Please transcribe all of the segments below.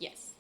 Yes.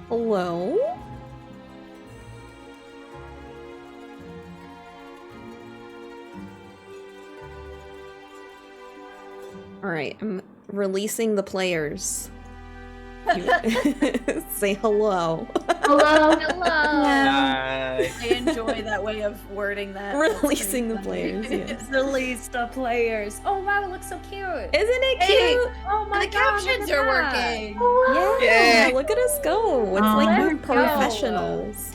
Hello? Alright, I'm releasing the players. Say hello. Hello. Hello. Hi. I enjoy that way of wording that. Releasing the players, yes. Release the players. Oh wow, it looks so cute. Isn't it cute? Hey, oh my The god, captions look at are that. working. Yeah, Yay. look at us go. It's Oh, like there we're we go. professionals.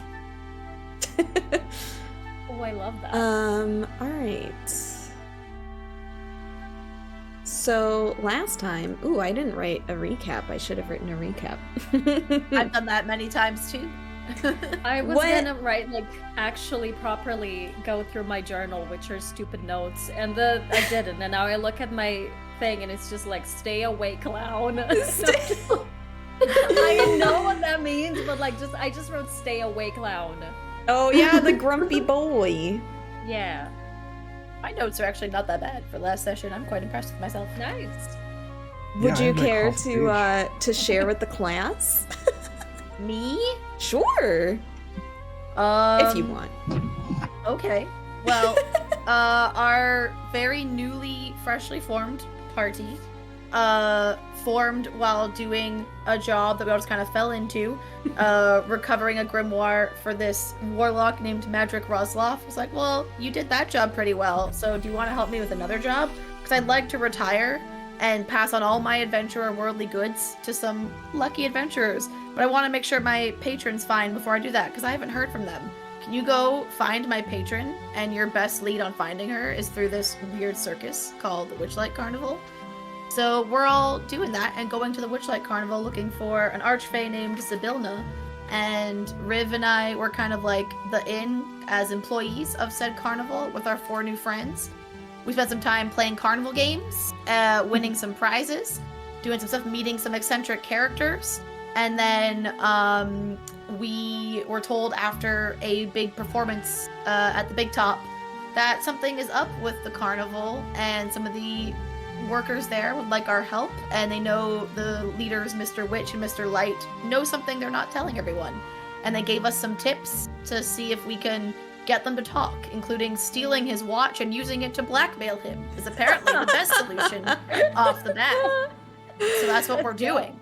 Oh, I love that. All right. So last time, ooh, I didn't write a recap. I should have written a recap. I've done that many times too. I was What? gonna write, like, actually properly go through my journal, which are stupid notes, and I didn't, and now I look at my thing and it's just like, stay awake, clown. I know what that means, but like, I just wrote stay awake, clown. Oh yeah, the grumpy boy. Yeah. My notes are actually not that bad for last session. I'm quite impressed with myself. Nice. Would Yeah, I you had, like, care half a to share with the class? Me? Sure, if you want. Okay. Well, our very newly, freshly formed party, formed while doing a job that we all just kind of fell into, recovering a grimoire for this warlock named Madrik Rosloff. I was like, well, you did that job pretty well, so do you want to help me with another job? Because I'd like to retire and pass on all my adventure or worldly goods to some lucky adventurers. But I want to make sure my patron's fine before I do that, because I haven't heard from them. Can you go find my patron? And your best lead on finding her is through this weird circus called the Witchlight Carnival. So we're all doing that and going to the Witchlight Carnival looking for an archfey named Sibilna. And Riv and I were kind of like the inn as employees of said carnival with our 4 new friends. We spent some time playing carnival games, winning some prizes, doing some stuff, meeting some eccentric characters. And then we were told after a big performance at the Big Top that something is up with the carnival, and some of the workers there would like our help, and they know the leaders, Mr. Witch and Mr. Light, know something they're not telling everyone. And they gave us some tips to see if we can get them to talk, including stealing his watch and using it to blackmail him is apparently the best solution off the bat. So that's what we're doing.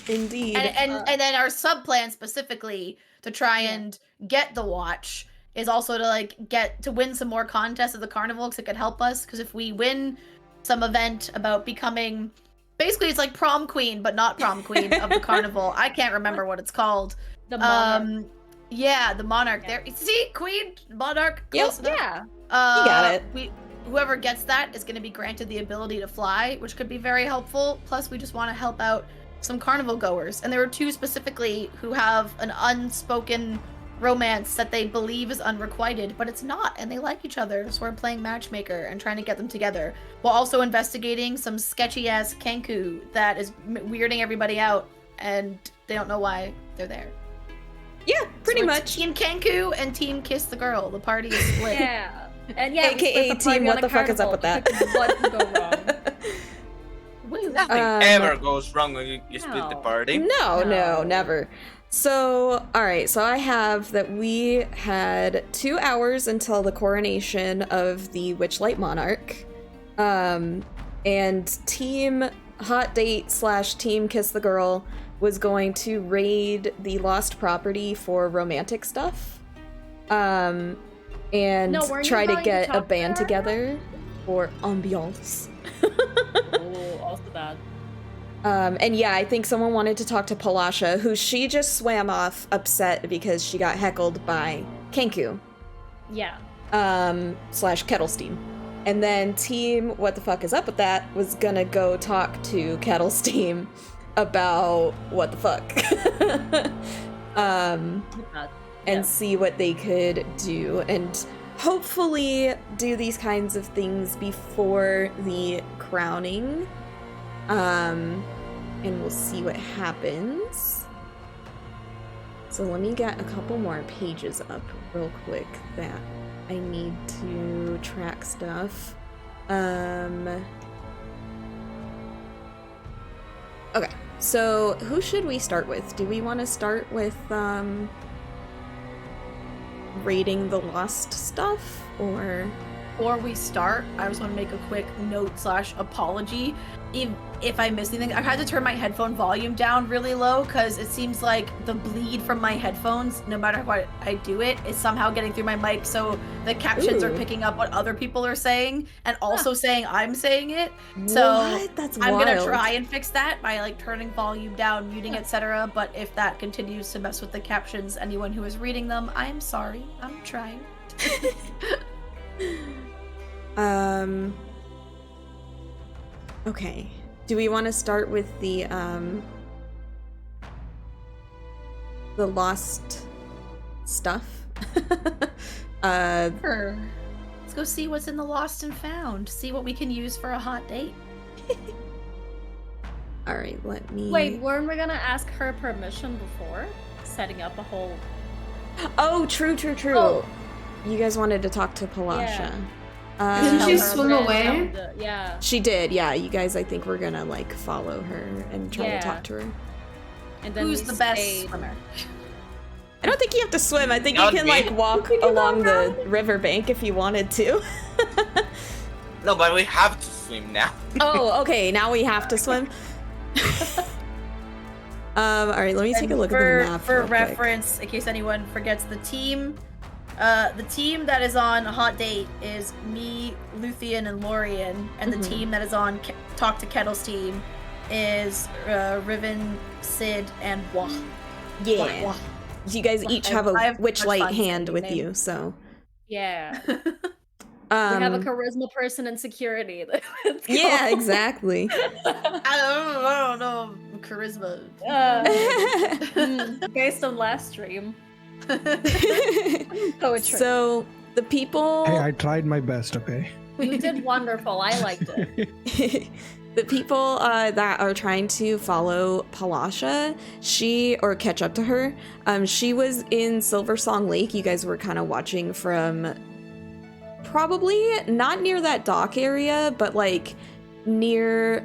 Indeed. And then our sub plan specifically to try and get the watch is also to like get to win some more contests at the carnival, because it could help us. Because if we win some event about becoming, basically it's like prom queen, but not prom queen of the carnival. I can't remember what it's called. The monarch. Yeah, the monarch. There. See, queen, monarch. Close enough. Yeah. You got it. Whoever gets that is going to be granted the ability to fly, which could be very helpful. Plus, we just want to help out some carnival goers. And there were 2 specifically who have an unspoken romance that they believe is unrequited, but it's not, and they like each other. So we're playing matchmaker and trying to get them together, while also investigating some sketchy-ass Kenku that is weirding everybody out, and they don't know why they're there. Yeah, pretty So we're much. Team Kenku and Team Kiss the Girl. The party is split. Yeah. And yeah, AKA team, what the fuck is up with that? What could go wrong? Woo. Nothing ever goes wrong when you split the No. party. No, No. never. So, alright, so I have that we had 2 hours until the coronation of the Witchlight Monarch. And Team Hot Date / Team Kiss the Girl was going to raid the lost property for romantic stuff. And No, weren't you try to going to get a talk to band her? together for ambiance. Oh, also bad. And yeah, I think someone wanted to talk to Palasha, who she just swam off upset because she got heckled by Kenku, Yeah. / Kettle Steam. And then Team What the Fuck is Up with that was gonna go talk to Kettle Steam about what the fuck. And see what they could do, and hopefully do these kinds of things before the crowning. And we'll see what happens. So let me get a couple more pages up real quick that I need to track stuff. Okay, so who should we start with? Do we want to start with raiding the lost stuff, or? Before we start, I just want to make a quick note / apology. If I miss anything, I had to turn my headphone volume down really low because it seems like the bleed from my headphones, no matter what I do it, is somehow getting through my mic, so the captions are Ooh. picking up what other people are saying and also saying I'm saying it. So What? That's I'm wild. gonna try and fix that by like turning volume down, muting, etc. But if that continues to mess with the captions, anyone who is reading them, I'm sorry. I'm trying. Okay. Do we want to start with the lost stuff? Sure. Let's go see what's in the lost and found. See what we can use for a hot date. All right, let me... Wait, weren't we gonna ask her permission before setting up a whole... Oh, true. Oh. You guys wanted to talk to Palasha. Didn't she Her swim brand away? of the- Yeah. She did, yeah. You guys, I think, we're gonna, like, follow her and try to talk to her. And then Who's we the best stayed- swimmer? I don't think you have to swim. I think Not you can, me. like, walk along the riverbank if you wanted to. No, but we have to swim now. Oh, okay. Now we have to swim. All right. Let me take a look at the map. For real quick. reference, in case anyone forgets, the team that is on Hot Date is me, Luthien, and Lorien, and the team that is on Talk to Kettle's team is Riven, Sid, and Wah. Yeah. Wah. You guys each have a I have much Witchlight fun hand saying with names. you, so. Yeah. We have a charisma person in security. Let's go. Yeah, exactly. I don't know. Charisma. Based on last stream. Poetry. So the people. Hey, I tried my best, okay? You did wonderful. I liked it. The people that are trying to follow Palasha, or catch up to her, she was in Silver Song Lake. You guys were kind of watching from probably not near that dock area, but like near,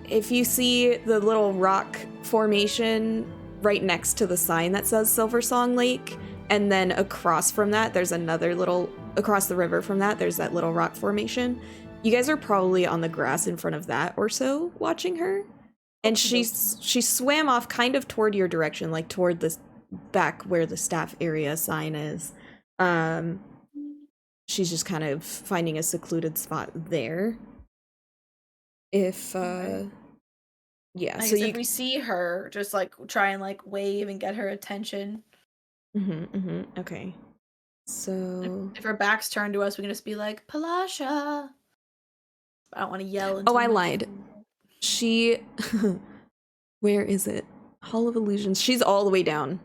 if you see the little rock formation right next to the sign that says Silver Song Lake, and then across from that, there's another little, across the river from that, there's that little rock formation. You guys are probably on the grass in front of that or so, watching her. And she swam off kind of toward your direction, like toward this back where the staff area sign is. She's just kind of finding a secluded spot there. If yeah, I so guess if we see her, just like try and like wave and get her attention. Okay. So If her back's turned to us, we can just be like, Palasha. I don't want to yell. Oh, I lied. She where is it? Hall of Illusions. She's all the way down.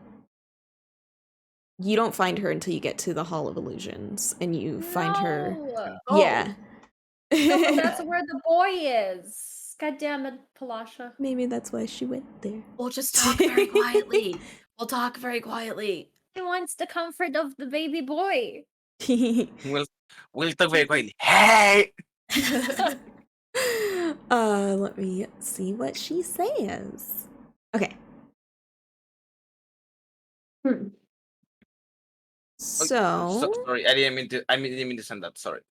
You don't find her until you get to the Hall of Illusions, and you find her. Oh. Yeah. No, that's where the boy is. God damn it, Palasha. Maybe that's why she went there. We'll just talk very quietly. We'll talk very quietly. He wants the comfort of the baby boy. We'll talk very quietly. Hey! Let me see what she says. Okay. So Sorry, I didn't mean to send that. Sorry.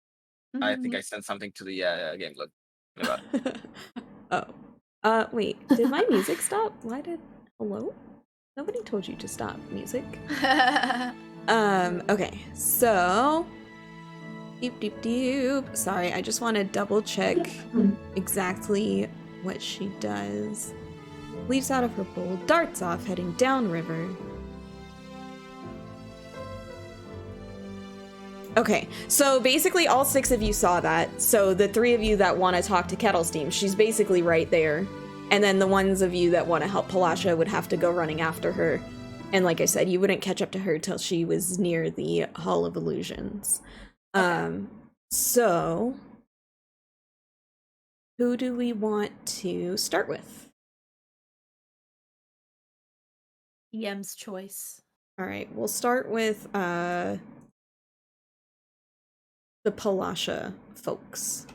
I think I sent something to the game log. My bad. Oh. Wait, did my music stop? Hello? Nobody told you to stop music. Okay, so doop. Sorry, I just want to double check exactly what she does. Leaps out of her bowl, darts off, heading downriver. Okay, so basically all 6 of you saw that. So the 3 of you that want to talk to Kettle's team, she's basically right there. And then the ones of you that want to help Palasha would have to go running after her. And like I said, you wouldn't catch up to her till she was near the Hall of Illusions. So who do we want to start with? Yem's choice. All right, we'll start with the Palasha folks.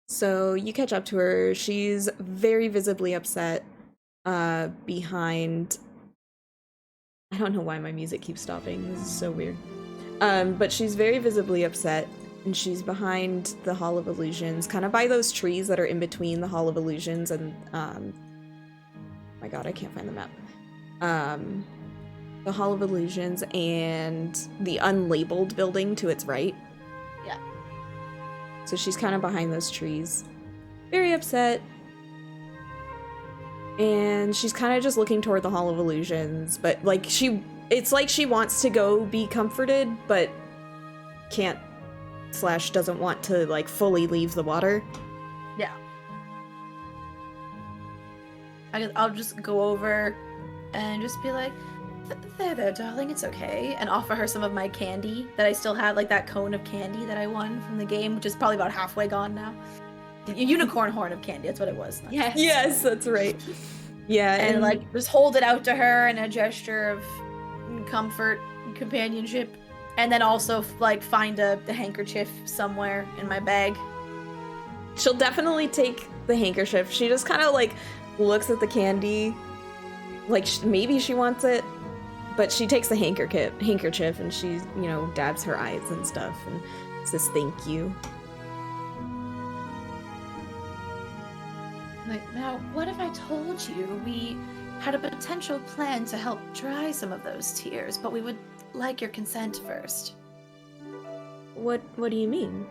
So you catch up to her. She's very visibly upset behind... I don't know why my music keeps stopping. This is so weird. But she's very visibly upset, and she's behind the Hall of Illusions, kind of by those trees that are in between the Hall of Illusions and... my god, I can't find the map. The Hall of Illusions and the unlabeled building to its right. Yeah. So she's kind of behind those trees. Very upset. And she's kind of just looking toward the Hall of Illusions, but like she it's like she wants to go be comforted, but can't / doesn't want to, like, fully leave the water. Yeah. I'll just go over and just be like, there, darling, it's okay. And offer her some of my candy that I still have, like that cone of candy that I won from the game, which is probably about halfway gone now. The unicorn horn of candy, that's what it was. Yes. Yes, that's right. Yeah, And like, just hold it out to her in a gesture of comfort and companionship. And then also, like, find a handkerchief somewhere in my bag. she'll definitely take the handkerchief. She just kind of, like, looks at the candy, like, maybe she wants it, but she takes the handkerchief and she, you know, dabs her eyes and stuff and says thank you. Like, now, what if I told you we had a potential plan to help dry some of those tears, but we would like your consent first? What do you mean?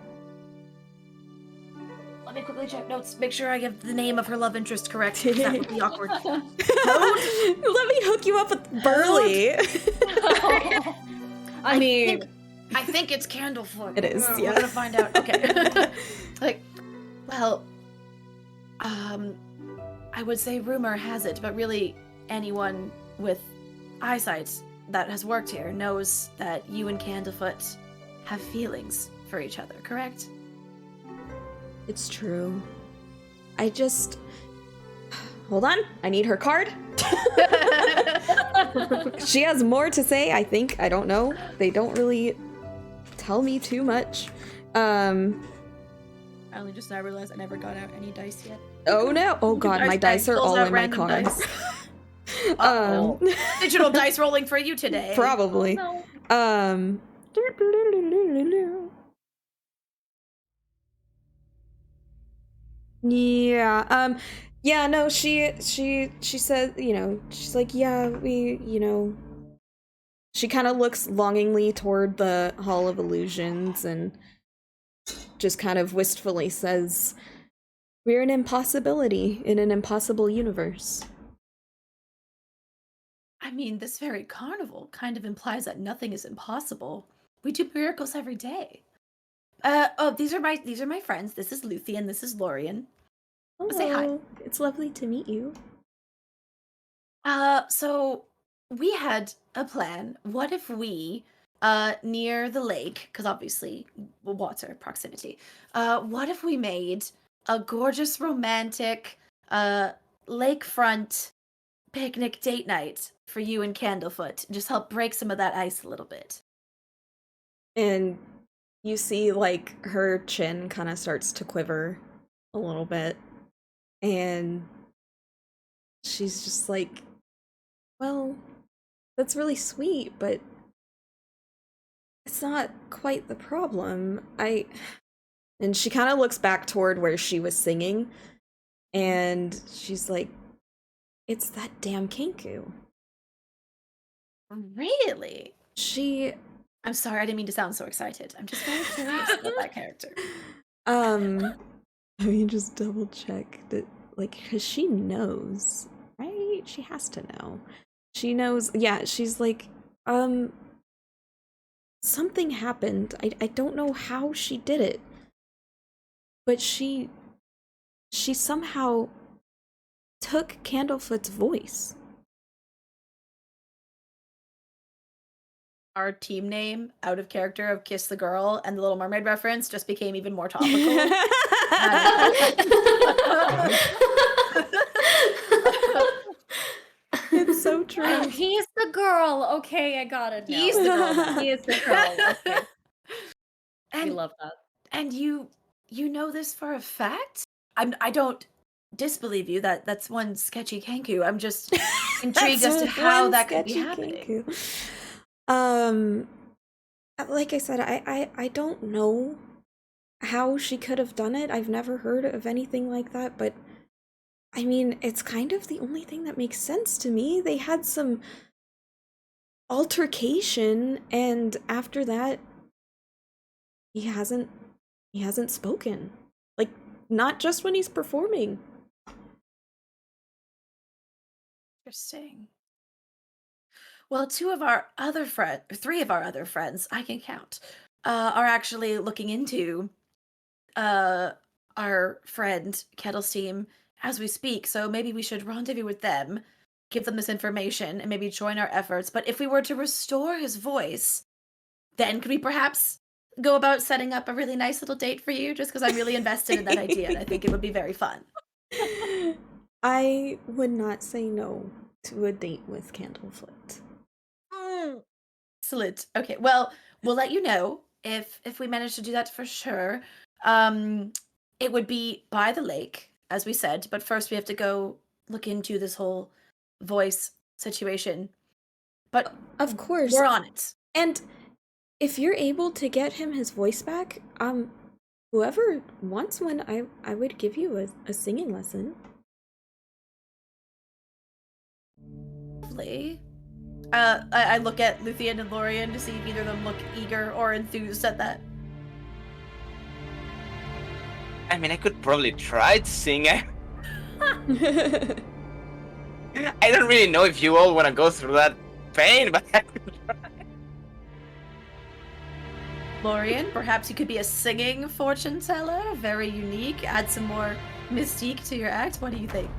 Let me quickly check notes, make sure I get the name of her love interest correct, 'cause that would be awkward. Let me hook you up with Burley. I think it's Candlefoot. It is, yeah. We're gonna find out. Okay. Like, well, I would say rumor has it, but really anyone with eyesight that has worked here knows that you and Candlefoot have feelings for each other, correct? It's true. I just... Hold on, I need her card. She has more to say, I think. I don't know. They don't really tell me too much. I only just now realized I never got out any dice yet. Oh no! Oh god, my dice are all in my cards. Digital dice rolling for you today. Probably. Oh, no. Yeah. Yeah. No. She said, you know, she's like, yeah, we, you know. She kind of looks longingly toward the Hall of Illusions and just kind of wistfully says, "We're an impossibility in an impossible universe." I mean, this very carnival kind of implies that nothing is impossible. We do miracles every day. These are my friends. This is Luthie and this is Lorian. Hello. Say hi. It's lovely to meet you. So we had a plan. What if we, near the lake, because obviously water proximity, what if we made a gorgeous romantic, lakefront picnic date night for you and Candlefoot? Just help break some of that ice a little bit. And you see, like, her chin kind of starts to quiver a little bit. And she's just like, well, that's really sweet, but it's not quite the problem. And she kind of looks back toward where she was singing, and she's like, it's that damn Kenku. Really? I'm sorry, I didn't mean to sound so excited. I'm just very curious about that character. Let me just double check that, like, because she knows, right? She has to know. She knows, yeah, she's like, something happened. I don't know how she did it, but she somehow took Candlefoot's voice. Our team name, out of character of Kiss the Girl and the Little Mermaid reference, just became even more topical. It's so true. Oh, he's the girl. Okay, I got it now. He's the girl now. He is the girl. Okay. And We love that. And you know this for a fact? I don't disbelieve you. That's one sketchy Kenku. I'm just intrigued as to how that could be happening. Like I said, I don't know how she could have done it. I've never heard of anything like that, but I mean, it's kind of the only thing that makes sense to me. They had some altercation, and after that, he hasn't spoken. Like, not just when he's performing. Interesting. Well, three of our other friends, I can count, are actually looking into uh our friend Kettle's team as we speak. So maybe we should rendezvous with them, give them this information, and maybe join our efforts. But if we were to restore his voice, then could we perhaps go about setting up a really nice little date for you? Just because I'm really invested in that idea, and I think it would be very fun. I would not say no to a date with Candlefoot. Excellent. Okay, well, we'll let you know if we manage to do that for sure. It would be by the lake, as we said, but first we have to go look into this whole voice situation. But Of course. we're on it. And if you're able to get him his voice back, whoever wants one, I would give you a singing lesson. Lovely. I look at Luthien and Lorien to see if either of them look eager or enthused at that. I mean, I could probably try to sing. I don't really know if you all want to go through that pain, but I could try. Lorien, perhaps you could be a singing fortune teller, very unique, add some more mystique to your act. What do you think?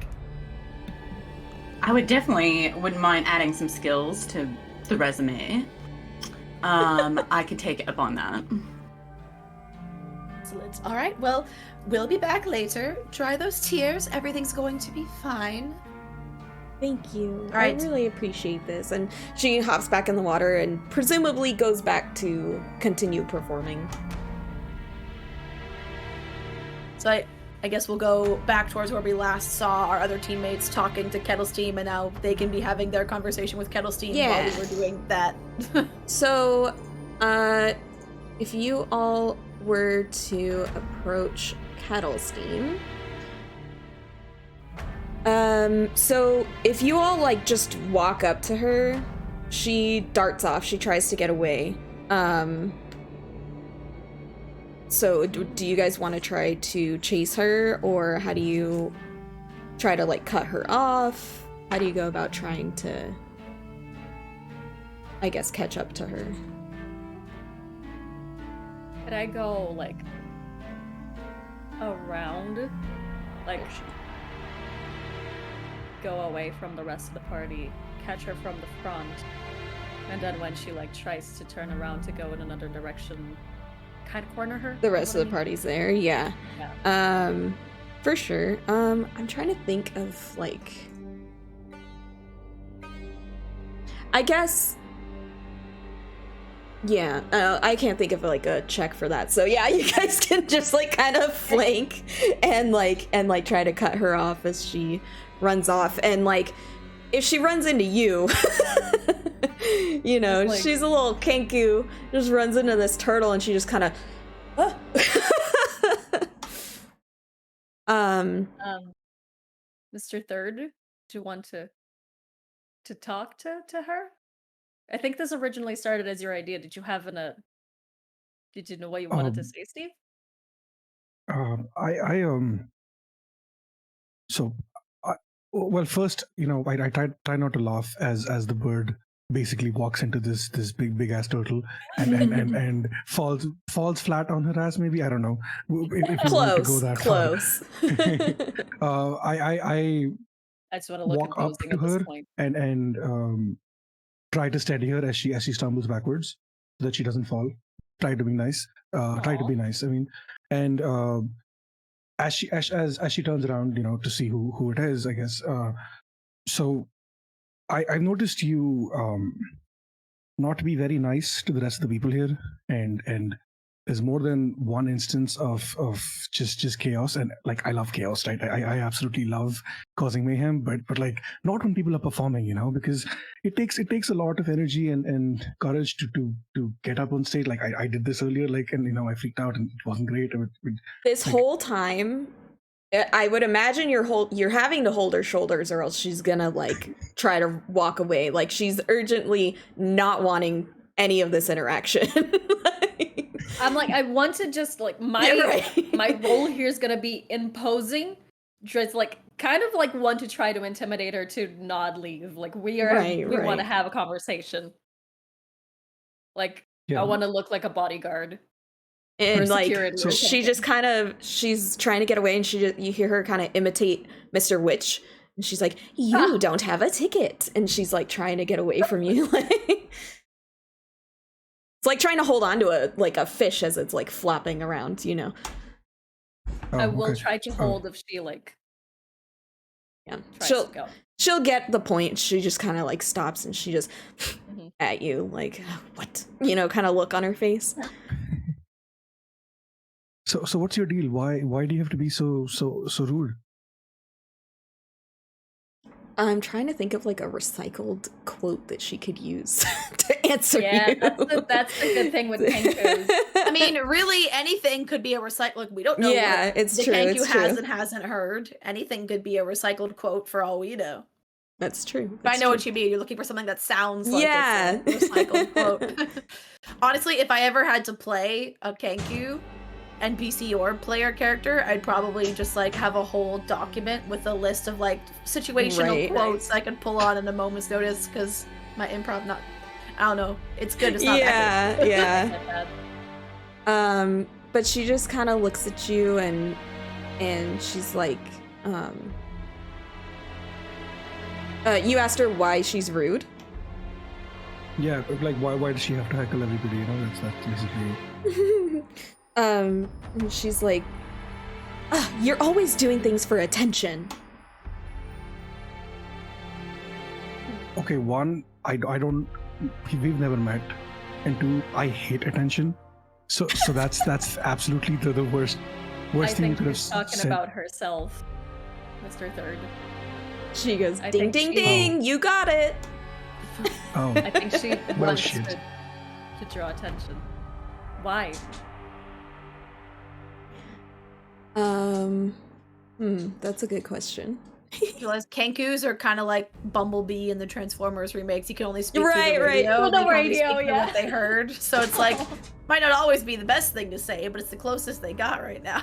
I wouldn't mind adding some skills to the resume. I could take up on that. Excellent. All right, well, we'll be back later. Dry those tears. Everything's going to be fine. Thank you. All right. I really appreciate this. And she hops back in the water and presumably goes back to continue performing. So I guess we'll go back towards where we last saw our other teammates talking to Kettle's team, and now they can be having their conversation with Kettle's team while we were doing that. So, if you all were to approach Kettlestein, so if you all like just walk up to her, she darts off. She tries to get away. So do you guys want to try to chase her, or how do you try to like cut her off? How do you go about trying to, I guess, catch up to her? Could I go like around, like go away from the rest of the party, catch her from the front, and then when she like tries to turn around to go in another direction, kind of corner her? The rest of the party's there, yeah. For sure. I'm trying to think of like, I guess, yeah, I can't think of like a check for that. So yeah, you guys can just like kind of flank and try to cut her off as she runs off. And like, if she runs into you, you know, like, she's a little kinky, just runs into this turtle and she just kind of, Mr. Third, do you want to talk to her? I think this originally started as your idea. Did you have did you know what you wanted to say, Steve? So, well, first, you know, I try not to laugh as the bird basically walks into this big ass turtle and falls flat on her ass. Maybe, I don't know if you want to go that close. far. I just want to look walk up imposing to at this her point. and try to steady her as she stumbles backwards so that she doesn't fall. Try to be nice. Try to be nice. I mean, and as she turns around, you know, to see who it is, I guess. So I've noticed you not be very nice to the rest of the people here, and there's more than one instance of just chaos. And like, I love chaos, right? I absolutely love causing mayhem, but like, not when people are performing, you know, because it takes a lot of energy and courage to get up on stage. Like I did this earlier, like, and you know, I freaked out and it wasn't great. This whole time, I would imagine you're having to hold her shoulders, or else she's gonna like try to walk away. Like, she's urgently not wanting any of this interaction. I'm like, I want to just like my role here is gonna be imposing just like kind of like want to try to intimidate her to not leave. Like we Right, want to right. have a conversation. Like I Yeah. want to look like a bodyguard or And like security So- or she something. just kind of she's trying to get away, and you hear her kind of imitate Mr. Witch, and she's like, "You Ah. don't have a ticket," and she's like trying to get away from you. Like it's like trying to hold on to a fish as it's like flopping around, you know. Oh, I will okay. try to hold if she like Yeah, tries to go. she'll get the point. She just kind of like stops, and she just Mhm. at you like, what, you know, kind of look on her face. So what's your deal? Why do you have to be so rude? I'm trying to think of like a recycled quote that she could use to answer Yeah, you. that's the good thing with Kenkus. I mean, really, anything could be a recycle. Like, we don't know Yeah, what it's the true, Kenku it's has true. and hasn't heard. Anything could be a recycled quote for all we know. That's true. But I that's know true. what you mean. You're looking for something that sounds like Yeah. it's a recycled quote. Honestly, if I ever had to play a Kenku NPC or player character, I'd probably just like have a whole document with a list of like situational Right. quotes I could pull on in a moment's notice, because my improv I don't know. It's good. It's not that good. Yeah. Like that. But she just kind of looks at you and she's like, you asked her why she's rude. Yeah, like why does she have to heckle everybody? You know, that's basically. And she's like, you're always doing things for attention. Okay, one, I don't. We've never met, and two, I hate attention. So that's absolutely the worst I thing you think could have she's talking said. about herself, Mr. Third. She goes, I ding, think ding, she- ding, you got it. Oh, I think she Well, wants shit. to draw attention. Why? That's a good question. You realize Kenkus are kind of like Bumblebee in the Transformers remakes. You can only speak Right, through the right. radio. Well, They the can only radio, speak through yeah. what they heard. So it's like, might not always be the best thing to say, but it's the closest they got right now.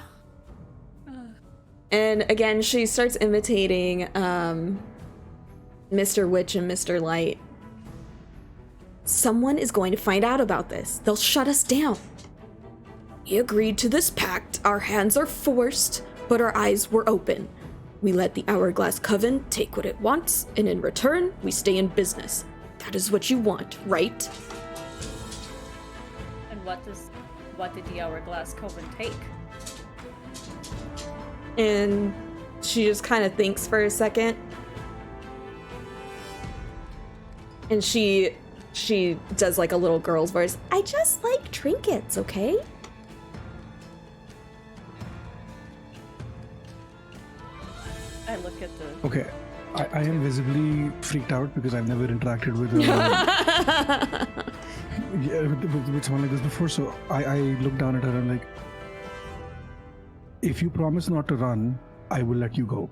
And again, she starts imitating Mr. Witch and Mr. Light. Someone is going to find out about this. They'll shut us down. We agreed to this pact. Our hands are forced, but our eyes were open. We let the Hourglass Coven take what it wants, and in return, we stay in business. That is what you want, right? And what did the Hourglass Coven take? And she just kind of thinks for a second. And she does like a little girl's voice. I just like trinkets, okay? I look at the okay. I am visibly freaked out because I've never interacted with with someone like this before. So I look down at her and like, if you promise not to run, I will let you go.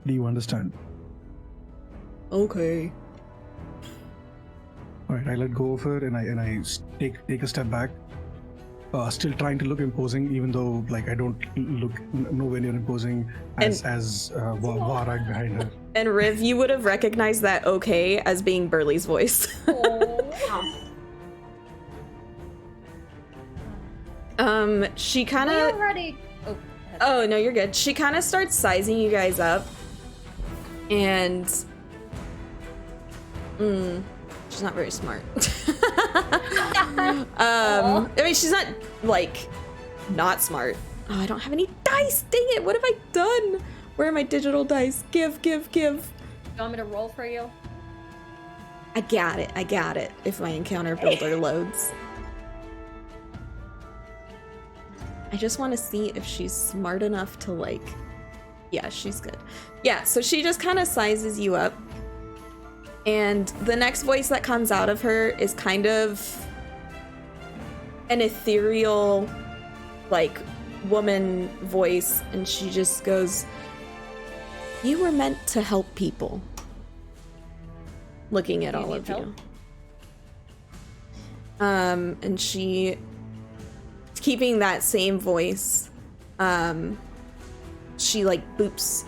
Do you understand? Okay. All right, I let go of her and I take a step back, still trying to look imposing, even though like I don't look nowhere near imposing as Varag behind her. And Riv, you would have recognized that okay as being Burley's voice. She kind We of. already. Oh no, you're good. She kind of starts sizing you guys up, and she's not very smart. I mean, she's not like not smart. Oh, I don't have any dice. Dang it! What have I done? Where are my digital dice? Give. You want me to roll for you? I got it. If my encounter builder loads. I just want to see if she's smart enough to like... Yeah, she's good. Yeah, so she just kind of sizes you up. And the next voice that comes out of her is kind of an ethereal, like, woman voice. And she just goes, you were meant to help people. Looking at Do you all need of help? you. And she... keeping that same voice, she like boops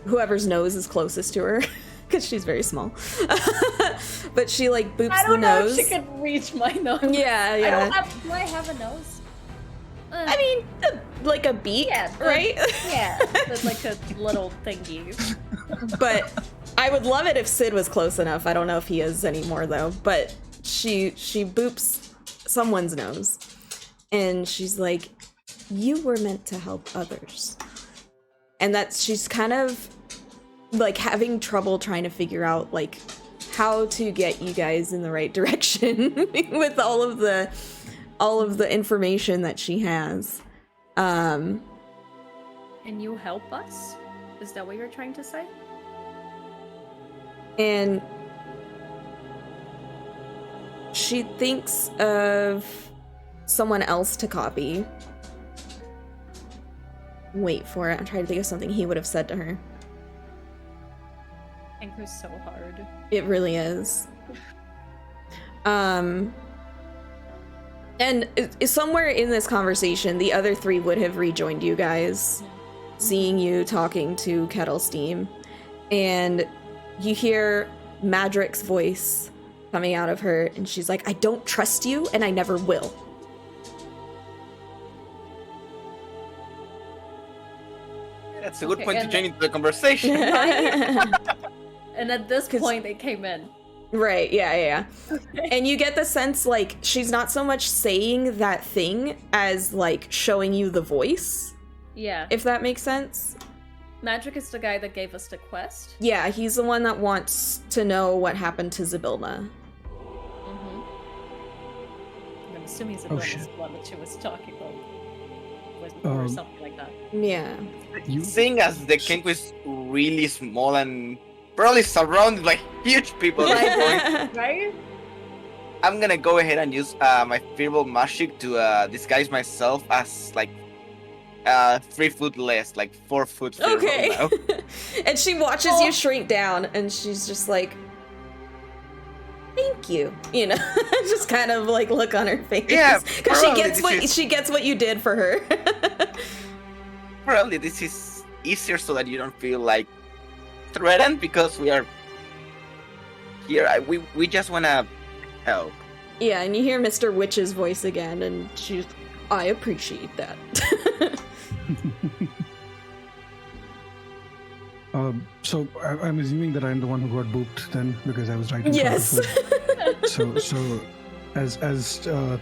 whoever's nose is closest to her because she's very small. But she like boops I the don't know nose. if she can reach my nose. Yeah, yeah. Do I have a nose? I mean, like a beak, Yeah, right? Yeah, it's like a little thingy. But I would love it if Sid was close enough. I don't know if he is anymore though. But she boops someone's nose, and she's like, "You were meant to help others," and she's kind of like having trouble trying to figure out like how to get you guys in the right direction with all of the information that she has. And you help us? Is that what you're trying to say? And she thinks of someone else to copy. Wait for it. I'm trying to think of something he would have said to her. It was so hard. It really is. And somewhere in this conversation, the other three would have rejoined you guys, seeing you talking to Kettle Steam. And you hear Madrick's voice coming out of her, and she's like, "I don't trust you, and I never will." That's a good Okay, point to and- join into the conversation. And at this point, they came in. Right, yeah. And you get the sense, like, she's not so much saying that thing as, like, showing you the voice, Yeah. if that makes sense. Magic is the guy that gave us the quest. Yeah, he's the one that wants to know what happened to Zybilna. Mm-hmm. I'm assuming Oh, Zabilla's shit. the one that she was talking about. Or something like that. Yeah. Seeing as the king is really small and probably surrounded by huge people at this point, Right? I'm gonna go ahead and use my feeble magic to disguise myself as like 3 foot less, like 4 foot feeble Okay. now. And she watches you shrink down, and she's just like, "Thank you," you know, just kind of like look on her face. Yeah, because she probably gets what you did for her. Probably this is easier so that you don't feel like threatened because we are here. We just wanna help. Yeah, and you hear Mr. Witch's voice again, and she's, "I appreciate that." So I'm assuming that I'm the one who got booped then, because I was right in Yes. front of her. So as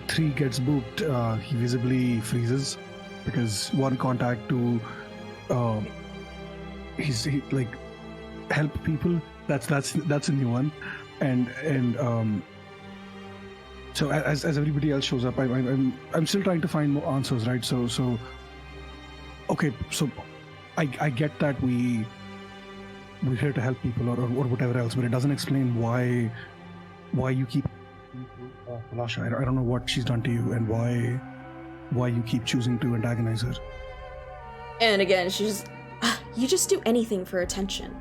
3 gets booped, he visibly freezes because one contact to he like help people. That's a new one, and so as everybody else shows up, I'm still trying to find more answers, right? So okay, so I get that we're here to help people or whatever else, but it doesn't explain why you keep Lasha. I don't know what she's done to you and why you keep choosing to antagonize her. And again, she's, "You just do anything for attention."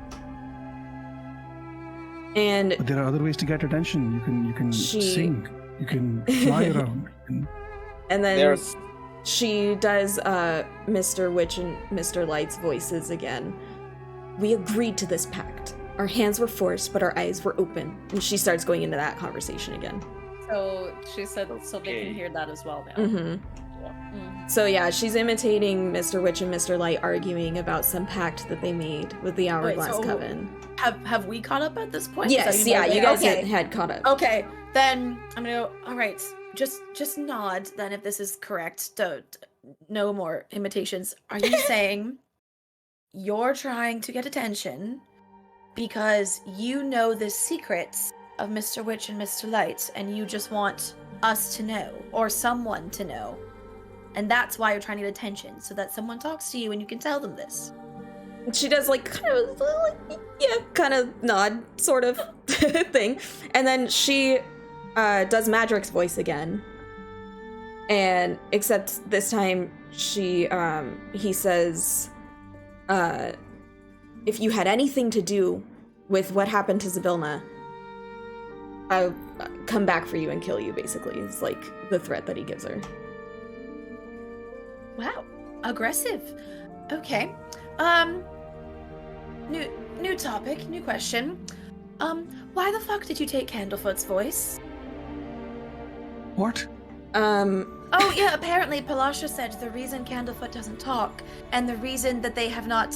And But there are other ways to get attention. You can She- sing, you can fly around. and then There's she does Mr. Witch and Mr. Light's voices again. "We agreed to this pact. Our hands were forced, but our eyes were open." And she starts going into that conversation again. So she said, so they Okay. can hear that as well now. Mm-hmm. Mm. So yeah, she's imitating Mr. Witch and Mr. Light arguing about some pact that they made with the Hourglass so- Coven. Have we caught up at this point? Yes, Is that yeah, you guys okay. had caught up. Okay, then I'm gonna go. All right, just nod. Then, if this is correct, no more imitations. Are you saying you're trying to get attention because you know the secrets of Mr. Witch and Mr. Light, and you just want us to know or someone to know, and that's why you're trying to get attention, so that someone talks to you and you can tell them this? She does like kind of nod sort of thing, and then she does Madrick's voice again, and except this time he says, "If you had anything to do with what happened to Zybilna, I'll come back for you and kill you." Basically, is like the threat that he gives her. Wow, aggressive. Okay. New topic, new question. Why the fuck did you take Candlefoot's voice? What? Oh yeah, apparently Palasha said the reason Candlefoot doesn't talk and the reason that they have not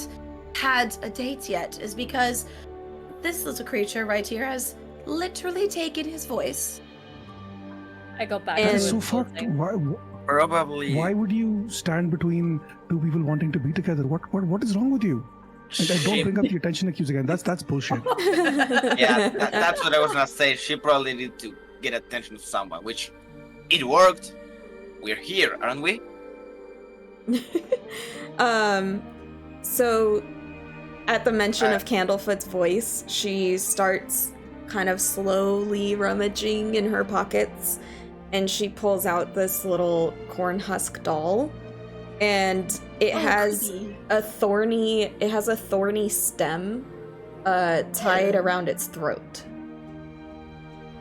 had a date yet is because this little creature right here has literally taken his voice. I go back. And- That to is so the whole fucked. thing. Probably. Why would you stand between two people wanting to be together? What is wrong with you? And don't bring up the attention accused again. That's bullshit. Yeah, that's what I was gonna say. She probably needed to get attention from someone, which it worked. We're here, aren't we? So at the mention of Candlefoot's voice, she starts kind of slowly rummaging in her pockets, and she pulls out this little corn husk doll, and it has creepy. a thorny stem tied around its throat.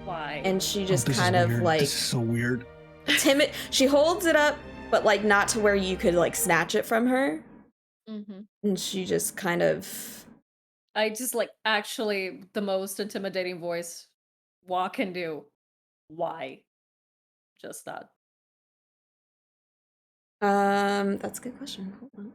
Why? And she just This is kind of weird. like This is so weird. timid. She holds it up, but like not to where you could like snatch it from her. And she just kind of I just like actually the most intimidating voice Wa can do. Why? Just that. that's a good question. Hold on.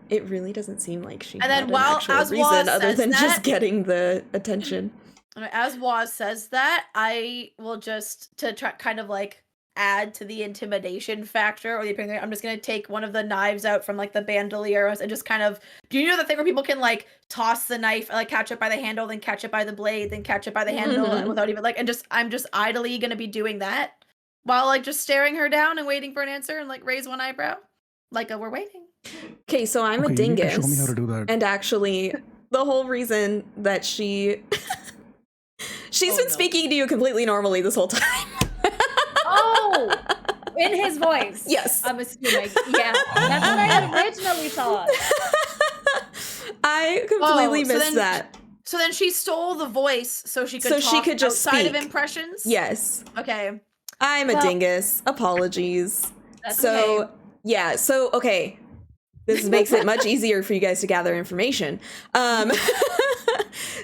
It really doesn't seem like she And had then an while actual as reason Waz other says than just that- getting the attention. As Waz says that, I will just to try kind of like add to the intimidation factor or the appearance. I'm just gonna take one of the knives out from like the bandoliers and just kind of. Do you know the thing where people can like toss the knife, like catch it by the handle, then catch it by the blade, then catch it by the handle, and without even like, and just I'm just idly gonna be doing that while like just staring her down and waiting for an answer and like raise one eyebrow, like we're waiting. Okay, so I'm a Okay, you need to dingus. show me how to do that. And actually, the whole reason that she's Oh, been no. speaking to you completely normally this whole time. Oh, in his voice. Yes. I'm assuming. Yeah, that's what I had originally thought. I completely so missed then- that. So then she stole the voice so she could So she talk could just outside of speak. impressions. Yes. Okay. I'm a Well- dingus. Apologies. That's So, okay. yeah, so, okay. This makes it much easier for you guys to gather information.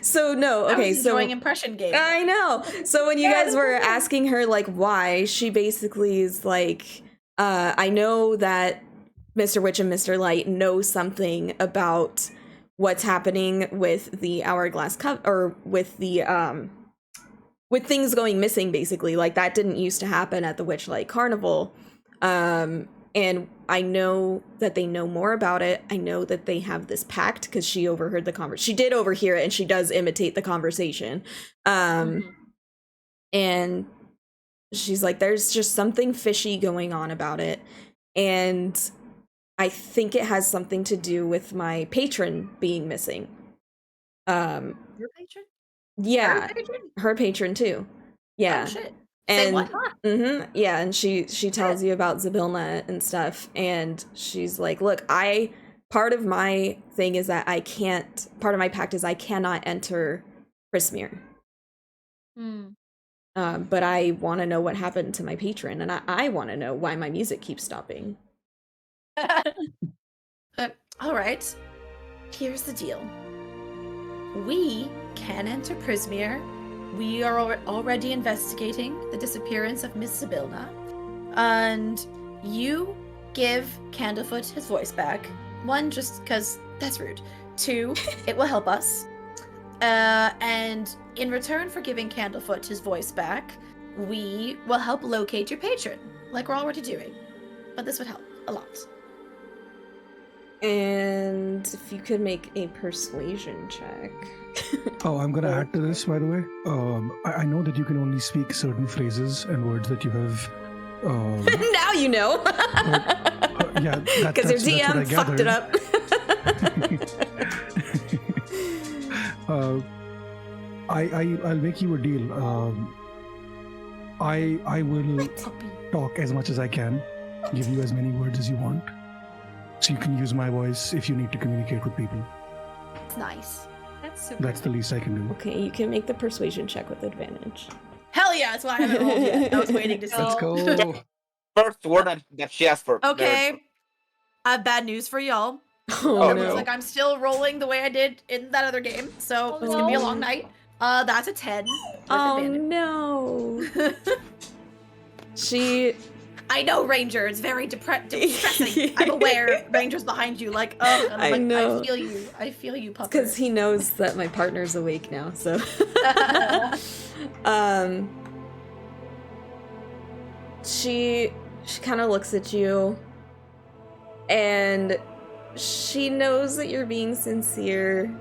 So, no, I okay, was so. enjoying impression game. I know. So when you Yeah, guys that's were okay. asking her like why, she basically is like, I know that Mr. Witch and Mr. Light know something about what's happening with the Hourglass Cup or with the with things going missing basically. Like that didn't used to happen at the Witchlight Carnival. And I know that they know more about it. I know that they have this pact because she overheard the conversation. She did overhear it, and she does imitate the conversation. And she's like, there's just something fishy going on about it. And I think it has something to do with my patron being missing. Your patron? Yeah, Her patron? her patron too. Yeah. Oh shit. And Say what? yeah, and she tells you about Zabilna and stuff, and she's like, look, part of my thing is that part of my pact is I cannot enter Prismeer. But I want to know what happened to my patron, and I want to know why my music keeps stopping. All right. Here's the deal. We can enter Prismeer. We are already investigating the disappearance of Miss Zabilna. And you give Candlefoot his voice back. One, just because that's rude. Two, it will help us. And in return for giving Candlefoot his voice back, we will help locate your patron, like we're already doing. But this would help a lot. And if you could make a persuasion check. Oh, I'm gonna add to this, by the way. I know that you can only speak certain phrases and words that you have. Now you know. Yeah, Because your that's what I DM fucked it gathered. up. I'll make you a deal. I will talk as much as I can, give you as many words as you want, so you can use my voice if you need to communicate with people. It's nice. That's super. That's the least I can do. Okay, you can make the persuasion check with advantage. Hell yeah, that's why I haven't rolled yet. I was waiting to see. Let's go. First word that she asked for. Okay. I have bad news for y'all. Oh, Oh, no. Looks like I'm still rolling the way I did in that other game, so Oh, it's gonna be a no. long night. That's a 10. With Oh advantage. no. She I know, Ranger. It's very depressing. I'm aware. Ranger's behind you, like, ugh. And I'm I like, know. I feel you. I feel you, pupper. because he knows that my partner's awake now, so she kind of looks at you and she knows that you're being sincere.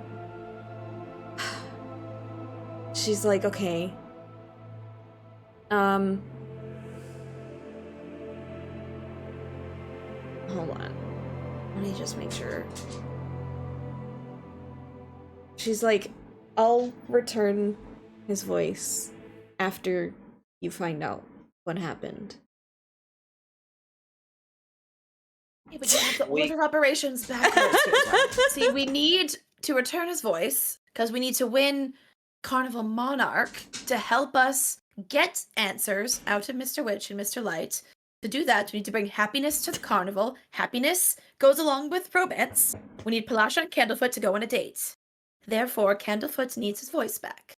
She's like, okay. Hold on. Let me just make sure. She's like, I'll return his voice after you find out what happened. Yeah, but you have the Wait. order of operations backwards here, John. See, we need to return his voice because we need to win Carnival Monarch to help us get answers out of Mr. Witch and Mr. Light. To do that, we need to bring happiness to the carnival. Happiness goes along with romance. We need Palasha and Candlefoot to go on a date. Therefore, Candlefoot needs his voice back.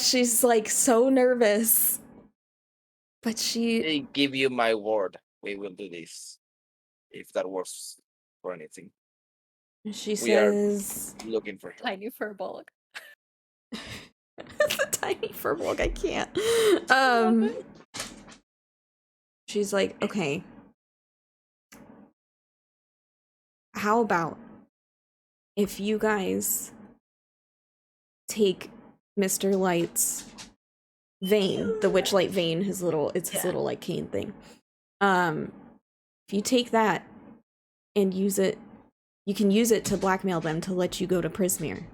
She's like so nervous. But she I give you my word. We will do this. If that works for anything. she We are- says Looking for him. Tiny furbolg. it's a tiny furbolg, I can't. She's like, okay. How about if you guys take Mr. Light's vein, the Witchlight vein, his little like cane thing. If you take that and use it, you can use it to blackmail them to let you go to Prismeer.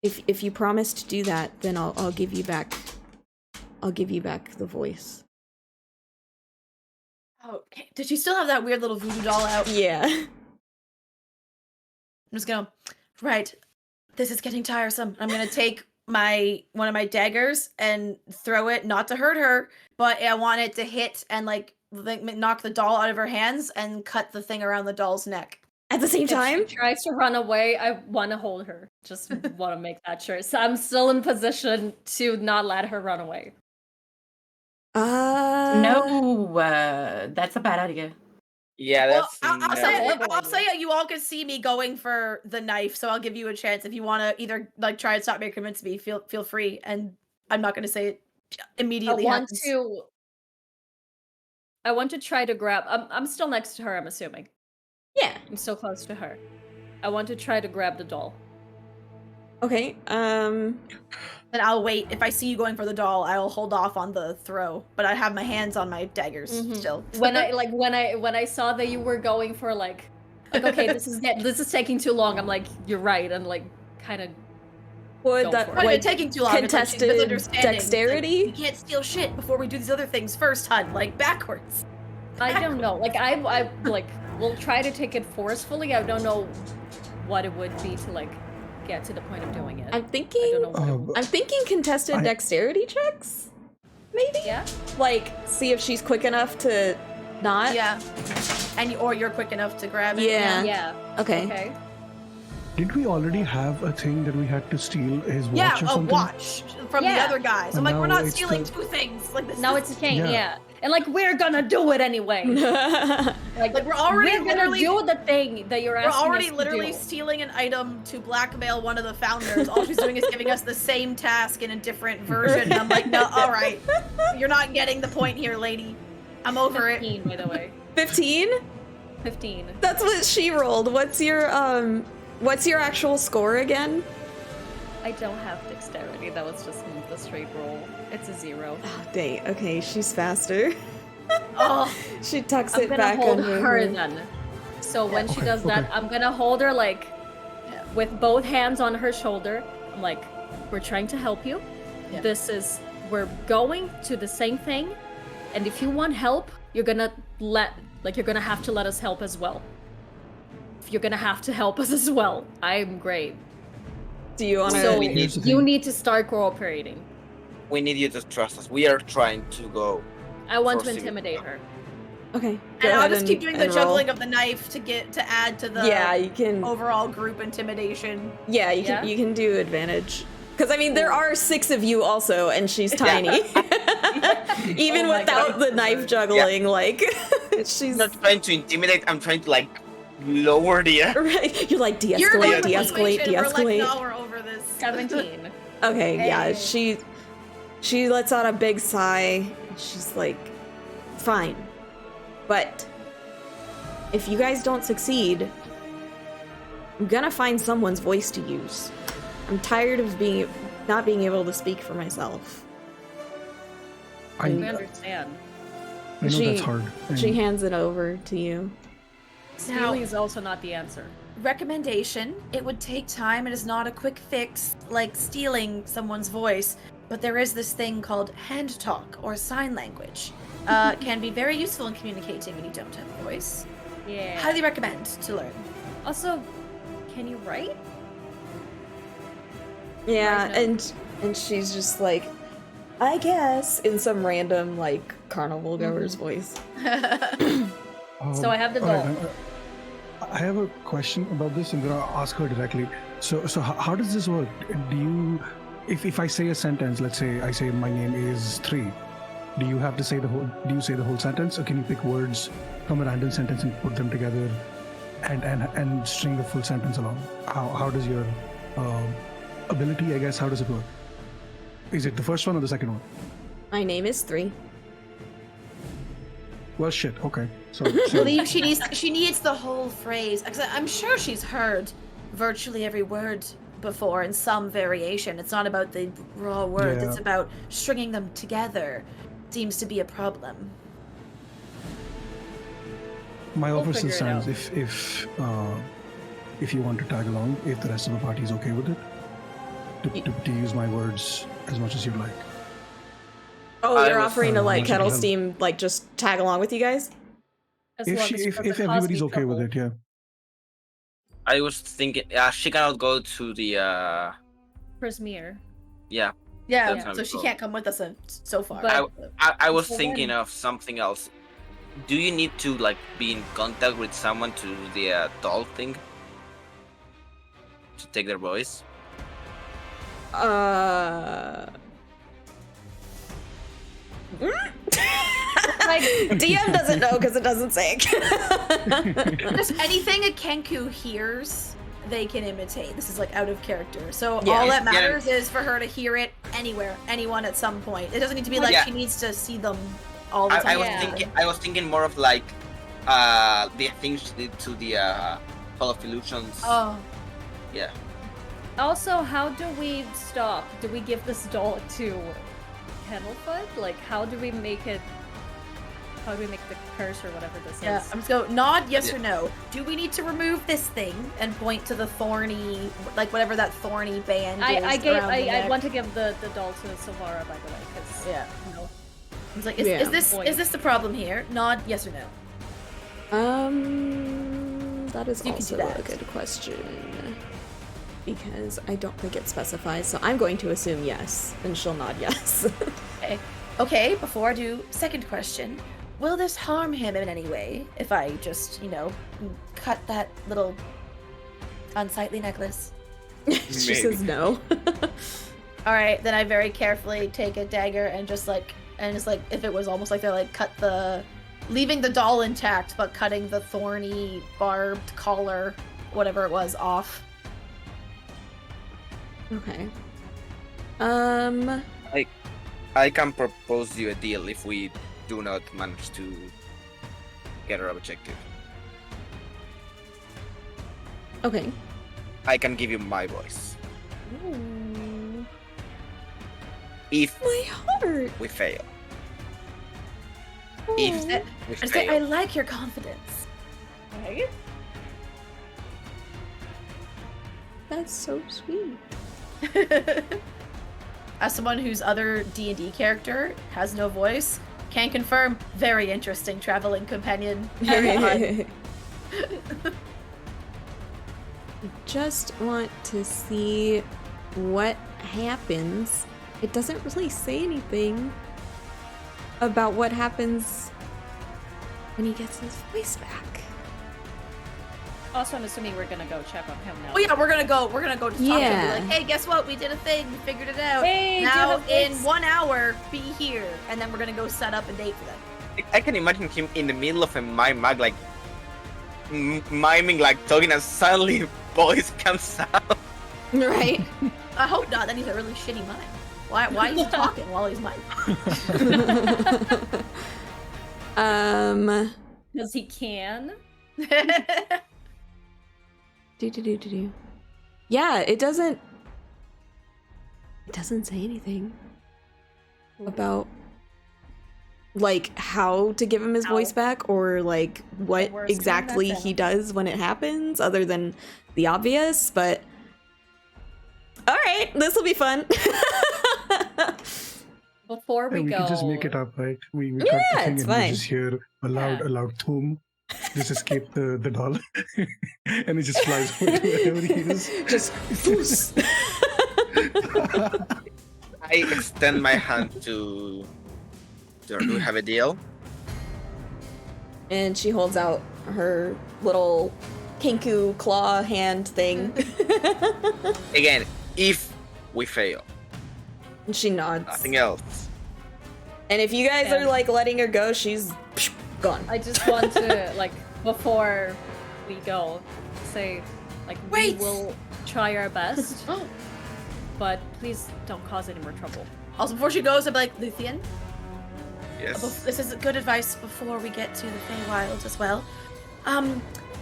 If you promise to do that, then I'll give you back the voice. Okay. Did you still have that weird little voodoo doll out? Yeah. I'm just gonna, right, this is getting tiresome. I'm gonna take one of my daggers and throw it, not to hurt her, but I want it to hit and like knock the doll out of her hands and cut the thing around the doll's neck. At the same time? If she tries to run away, I want to hold her. Just want to make that sure. So I'm still in position to not let her run away. No, that's a bad idea. Yeah, Well, that's I'll say it, you all can see me going for the knife, so I'll give you a chance if you want to either like try and stop me or convince me. Feel free, and I'm not going to say it immediately. I want to try to grab. I'm still next to her. I'm assuming. Yeah. I'm still close to her. I want to try to grab the doll. Okay. Then I'll wait. If I see you going for the doll, I'll hold off on the throw. But I have my hands on my daggers still. When I saw that you were going for like okay, this is taking too long. I'm like, you're right, and like kind of. Would Go that for it. But like it's taking too long. It's like she's contested misunderstanding. dexterity? Like, we can't steal shit before we do these other things first, hun. Like backwards. I don't know. Like I like we'll try to take it forcefully. I don't know what it would be to like get to the point of doing it. I'm thinking. I don't know what it would I'm thinking contested dexterity checks. Maybe. Yeah. Like, see if she's quick enough to not. Yeah. And or you're quick enough to grab it. Yeah. Yeah. Okay. Okay. Did we already have a thing that we had to steal his watch Yeah, or a something? watch from the Yeah. other guys. I'm And like, we're now not it's stealing the- two things. Like this. Now is- it's a cane. Yeah. Yeah. And like we're gonna do it anyway. like we're already We're gonna do the thing that you're We're asking already us to literally do. stealing an item to blackmail one of the founders. All she's doing is giving us the same task in a different version. And I'm like, no, all right. You're not getting the point here, lady. I'm over it. 15, by the way. 15? 15. That's what she rolled. What's your actual score again? I don't have dexterity. That was just the straight roll. It's a 0. Oh, dang. Okay, she's faster. Oh, She tucks I'm it gonna back hold under her then. So when she Okay, does that, okay. I'm gonna hold her like Yeah. with both hands on her shoulder. I'm like, we're trying to help you. Yeah. We're going to the same thing, and if you want help, you're gonna have to let us help as well. You're gonna have to help us as well. I'm great. Do you want So we to? need- Here's the you thing. need to start cooperating. We need you to trust us. We are trying to go. I want to Forcing- intimidate her. Okay. Go And I'll ahead just keep doing the and juggling roll. of the knife to add to the Yeah, you can. overall group intimidation. Yeah, you Yeah? can. You can do advantage. Because I mean, there are 6 of you also, and she's tiny. Even Oh my without God. the knife juggling, like she's I'm not trying to intimidate. I'm trying to like lower the. right. You're like You're de-escalate, the de-escalate, persuasion. We're like, de-escalate. no, we're over this. 17. Okay, yeah, Hey. she lets out a big sigh. She's like, fine. But if you guys don't succeed, I'm gonna find someone's voice to use. I'm tired of not being able to speak for myself. I We know understand. She- that's hard. She and- hands it over to you. Stealing is also not the answer. Recommendation: it would take time. It is not a quick fix like stealing someone's voice, but there is this thing called hand talk or sign language. Can be very useful in communicating when you don't have a voice. Yeah. Highly recommend to learn. Also, can you write? Yeah, Right and she's just like, I guess, in some random like carnival goer's voice. So I have the alright, doll. I have a question about this. I'm gonna ask her directly. So how does this work? Do you, if I say a sentence, let's say I say my name is 3, do you have to say the whole? Do you say the whole sentence, or can you pick words from a random sentence and put them together, and string the full sentence along? How does your ability? I guess how does it work? Is it the first one or the second one? My name is 3. Well, shit. Okay. So, I so believe she needs the whole phrase. 'Cause I'm sure she's heard virtually every word before in some variation. It's not about the raw words. Yeah. It's about stringing them together. Seems to be a problem. my We'll offer still figure it stands. If you want to tag along, if the rest of the party is okay with it, to use my words as much as you'd like. Oh, I you're was, offering to like uh, kettle mentioning steam, like just tag along with you guys? As If long she, as it if doesn't cause everybody's me okay with trouble. it, yeah. I was thinking. She cannot go to the. Prismeer. Yeah. Yeah, That's how so it she goes. can't come with us so far. But- I was So thinking when- of something else. Do you need to like be in contact with someone to do the doll thing? To take their voice? Like, DM doesn't know because it doesn't say. Just anything a Kenku hears, they can imitate. This is like out of character. So Yeah. all that Yeah. matters is for her to hear it anywhere, anyone at some point. It doesn't need to be like Yeah. she needs to see them all the time. I was Yeah. thinking. I was thinking more of like the things she did to the Hall of Illusions. Oh, Yeah. also, how do we stop? Do we give this doll to Kennelfoot? Like, how do we make it? How do we make the curse or whatever this yeah. is? I'm just go nod yes Yeah. or no. Do we need to remove this thing and point to the thorny, like whatever that thorny band is? around the I neck? want to give the doll to Silvara, by the way, because Yeah. you know, It's like, Yeah. is this the problem here? Nod yes or no. That is You can do also a that. good question. Because I don't think it specifies, so I'm going to assume yes, and she'll nod yes. Okay. Okay, before I do second question, will this harm him in any way if I just, cut that little unsightly necklace? She says no. All right, then I very carefully take a dagger and just like if it was almost like they're like leaving the doll intact but cutting the thorny barbed collar, whatever it was, off. Okay. I can propose you a deal if we do not manage to get our objective. Okay. I can give you my voice. Ooh, If my heart. we fail. Aw, If we I just say, I fail. like your confidence. right? that's so sweet. As someone whose other D&D character has no voice, can confirm, very interesting traveling companion. Very fun. Just want to see what happens. It doesn't really say anything about what happens when he gets his voice back. Also, I'm assuming we're gonna go check on him now. Oh yeah, we're gonna go just talk to him Yeah. and be like, hey, guess what? We did a thing. We figured it out. Hey, do you now have in voice? 1 hour, be here, and then we're gonna go set up a date for them. I can imagine him in the middle of a mime, like miming, like talking, and suddenly voice comes out. Right? I hope not. Then he's a really shitty mime. Why is he talking while he's miming? Because he can. Do. Yeah, it doesn't say anything about like how to give him his voice back or like what worst thing exactly that's he does when it happens other than the obvious, but all right, this will be fun. Before we Yeah, we go, can just make it up, right? We cut Yeah, the thing it's and fine. we just hear a loud thum. Just escape the doll. And it just flies over to wherever he is. Just I extend my hand to. Do we have a deal? and she holds out her little kinku claw hand thing. Again, if we fail, And she nods. nothing else. And if you guys And- are like letting her go, she's gone. I just want to, like, before we go, say, like, Wait! we will try our best, but please don't cause any more trouble. Also, before she goes, I'll be like, Luthien, Yes. this is good advice before we get to the Feywild as well.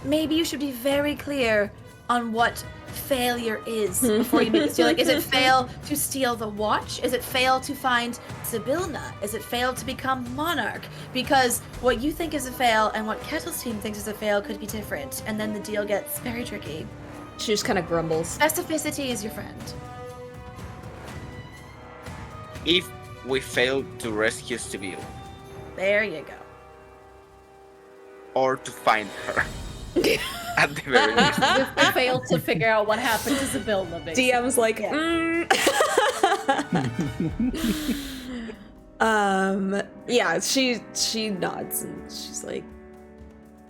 Maybe you should be very clear on what failure is before you make this deal. Like, is it fail to steal the watch? Is it fail to find Sibylna? Is it fail to become monarch? Because what you think is a fail and what Kettle's team thinks is a fail could be different, and then the deal gets very tricky. She just kind of grumbles. Specificity is your friend. If we fail to rescue Sibyl There you go. or to find her, at the very least. If we fail to figure out what happened to Sibylna, basically. DM's like, Yeah. yeah, she nods and she's like,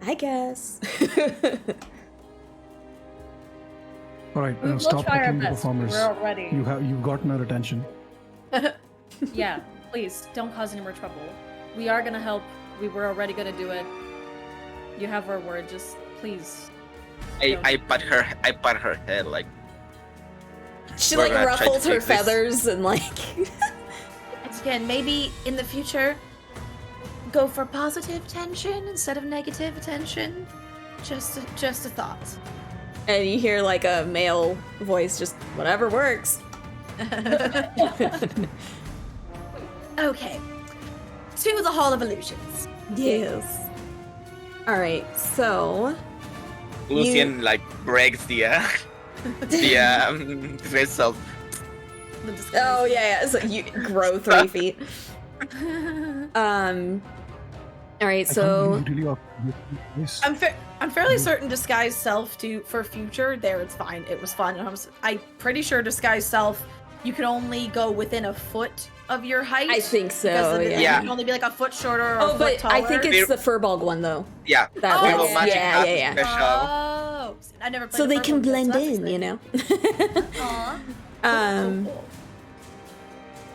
I guess. All right, We will stop try our heckling the best. performers. We're already. You've gotten our attention. Yeah, please don't cause any more trouble. We are gonna help. We were already gonna do it. You have our word. Just please. I pat her head like She We're like gonna try to ruffles her take this. feathers and like And again, maybe in the future, go for positive tension instead of negative attention. Just a thought. and you hear like a male voice just whatever works. Okay. To the Hall of Illusions. Yes. All right, so Lucian like breaks the vessel. The disguise. oh yeah, so you grow 3 feet. All right, so I can't really yes. I'm fairly certain disguise self for future. There, it's fine. It was fun. I'm pretty sure disguise self. You can only go within a foot of your height. I think so. because Yeah. You can only be like a foot shorter or a Oh, foot but taller. I think it's the Furbolg one though. Yeah. That Oh, Rainbow one's- Magic yeah, has yeah, a yeah. special. Oh, I never played So the they can purple one, blend so that's in, you know. Aw. Cool.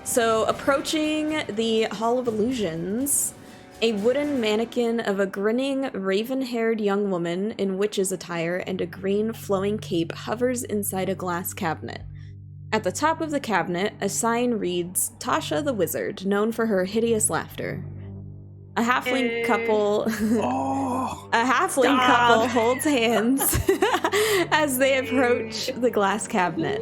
So approaching the Hall of Illusions, a wooden mannequin of a grinning, raven-haired young woman in witch's attire and a green flowing cape hovers inside a glass cabinet. At the top of the cabinet, a sign reads, Tasha the Wizard, known for her hideous laughter. A halfling couple Oh, A halfling couple holds hands as they approach the glass cabinet.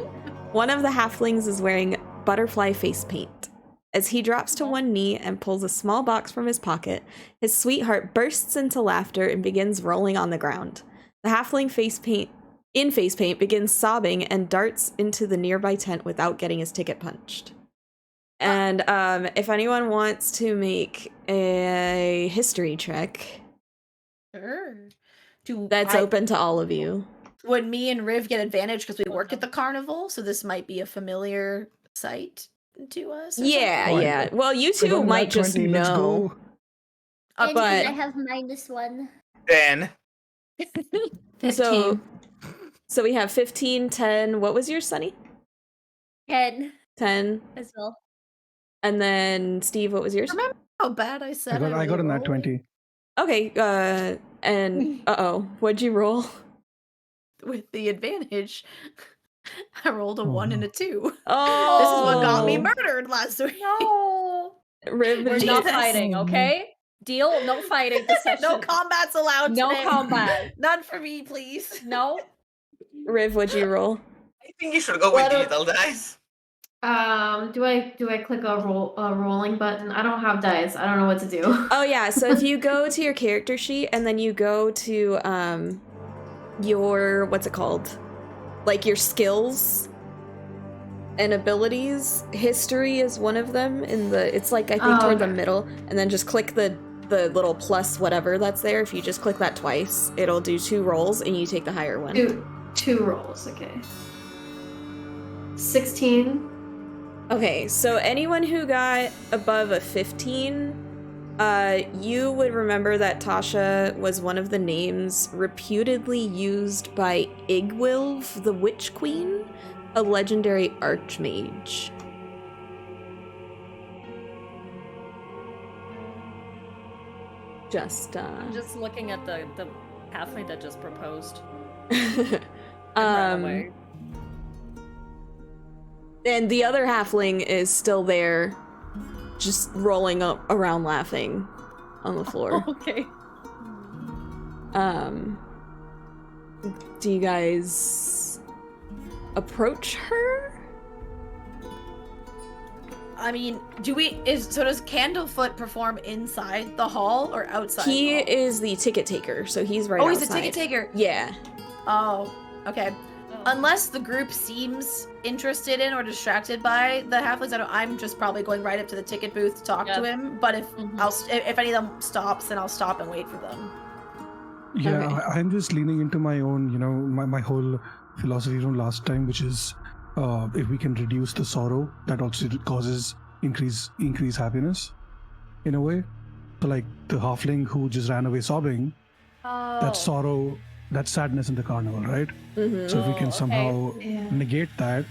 One of the halflings is wearing butterfly face paint. As he drops to one knee and pulls a small box from his pocket, his sweetheart bursts into laughter and begins rolling on the ground. The halfling face paint begins sobbing and darts into the nearby tent without getting his ticket punched. And if anyone wants to make a history check, Sure. that's open to all of you. would me and Riv get advantage because we work at the carnival? So this might be a familiar sight to us. or Yeah, Oh, I- yeah. Well, you I got two a might nat just 20, let's know. go. something? But- I have -1. 10. 15. So we have 15, 10. What was yours, Sunny? 10 10. as well. And then Steve, what was yours? Remember how bad I said I got a nat rolled? 20. Okay, and what'd you roll? With the advantage, I rolled a Oh, 1 and no. a 2. Oh, This is what got me murdered last week. No. Riv, We're did not you- fighting, okay? Deal? No fighting this session. No combat's allowed No today. combat. None for me, please. No. Riv, what'd you roll? I think you should go with What a- digital dice. Do I click a rolling button? I don't have dice. I don't know what to do. Oh yeah, so if you go to your character sheet and then you go to your what's it called? Like your skills and abilities, history is one of them it's like I think Oh, toward the okay. middle, and then just click the little plus whatever that's there. If you just click that twice, it'll do 2 rolls and you take the higher one. Two rolls. Okay. 16. Okay, so anyone who got above a 15, you would remember that Tasha was one of the names reputedly used by Igwilv, the Witch Queen, a legendary archmage. Just, I'm just looking at the halfway that just proposed. And ran away. And the other halfling is still there, just rolling up around laughing on the floor. Okay. Do you guys approach her? I mean, does Candlefoot perform inside the hall or outside? He the hall? is the ticket taker, so he's right Oh, outside. he's a ticket taker. Yeah. Oh, okay. Oh. Unless the group seems interested in or distracted by the halflings, I'm just probably going right up to the ticket booth to talk to Yeah. him. But if Mhm. if any of them stops, then I'll stop and wait for them. Yeah, Okay. I'm just leaning into my own, my whole philosophy from last time, which is if we can reduce the sorrow, that also causes increase happiness in a way. So like the halfling who just ran away sobbing, Oh. that sorrow, that sadness in the carnival, right? Mm-hmm. So if we Oh, can okay. somehow Yeah. negate that,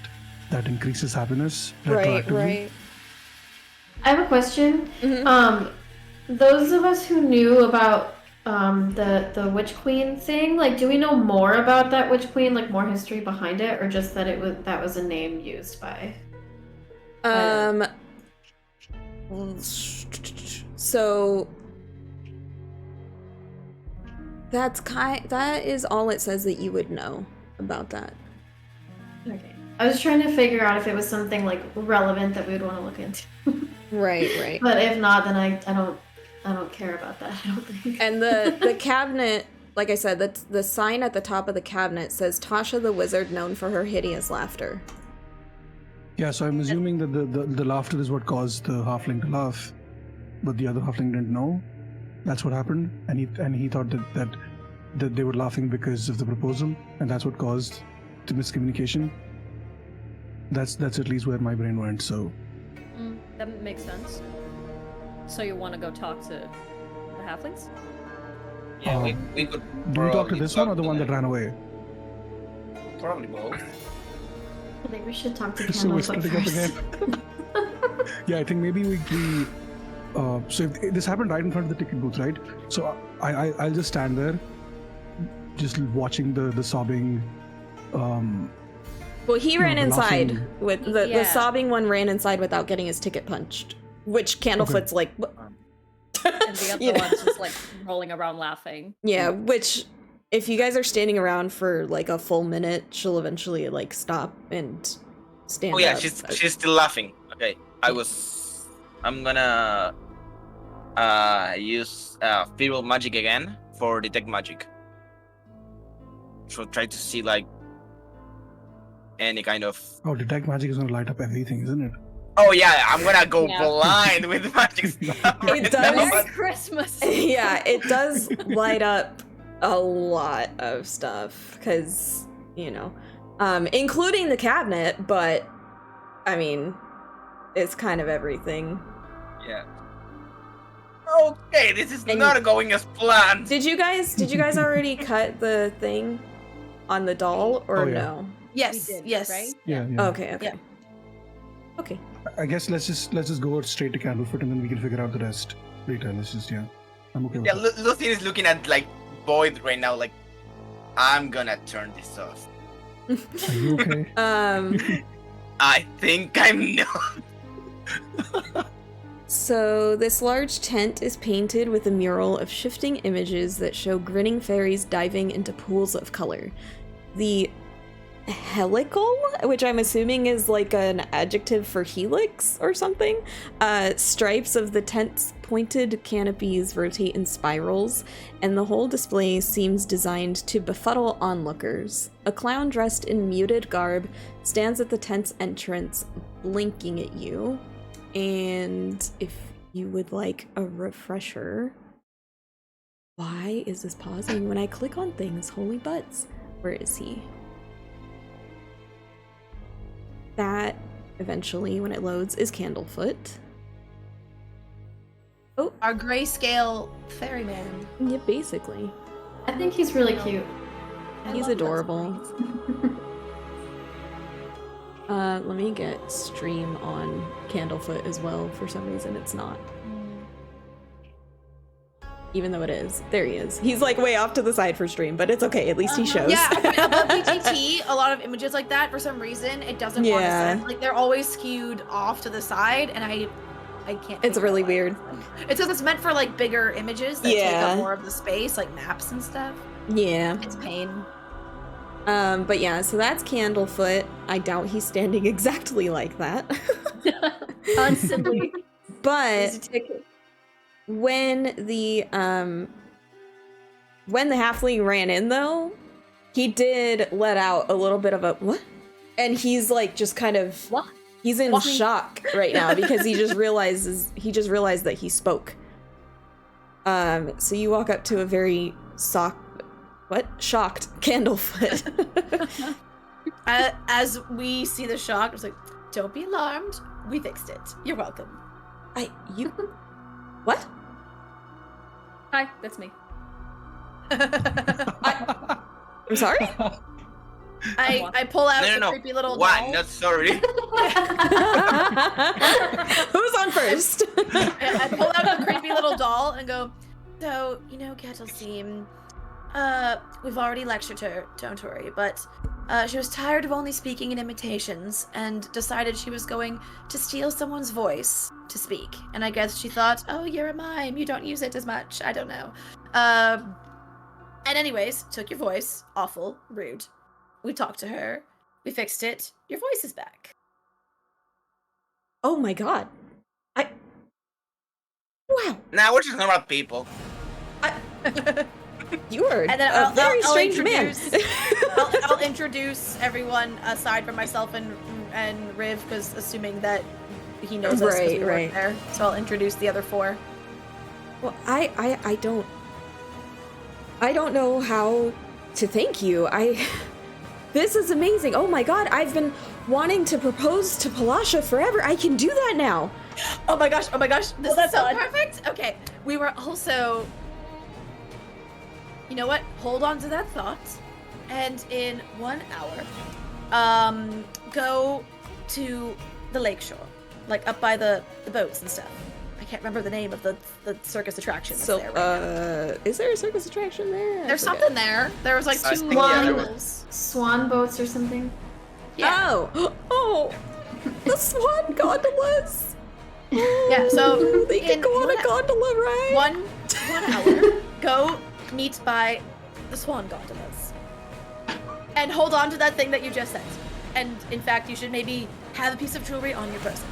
that increases happiness Right, retroactively. right. I have a question. Mhm. Those of us who knew about the Witch Queen thing, like, do we know more about that Witch Queen, like more history behind it, or just that that was a name used by? So that is all it says that you would know about that. Okay. I was trying to figure out if it was something like relevant that we would want to look into. Right, right. But if not, then I don't care about that. I don't think. And the cabinet, like I said, the sign at the top of the cabinet says Tasha the Wizard, known for her hideous laughter. Yeah, so I'm assuming that the laughter is what caused the halfling to laugh, but the other halfling didn't know. That's what happened, and he thought that they were laughing because of the proposal, and that's what caused the miscommunication. That's at least where my brain went. So That makes sense. So you want to go talk to the halflings? Yeah, we could. do we talk to probably this one or talk the to one that them. ran away? Probably both. I think we should talk to So we're Candlefoot splitting up first. again. Yeah, I think maybe we so if this happened right in front of the ticket booth, right? So I'll just stand there, just watching the sobbing. Well, he ran the inside laughing- with the Yeah. sobbing one ran inside without getting his ticket punched, which Candlefoot's like, "What?" And the other You know? one's just like rolling around laughing. Yeah, which if you guys are standing around for like a full minute, she'll eventually like stop and stand Oh yeah, up. she's still laughing. Okay, I'm gonna use feeble magic again for detect magic. So try to see like any kind of. Oh, detect magic is gonna light up everything, isn't it? Oh yeah, I'm gonna go Yeah. blind with magic stuff. It does. Merry Christmas! Yeah, it does light up a lot of stuff, because, including the cabinet, but, I mean, it's kind of everything. Yeah. Okay, this is not going as planned. Did you guys already cut the thing on the doll, or no? Yes, We did, yes. right? Yeah. Okay. Yeah. Okay. I guess let's just go straight to Candlefoot, and then we can figure out the rest later. I'm okay with Yeah, that. Lucien is looking at like Boyd right now, like, I'm gonna turn this off. Are you okay? I think I'm not. So this large tent is painted with a mural of shifting images that show grinning fairies diving into pools of color. The helical, which I'm assuming is like an adjective for helix or something, stripes of the tent's pointed canopies rotate in spirals, and the whole display seems designed to befuddle onlookers. A clown dressed in muted garb stands at the tent's entrance, blinking at you. And if you would like a refresher, why is this pausing when I click on things? Holy butts. Where is he? That, eventually, when it loads, is Candlefoot. Oh. Our grayscale ferryman. Yeah, basically. I think he's really cute. He's adorable. Let me get stream on Candlefoot as well. For some reason, it's not. Even though it is. There he is. He's like way off to the side for stream, but it's okay. At least he shows. Yeah, above PTT, a lot of images like that, for some reason, it doesn't want to send. Like, they're always skewed off to the side, and I can't. It's really weird. It's because it's meant for, like, bigger images that take up more of the space, like maps and stuff. Yeah. It's pain. But yeah, so that's Candlefoot. I doubt he's standing exactly like that. Constantly. But when the halfling ran in, though, he did let out a little bit of a what? And he's like just kind of what? He's in shock right now because he just realized that he spoke. So you walk up to a very shocked Candlefoot. As we see the shock, I was like, don't be alarmed. We fixed it. You're welcome. What? Hi, that's me. I'm sorry? I pull out the creepy little What? doll. Not sorry. Who's on first? I pull out the creepy little doll and go, so, Kettleseam, we've already lectured her, don't worry, but she was tired of only speaking in imitations and decided she was going to steal someone's voice to speak. And I guess she thought, oh, you're a mime, you don't use it as much, I don't know. And anyways, took your voice, awful, rude. We talked to her, we fixed it, your voice is back. Oh my god. Wow. Nah, we're just normal people. You are and then a very strange man. I'll introduce everyone aside from myself and Riv, because assuming that he knows us because we work there. So I'll introduce the other four. Well, I don't know how to thank you. This is amazing. Oh my god, I've been wanting to propose to Palasha forever. I can do that now. Oh my gosh. This is so perfect. Okay, we were also... You know what? Hold on to that thought. And in 1 hour, go to the lakeshore. Like up by the boats and stuff. I can't remember the name of the circus attraction that's there right now. Is there a circus attraction there? There's something there. There was like two swan boats or something. Yeah. Oh, the swan gondolas. Yeah, so they can go on a gondola ride. 1 hour, go meet by the swan gondolas. And hold on to that thing that you just said. And in fact, you should maybe have a piece of jewelry on your person.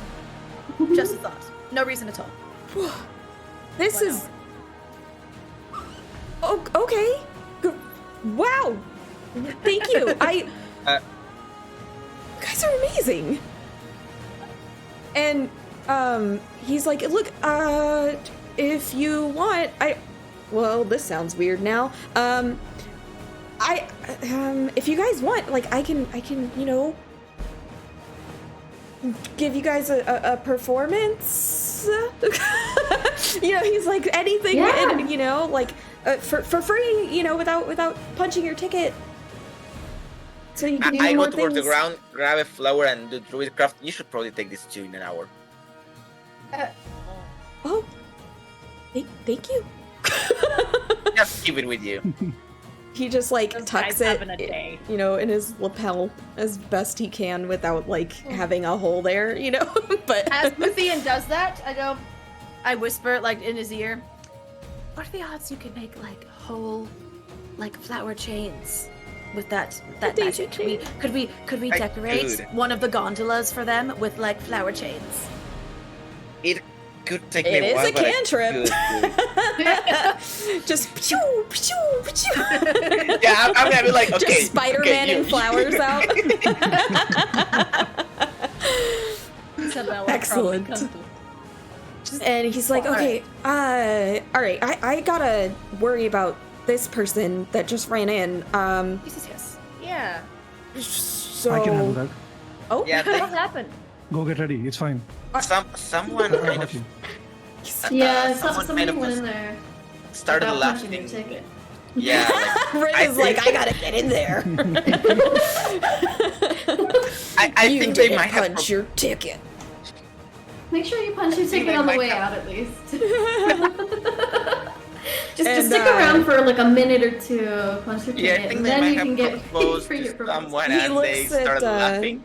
Just a thought. No reason at all. This is... Oh, okay. Wow. Thank you. You guys are amazing. And, he's like, look, if you want, well, this sounds weird now. If you guys want, like, I can, you know, give you guys a performance. You know, he's like, anything, Yeah. you know, like, for free, you know, without punching your ticket. So you can do I more go towards the things. ground, grab a flower, and do druidcraft. You should probably take this too in an hour. Oh, thank you. Just keep it with you. He just like Those tucks guys it, having a day. you know, in his lapel as best he can without like having a hole there, you know. But As Luthien does that, I whisper like in his ear, "What are the odds you could make like whole, like flower chains with that daisy magic? Could we I decorate could. one of the gondolas for them with like flower chains?" It could take it me is a while, a but I cantrip. could do it. Just pew, pew, pew. Yeah, I'm gonna be like, okay. Just Spider-Man-ing flowers out. Isabella Excellent. probably comes And he's like, okay, all right, I gotta worry about this person that just ran in. Yes. Yeah. So I can handle that. Oh, Yeah, What happened? Go get ready. It's fine. someone I'll kind help of you. Yeah, someone somebody kind of went in there. started without punching your laughing. ticket. Yeah, like, Rin is like, I gotta get in there. I You think they didn't might have. punch your ticket. Make sure you punch your think ticket they on the might way have- out at least. And, Just stick around for like a minute or two, punch your Yeah, I ticket, think and they then might you have can get paid proposed for your to proposal. someone He and looks they at, started laughing.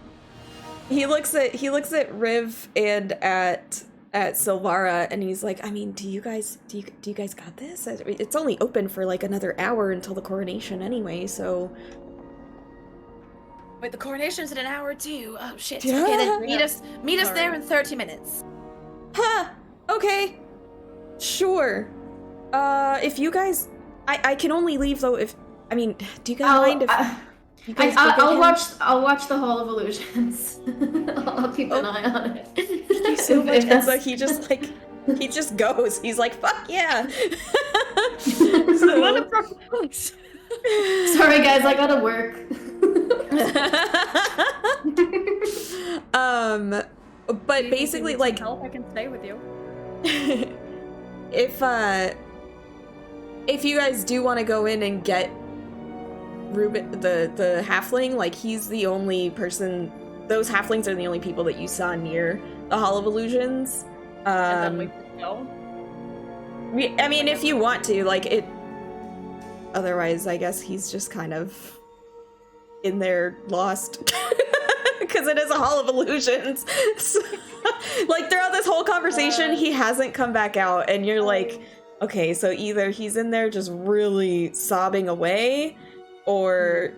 He looks at Riv and at Silvara, and he's like, I mean, do you guys got this? It's only open for like another hour until the coronation anyway, so Wait, the coronation's in an hour too. Oh shit. Yeah. Okay, then meet us Sorry. there in 30 minutes. huh? Okay, sure. If you guys, I can only leave though if I mean, do you guys mind if you guys go get him? I'll watch the Hall of Illusions. I'll keep an eye on it. Thank you so much. And so he just goes. He's like, fuck yeah. So- Sorry guys, I gotta work. But basically, like, help, I can stay with you. if you guys do want to go in and get Ruben, the halfling, like, he's the only person. Those halflings are the only people that you saw near the Hall of Illusions. And then we can go. I mean, if you want to, like, it. Otherwise, I guess he's just kind of in there lost. Because it is a Hall of Illusions. So, like, throughout this whole conversation, he hasn't come back out, and you're like, okay, so either he's in there just really sobbing away, or,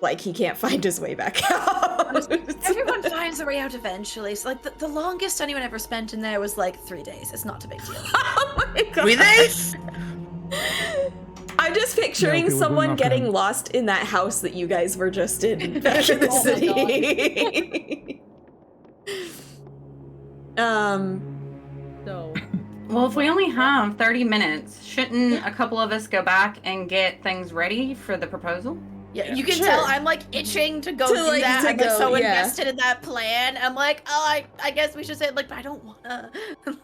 like, he can't find his way back out. Everyone finds their way out eventually. So, like, the longest anyone ever spent in there was like 3 days. It's not a big deal. Oh my god. 3 days? I'm just picturing Yeah, okay, we're someone going after getting him. lost in that house that you guys were just in back in the Oh my city. So, Well, if we only have 30 minutes, shouldn't a couple of us go back and get things ready for the proposal? Yeah, you can Sure. tell I'm like itching to go To, do like, that. to I'm like go, so yeah. invested in that plan. I'm like, oh, I guess we should say it, like, but I don't wanna.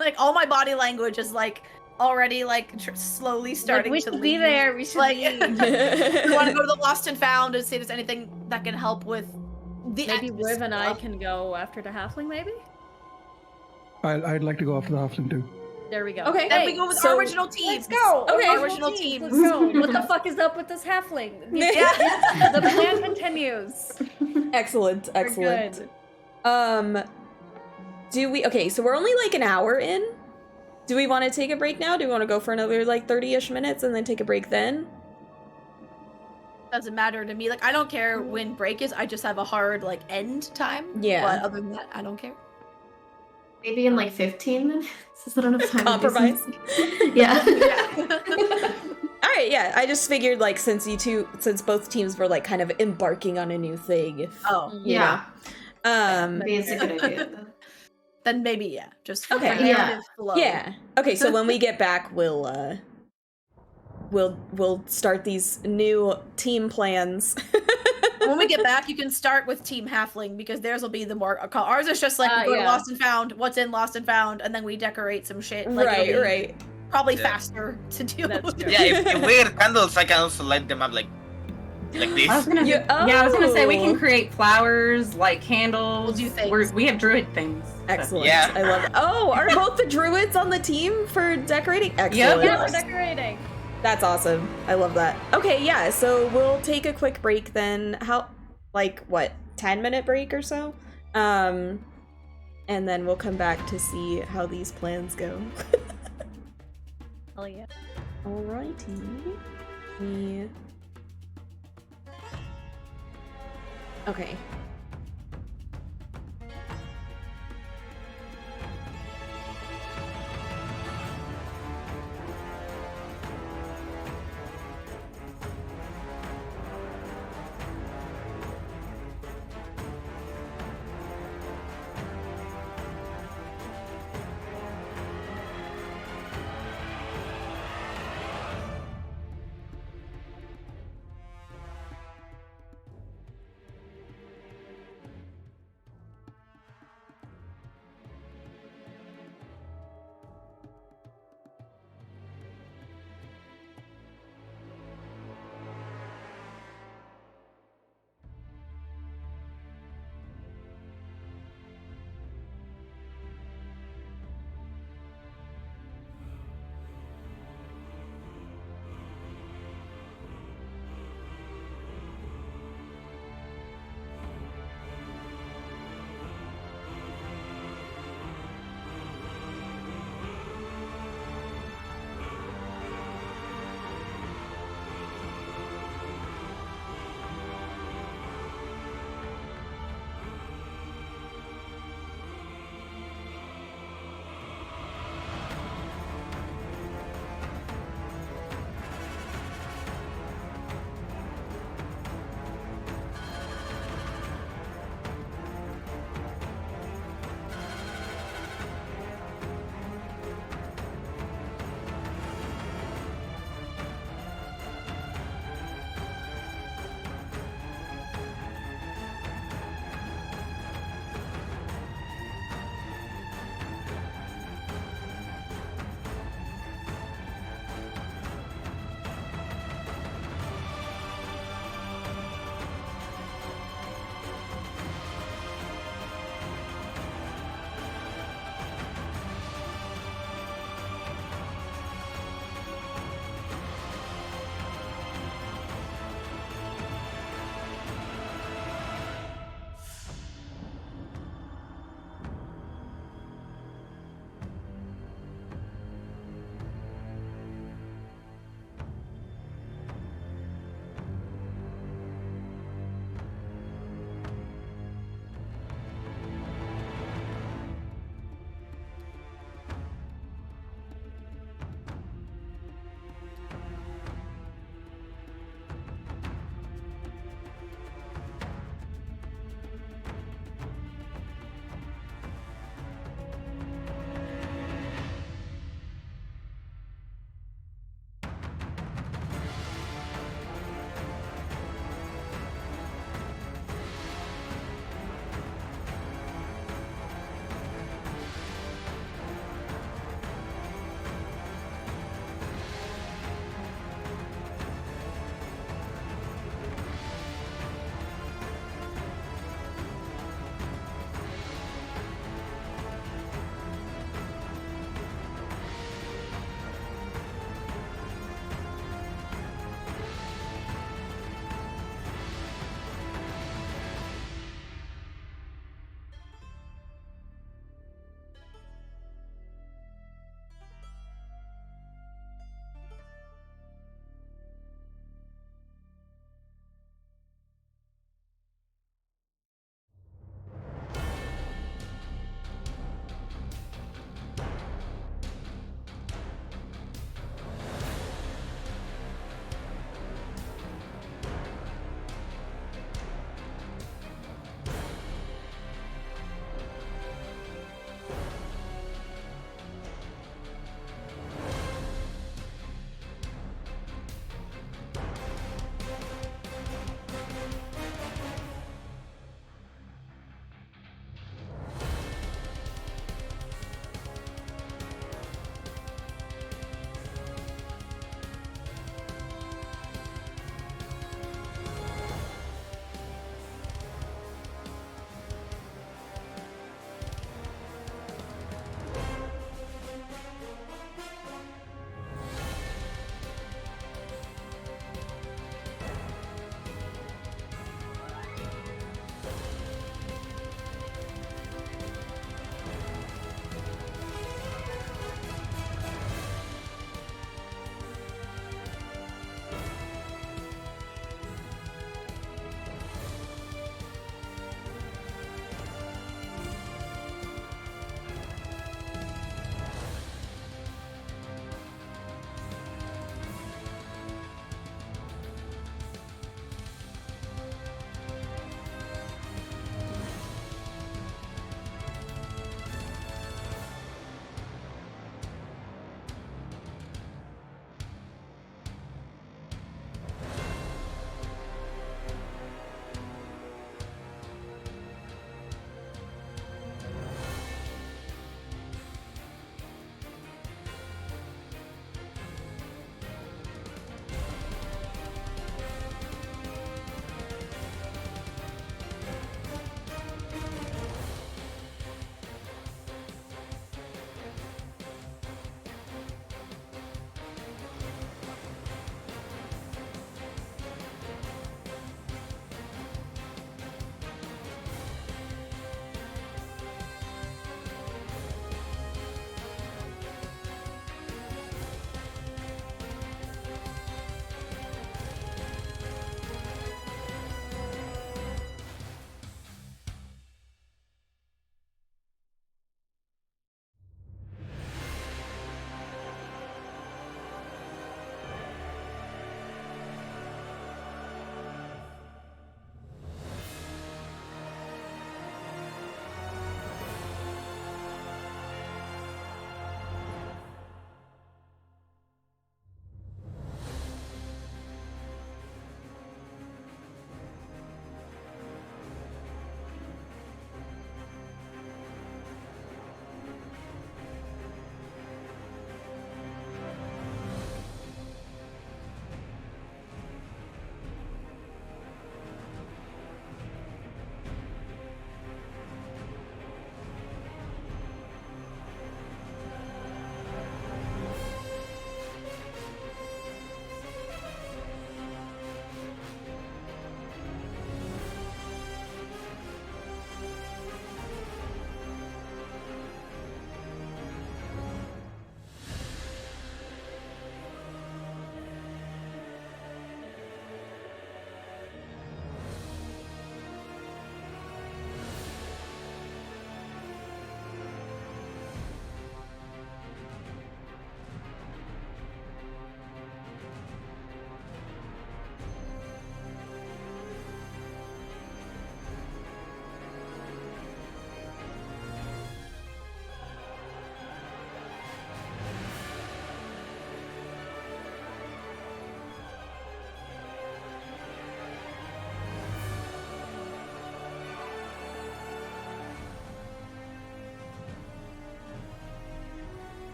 Like, all my body language is like already like slowly starting we to should leave. be there. We should Like, be. I want to go to the Lost and Found and see if there's anything that can help with the Maybe Riv and I stuff. can go after the halfling, maybe? I'd like to go after the halfling too. There we go. Okay. Then we go with So- our original team. Let's go. Okay. Our original team. Let's go. What the fuck is up with this halfling? Yeah. The plan continues. Excellent, We're excellent. good. Do we, okay, so we're only like an hour in. Do we want to take a break now? Do we want to go for another like 30-ish minutes and then take a break then? Doesn't matter to me. Like, I don't care when break is. I just have a hard like end time. Yeah. But other than that, I don't care. Maybe in like 15 minutes. Is that enough time? to do Compromise. something? Yeah. All right, yeah. I just figured like since both teams were like kind of embarking on a new thing. If, Oh, you Yeah. know. Maybe it's a good idea. then maybe yeah. Just Okay. for narrative flow. Yeah. Okay, so when we get back, we'll we'll start these new team plans. When we get back, you can start with Team Halfling because theirs will be the more. Ours is just like we go to yeah. Lost and Found, what's in Lost and Found, and then we decorate some shit. Like, Right, it'll be right. Probably Yeah. faster to deal That's with. true. Yeah, if we get candles, I can also light them up like this. I was gonna, Yeah, I was gonna say we oh. can create flowers, like candles. We'll do things. We have druid things. so- Excellent. Yeah. I love it. Oh, are both the druids on the team for decorating? Excellent. Yeah, we're decorating. That's awesome. I love that. Okay, yeah, so we'll take a quick break then. What, 10-minute break or so? And then we'll come back to see how these plans go. Hell yeah. Alrighty. Okay.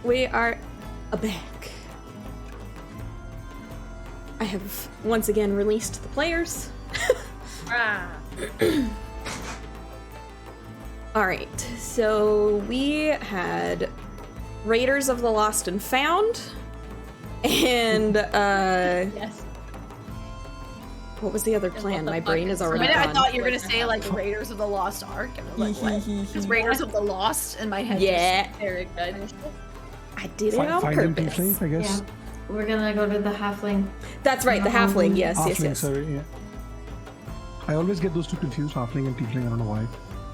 we are back. I have once again released the players. Alright, so we had Raiders of the Lost and Found, and Yes. what was the other plan? My brain is For a already minute, I gone. thought you were gonna say like Raiders of the Lost Ark, and I was like, what? It's Raiders of the Lost in my head. Yeah, Very good. I did it on Find and purpose. tiefling, I guess. Yeah. We're gonna go to the halfling. That's right, the halfling, yes, Halfling, yes. sorry, yeah. I always get those two confused, halfling and tiefling, I don't know why.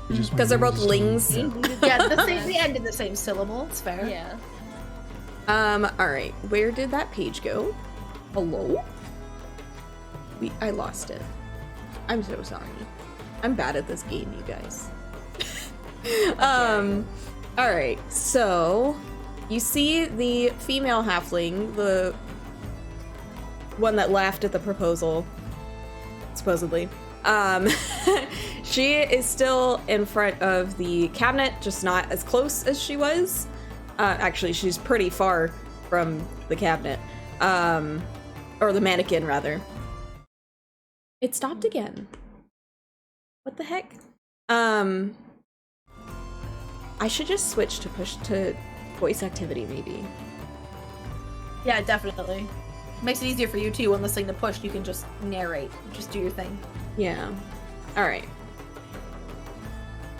Because they're both lings. Yeah. Yeah, they end in the same syllable. It's fair. Yeah. Alright, where did that page go? Hello? I lost it. I'm so sorry. I'm bad at this game, you guys. Alright, so you see the female halfling, the one that laughed at the proposal, supposedly. She is still in front of the cabinet, just not as close as she was. Actually, she's pretty far from the cabinet. Or the mannequin, rather. It stopped again. What the heck? I should just switch to push to voice activity, maybe. Yeah, definitely. Makes it easier for you too when listening to push. You can just narrate, just do your thing. Yeah. Alright.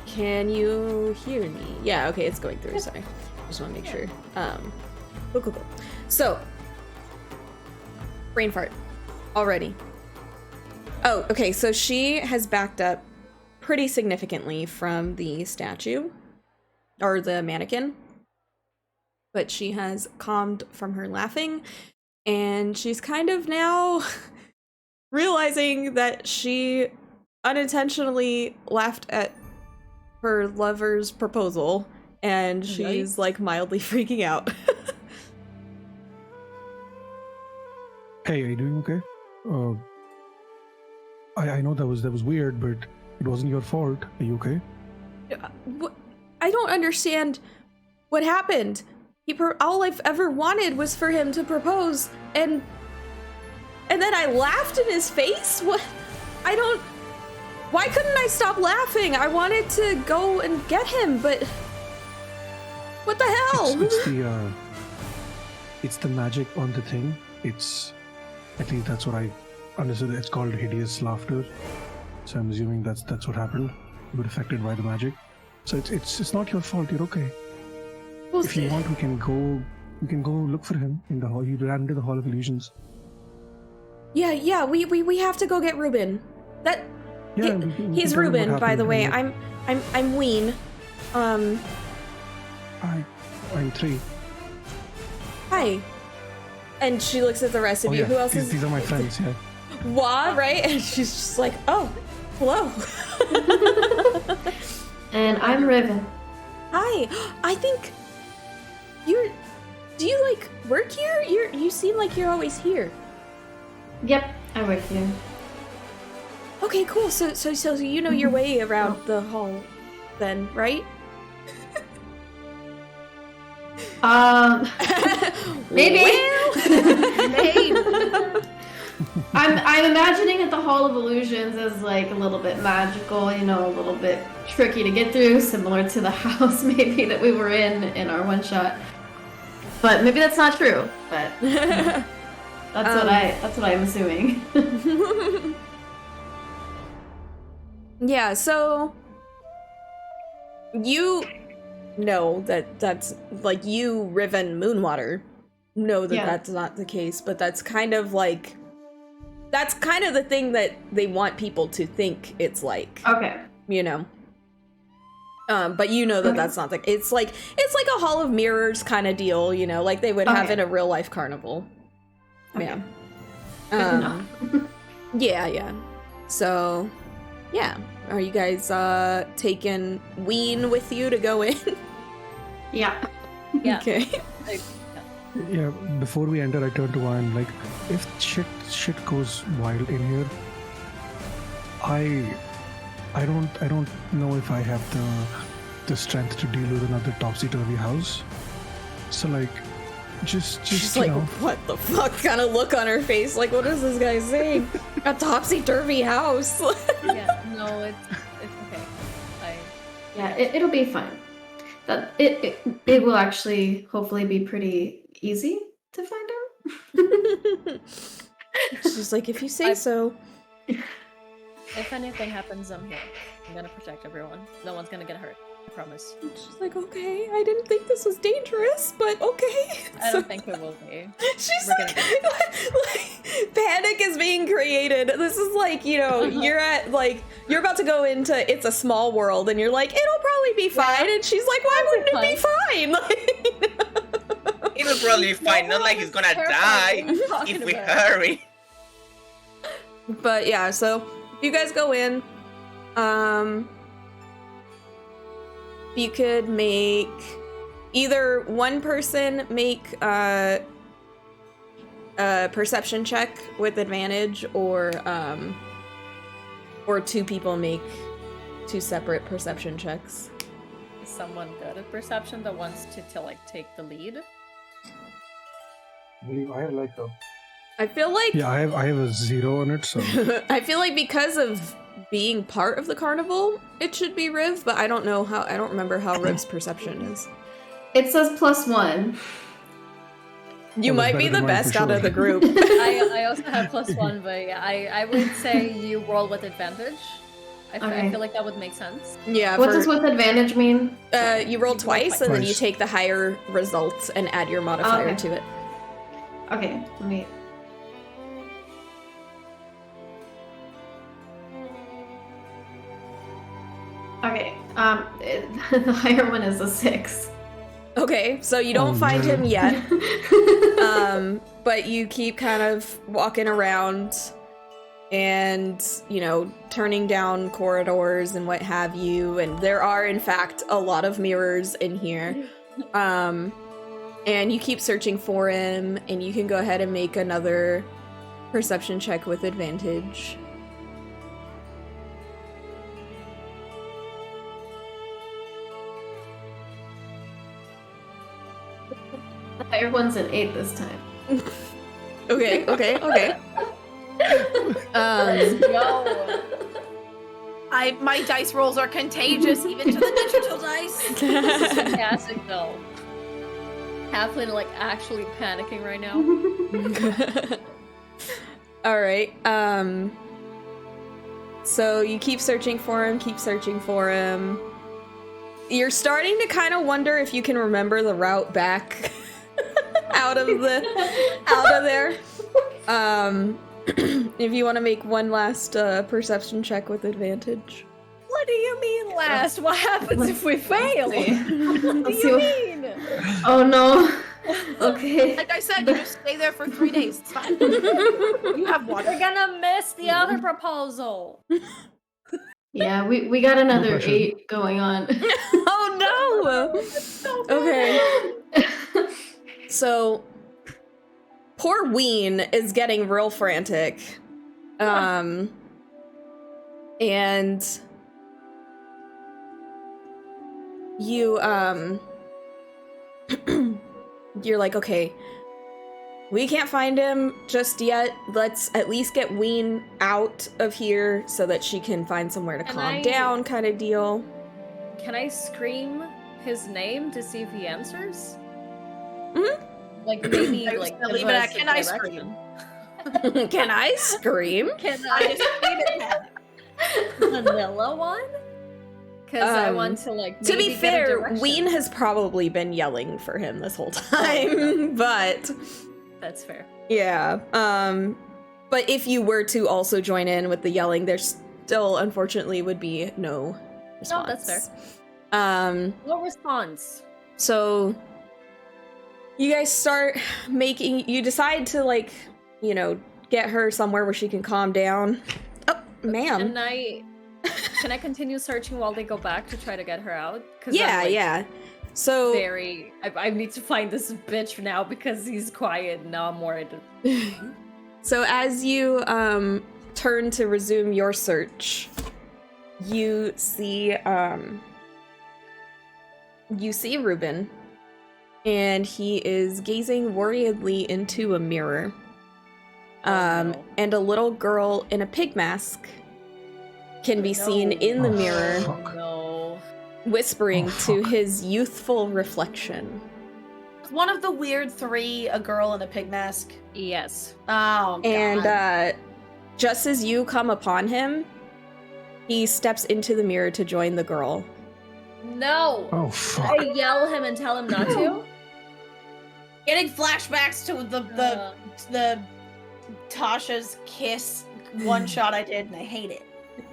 Can you hear me? Yeah, okay, it's going through, sorry. Just want to make sure. Cool. So, brain fart. Already. Oh, okay, so she has backed up pretty significantly from the statue. Or the mannequin. But she has calmed from her laughing. And she's kind of now realizing that she unintentionally laughed at her lover's proposal, and she's like mildly freaking out. Hey, are you doing okay? I know that was weird, but it wasn't your fault. Are you okay? I don't understand what happened. All I've ever wanted was for him to propose, and then I laughed in his face? What? Why couldn't I stop laughing? I wanted to go and get him, but what the hell? It's the magic on the thing. I think that's what I understood. It's called hideous laughter. So I'm assuming that's what happened. You were affected by the magic. So it's not your fault. You're okay. If you want, we can go look for him in the hall. He ran into the Hall of Illusions. Yeah, we have to go get Ruben. Yeah, he's Ruben, by the way. I'm Ween. I'm 3. Hi. And she looks at the rest of you. Yeah. Who else is? These are my friends. Yeah. Wah, right? And she's just like, oh, hello. And I'm Riven. Hi. I think do you like work here? You seem like you're always here. Yep, I work here. Okay, cool. So you know your way around the hall then, right? Maybe. Maybe. I'm imagining that the Hall of Illusions is like a little bit magical, you know, a little bit tricky to get through, similar to the house maybe that we were in our one shot. But maybe that's not true. But that's what I'm assuming. Yeah, so you know that's like you, Riven Moonwater, know that that's not the case, but that's kind of the thing that they want people to think it's like. Okay. You know. But you know that that's not it's like a Hall of Mirrors kind of deal, you know, like they would have in a real life carnival. Okay. Yeah. Yeah. So, yeah. Are you guys taking Ween with you to go in? Yeah. Yeah. Okay. Yeah, before we enter, I turned to Ryan, like, if shit goes wild in here, I don't know if I have the strength to deal with another topsy-turvy house. So like, just She's you like, know, what the fuck kind of look on her face? Like, what is this guy saying? A topsy-turvy house. Yeah, no, it's okay. Yeah, it'll be fine. That it will actually hopefully be pretty easy to find out. She's like, if you say so. If anything happens, I'm here. I'm gonna protect everyone. No one's gonna get hurt. I promise. She's like, okay, I didn't think this was dangerous, but okay. I don't think it will be. She's We're like, panic is being created. This is like, you know, you're at like, you're about to go into It's a Small World, and you're like, it'll probably be fine. And she's like, why wouldn't it be fine? Like, It'll probably be fine. Not like he's gonna die if we hurry. but yeah, so if you guys go in, you could make either one person make a perception check with advantage, or two people make two separate perception checks. Is someone good at perception that wants to like take the lead? I believe I have like a. I feel like Yeah, I have a 0 on it, so. I feel like because of being part of the carnival, it should be Riv, but I don't know how. I don't remember how Riv's perception is. It says +1. You Well, might that's be better the than mine best for out sure. of the group. I also have +1, but yeah, I would say you roll with advantage. I Okay. feel like that would make sense. Yeah. What does with advantage mean? You roll twice, and then you Twice. take the higher results and add your modifier Okay. to it. Okay, let me. Okay, the higher one is a 6. Okay, so you don't Oh, find no. him yet, but you keep kind of walking around and, you know, turning down corridors and what have you, and there are, in fact, a lot of mirrors in here. And you keep searching for him, and you can go ahead and make another perception check with advantage. The higher one's an 8 this time. Okay. Go. My dice rolls are contagious, even to the digital dice. This is fantastic though. Halfling like actually panicking right now. All right. So you keep searching for him. You're starting to kind of wonder if you can remember the route back out of there. If you want to make one last perception check with advantage. What do you mean last? What happens if we fail? What do Let's you see mean? Oh no. Okay. Like I said, you just stay there for 3 days. It's fine. You have water. We're gonna miss the other proposal. Yeah, we got another pressure. 8 going on. Oh no! Okay. So poor Ween is getting real frantic. And you you're like, okay, we can't find him just yet. Let's at least get Ween out of here so that she can find somewhere to Can calm I- down, kind of deal. Can I scream his name to see if he answers? Mhm. Like maybe I was like gonna give leave it us at, a "Can I direction." Can I scream? Can I I just made it happen. vanilla one? Because I Um, want to like. To be maybe get a fair, direction. Ween has probably been yelling for him this whole time, but That's fair. yeah. But if you were to also join in with the yelling, there still unfortunately would be no response. No, that's fair. No response. So you guys start you decide to, like, you know, get her somewhere where she can calm down. Oh, ma'am. Can I continue searching while they go back to try to get her out? Yeah, yeah. So I need to find this bitch now because he's quiet and now I'm worried. So as you turn to resume your search, you see Reuben, and he is gazing worriedly into a mirror. No. And a little girl in a pig mask can be seen No. in the Oh, mirror, fuck. No. whispering Oh, to fuck. his youthful reflection. Was one of the weird three a girl in a pig mask? Yes. Oh, God. And just as you come upon him, he steps into the mirror to join the girl. No. Oh, Did fuck. I yell him and tell him not to? Getting flashbacks to the Tasha's kiss one shot I did, and I hate it.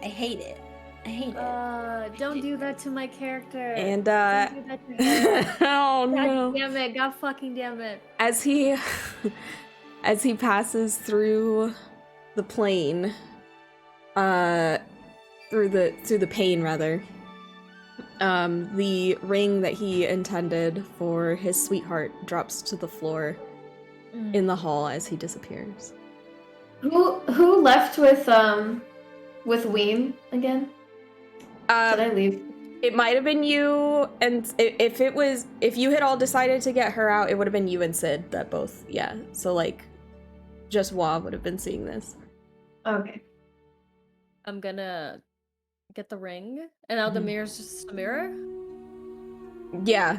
I hate it. I hate it. Don't do that to my character. And Don't do that to her. oh God no. damn it. God fucking damn it. As he passes through the plane, through the pain rather, the ring that he intended for his sweetheart drops to the floor in the hall as he disappears. Who left with Weem again? Did I leave? It might have been you, and if you had all decided to get her out, it would have been you and Sid that both, yeah. So like, just Wa would have been seeing this. Okay. I'm gonna get the ring, and now the mirror's just a mirror? Yeah,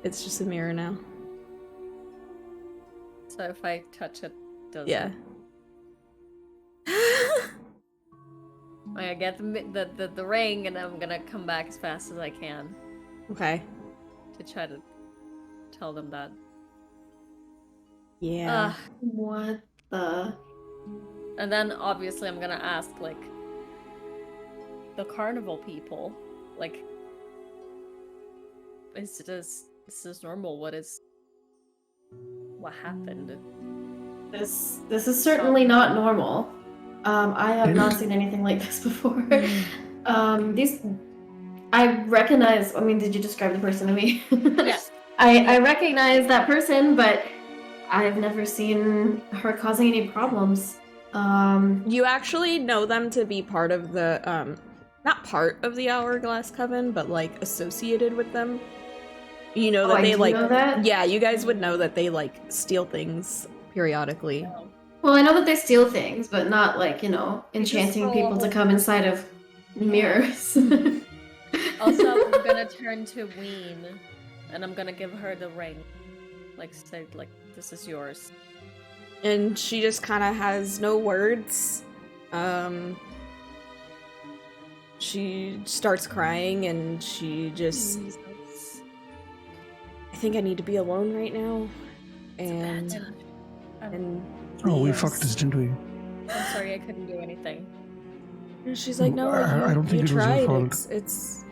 it's just a mirror now. So if I touch it, does Yeah. I get the ring, and I'm gonna come back as fast as I can Okay. to try to tell them that. Yeah. What the? And then obviously I'm gonna ask like the carnival people, like, is this normal? What happened? This is certainly not normal. I have not seen anything like this before. I recognize. I mean, did you describe the person to me? Yes. I recognize that person, but I've never seen her causing any problems. You actually know them to be part of the not part of the Hourglass Coven, but like associated with them. You know that I they do like know that? yeah, you guys would know that they like steal things periodically. Well, I know that they steal things, but not like, enchanting stole people to a come inside of mirrors. Also, I'm gonna turn to Ween, and I'm gonna give her the ring, like say like this is yours. And she just kind of has no words. She starts crying and she just I think I need to be alone right now. And Oh, we leaves. fucked this, didn't we? I'm sorry, I couldn't do anything. And she's like, no, I don't think you it was your tried. fault. It's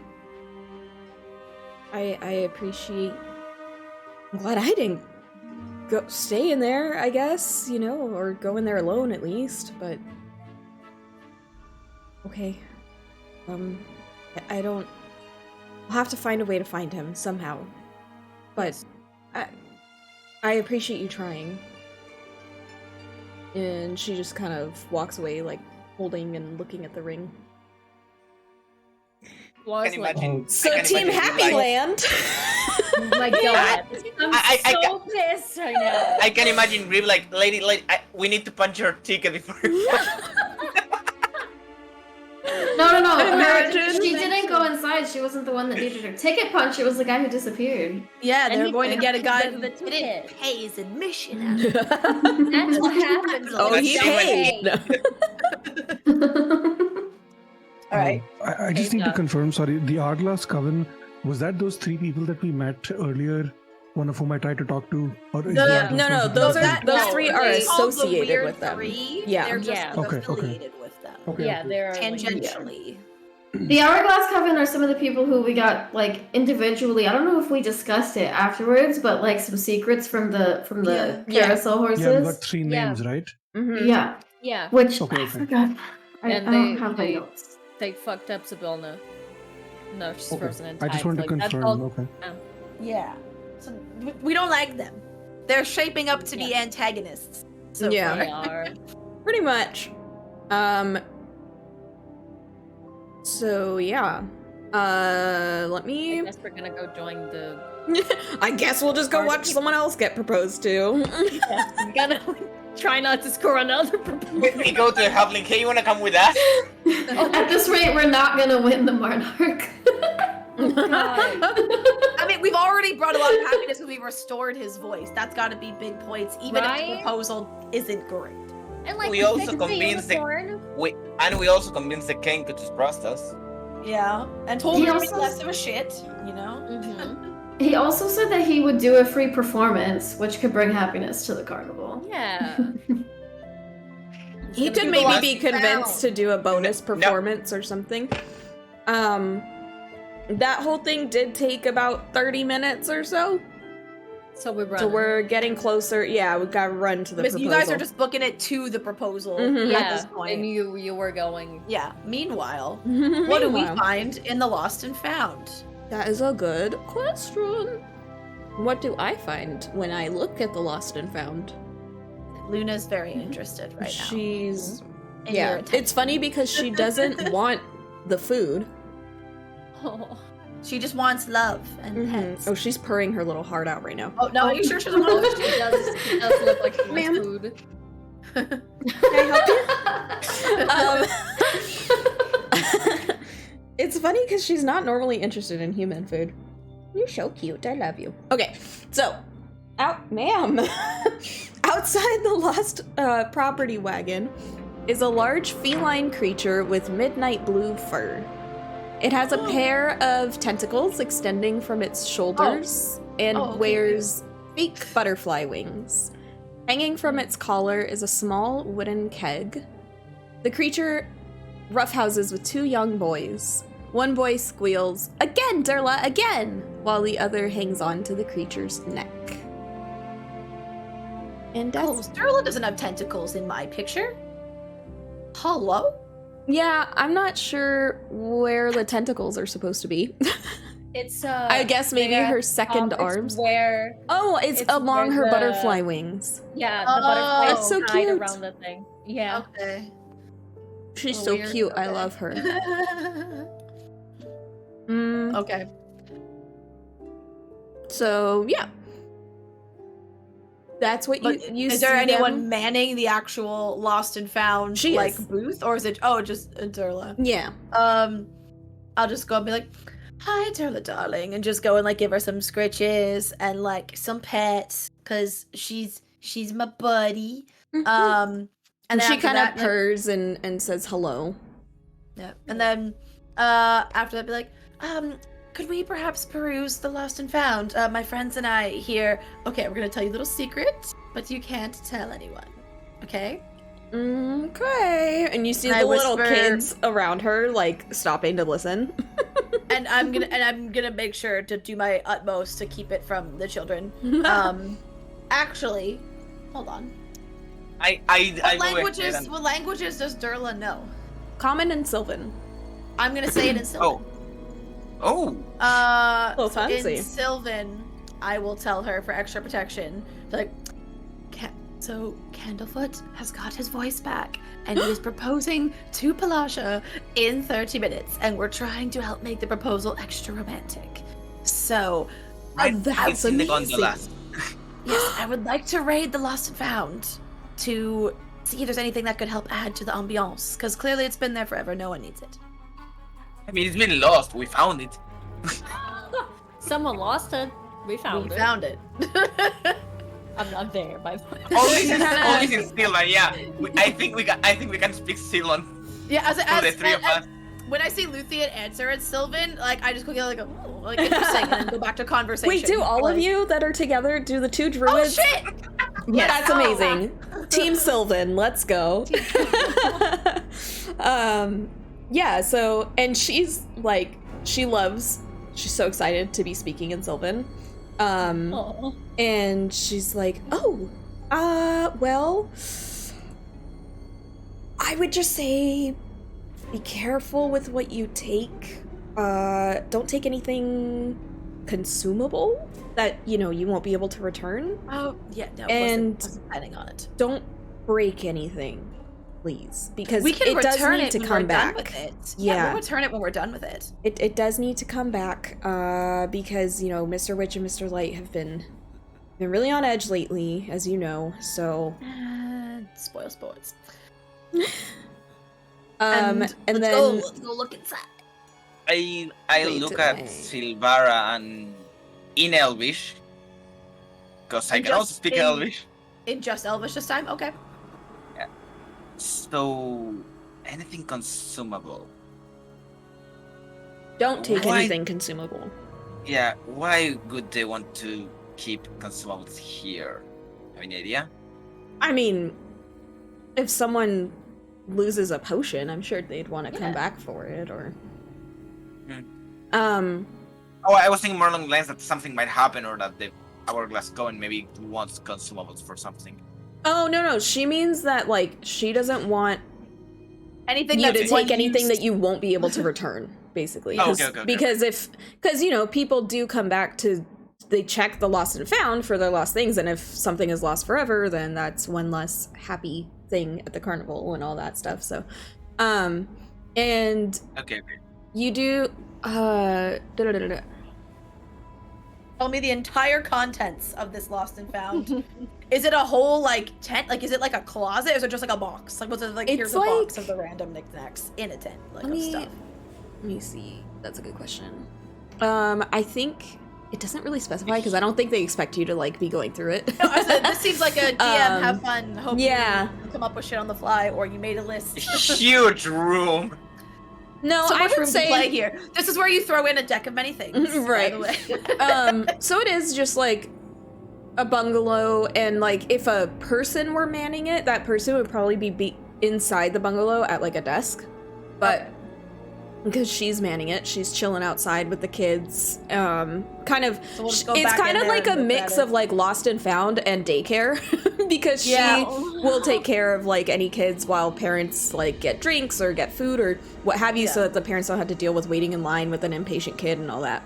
I appreciate. I'm glad I didn't stay in there, I guess, or go in there alone at least, but okay. I don't. I'll have to find a way to find him somehow. But I appreciate you trying. And she just kind of walks away, like holding and looking at the ring. Was Can like, imagine. So I can Team imagine Happy like, Land. oh my god, I'm I so pissed right now. I can imagine Rib like, lady, we need to punch her ticket before. No. Imagine. She didn't go inside. She wasn't the one that needed her ticket punch. It was the guy who disappeared. Yeah, And they're he going to get a guy the who ticket. didn't pay his admission out of it. That's what happens. Oh, That's he so paid. many- All right. I just Hey, need to Doc. confirm, sorry, the Hourglass Coven, was that those three people that we met earlier, one of whom I tried to talk to? Or is No, there others no, from those different are groups? those three are It's called the associated Weird with them. Three. Yeah. They're just Yeah. Okay, okay. affiliated with them. Okay, Yeah, okay. they're like, Tangentially. The Hourglass Coven are some of the people who we got like individually. I don't know if we discussed it afterwards, but like some secrets from the Yeah. carousel horses. Yeah, we got three Yeah. names, right? Mhm. Yeah, yeah, which Okay, I okay. forgot. I And don't they- have my they- notes. they fucked up Sibilna. No, she's Okay. frozen in I time. just wanted to Like, that's confirm, all- okay. Yeah. So we don't like them. They're shaping up to be antagonists. So Yeah. They far. are. Pretty much. So yeah. Let I me. guess we're gonna go join the. I guess we'll just go watch someone else get proposed to. Yes, we gotta try not to score another proposal. We go to Halfling. Hey, you wanna come with us? At this rate, we're not gonna win the Monarch. I mean, we've already brought a lot of happiness when we restored his voice. That's got to be big points, even if the Right? proposal isn't great. And like We also fix the convinced the unicorn. we also convinced the king to trust us. Yeah, and told He her to be also- less of a shit, you know? He also said that he would do a free performance, which could bring happiness to the carnival. Yeah. He gonna could do the maybe last be convinced round. to do a bonus No. performance or something. That whole thing did take about 30 minutes or so. So we're So running. we're getting closer. Yeah, we gotta run to the Because proposal. you guys are just booking it to the proposal Mhm. at this and point. you were going. Yeah. Meanwhile, what do we Meanwhile. find in the Lost and Found? That is a good question. What do I find when I look at the lost and found? Luna's very interested right now. She's in your yeah. attention. It's funny because she doesn't want the food. Oh. She just wants love and pets. Oh, she's purring her little heart out right now. Oh no, are you sure she doesn't want She does look like she wants Ma'am? food. Can I help you? It's funny because she's not normally interested in human food. You're so cute. I love you. Okay, so ma'am. Outside the lost property wagon is a large feline creature with midnight blue fur. It has a pair of tentacles extending from its shoulders and Oh, okay. wears fake butterfly wings. Hanging from its collar is a small wooden keg. The creature roughhouses with two young boys. One boy squeals, "Again, Durla, again!" while the other hangs on to the creature's neck. And Oh, that's... Sterla doesn't have tentacles in my picture. Hello? Yeah, I'm not sure where the tentacles are supposed to be. It's I guess maybe there her at the second top, it's arms. Where Oh, it's It's along where her the- butterfly wings. yeah, Oh, the butterfly that's is so tied cute. around the thing. Yeah. Okay. She's Oh, so weird. cute. I Okay. love her. Mm, Okay. so yeah, that's what But you is see there anyone them- manning the actual Lost and Found She like is. booth, or is it just Durla? Yeah. I'll just go and be like, "Hi, Durla, darling," and just go and like give her some scritches and like some pets, cause she's my buddy. And And then she after kind of that, like- purrs and says hello. Yeah. And then after that, be like, could we perhaps peruse the Lost and Found? My friends and I here. Okay, we're gonna tell you a little secret, but you can't tell anyone. Okay? Okay. And you see And I the little whisper- kids around her, like, stopping to listen. And I'm gonna make sure to do my utmost to keep it from the children. Actually, hold on. I What go ahead languages? and- What languages does Durla know? Common and Sylvan. I'm gonna say it in Sylvan. Oh, Oh, fancy. In Sylvan, I will tell her for extra protection. Like, so Candlefoot has got his voice back, and he is proposing to Palasha in 30 minutes, and we're trying to help make the proposal extra romantic. So, That's it's in the gondola. yes, I would like to raid the Lost and Found to see if there's anything that could help add to the ambiance, because clearly it's been there forever. No one needs it. I mean, it's been lost. We found it. Someone lost it. We found We it. found it. I'm not there, by the way. Only in Sylvan, yeah. I think we can speak Sylvan Yeah, for the three of us. when I see Luthien answer at Sylvan, like I just quickly like, oh, like interesting, and then go back to conversation. Wait, do all of Like, you that are together do the two Oh druids? shit! Yeah, that's amazing. Team Sylvan, let's go. Yeah, so, and she's like, she's so excited to be speaking in Sylvan. Aw. And she's like, oh, well, I would just say be careful with what you take. Don't take anything consumable that, you won't be able to return. Oh yeah, no, And- wasn't planning on it. Don't break anything. please, because We can it does return need it to when come we're back. done with it. Yeah. We'll return it when we're done with it. It does need to come back, because, you know, Mr. Witch and Mr. Light have been really on edge lately, as you know, so... Spoil sports. And let's then... let's go look inside. I Wait, look did at I- Silvara and in Elvish, because I And can also just speak in- Elvish. In just Elvish this time? Okay. So anything consumable. Don't take Why- anything consumable. Yeah, why would they want to keep consumables here? Have any idea? I mean, if someone loses a potion, I'm sure they'd want to come Yeah. back for it, or... Hmm. Oh, I was thinking more along the lines that something might happen, or that the hourglass going maybe wants consumables for something. Oh, no, she means that, like, she doesn't want Anything you to that's take anything used- that you won't be able to return, basically. Oh, 'Cause- okay. Because, you know, people do come back to... They check the lost and found for their lost things, and if something is lost forever, then that's one less happy thing at the carnival and all that stuff, so... And Okay. you do... Tell me the entire contents of this lost and found. Is it a whole like tent? Like, is it like a closet? Or is it just like a box? Like, was it like It's here's a box like- of the random knickknacks in a tent, like Let of me- stuff? Let me see. That's a good question. I think it doesn't really specify because I don't think they expect you to like be going through it. No, I said, this seems like a DM. Have fun. Hope yeah. you come up with shit on the fly, or you made a list. Huge room. No, So I much would room say to play here. This is where you throw in a deck of many things. Right. By the way. So it is just like a bungalow, and like if a person were manning it, that person would probably be inside the bungalow at like a desk, but because she's manning it, she's chilling outside with the kids. Kind of, So we'll just go it's back kind in of there like a and look mix at it. of like lost and found and daycare because Yeah. she will take care of like any kids while parents like get drinks or get food or what have you, so Yeah. that the parents don't have to deal with waiting in line with an impatient kid and all that.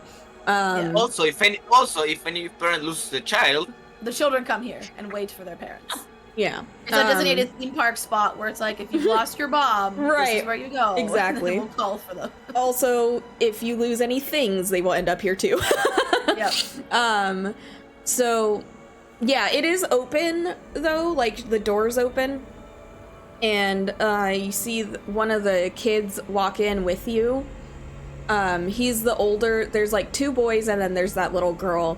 Also, if any parent loses a child, The children come here and wait for their parents. Yeah. It's a designated theme park spot where it's like, if you've lost your mom, this Right. is where you go. Exactly. And then we'll call for them. Also, if you lose any things, they will end up here too. Yep. So yeah, it is open though, like the door's open. And you see one of the kids walk in with you. He's the older, there's like two boys and then there's that little girl.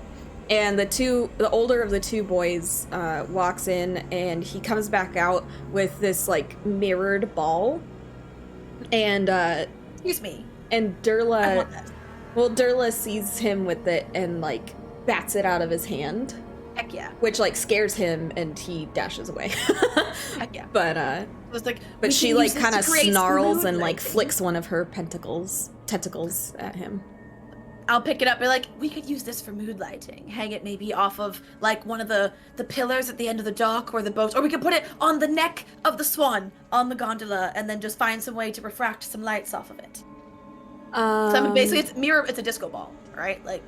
And the older of the two boys walks in and he comes back out with this like mirrored ball. And Excuse me. and I Durla, want that. well, Durla sees him with it and like bats it out of his hand, Heck yeah. which like scares him and he dashes away. Heck yeah. But It was like, but we she can like use this kind to of create snarls smooth and like lighting. flicks one of her tentacles at him. I'll pick it up. Be like, we could use this for mood lighting. Hang it maybe off of like one of the pillars at the end of the dock or the boat, or we could put it on the neck of the swan on the gondola, and then just find some way to refract some lights off of it. So I mean, basically, it's mirror. It's a disco ball, right? Like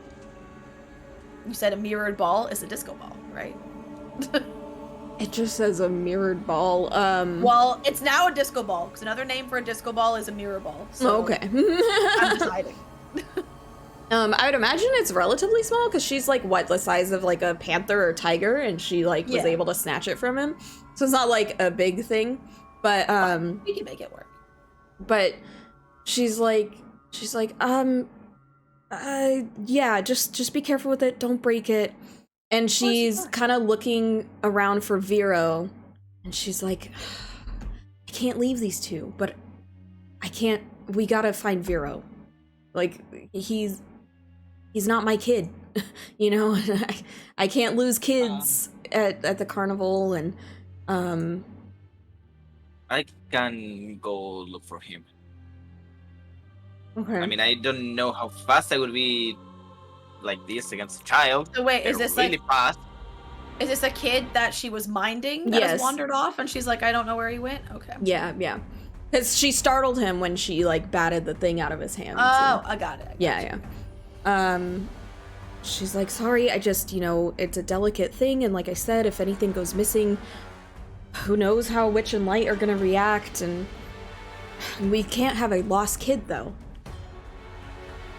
you said, a mirrored ball is a disco ball, right? It just says a mirrored ball. Well, it's now a disco ball because another name for a disco ball is a mirror ball. So okay. I'm deciding. I would imagine it's relatively small because she's like what, the size of like a panther or tiger, and she like was Yeah. able to snatch it from him. So it's not like a big thing, but We can make it work. but she's like yeah, just be careful with it, don't break it. And she's kind of looking around for Vero, and she's like, I can't leave these two, but we gotta find Vero. Like he's not my kid. You know, I can't lose kids at the carnival. And I can go look for him. okay. I mean, I don't know how fast I will be like this against a child. So wait, is They're this really like, fast? is this a kid that she was minding that Yes. has wandered off, and she's like, I don't know where he went? Okay. Yeah, because she startled him when she like batted the thing out of his hands. Oh, I got it. Yeah. She's like, sorry, I just, you know, it's a delicate thing, and like I said, if anything goes missing, who knows how Witch and Light are gonna react, and we can't have a lost kid though.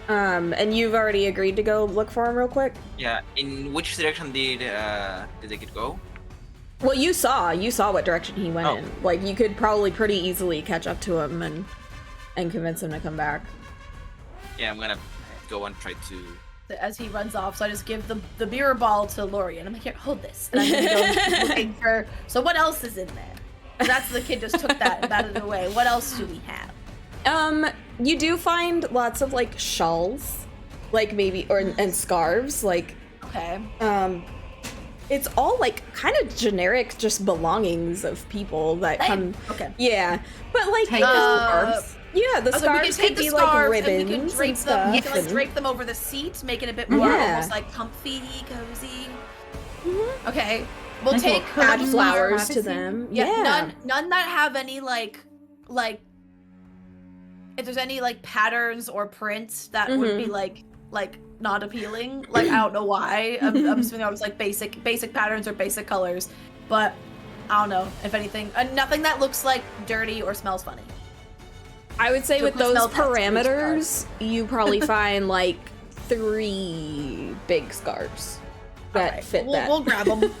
And you've already agreed to go look for him real quick? Yeah. In which direction did the kid go? Well, you saw what direction he went Oh. in. Like, you could probably pretty easily catch up to him and convince him to come back. Yeah, I'm gonna go and try to. As he runs off, so I just give the mirror ball to Lorian. I'm like, here, hold this. And I'm gonna go looking for. So what else is in there? 'Cause that's the kid just took that and batted it away. What else do we have? You do find lots of like shawls, like maybe and scarves, like Okay. it's all like kind of generic, just belongings of people that come. Okay. Yeah, but like Take the scarves. yeah, the So we can scarves take could the be like scarves ribbons and we can drape them. stuff. We can like and- drape them over the seat, make it a bit more Yeah. almost like comfy, cozy. Okay. We'll Like take little add curtains flowers or to privacy. them. Yeah, none that have any like if there's any like patterns or prints that would be like not appealing. Like I don't know why. I'm assuming I was like basic patterns or basic colors, but I don't know if anything. Nothing that looks like dirty or smells funny. I would say So with it could those smell parameters, you probably find like 3 big scarves that Alright, fit we'll, that. We'll grab them.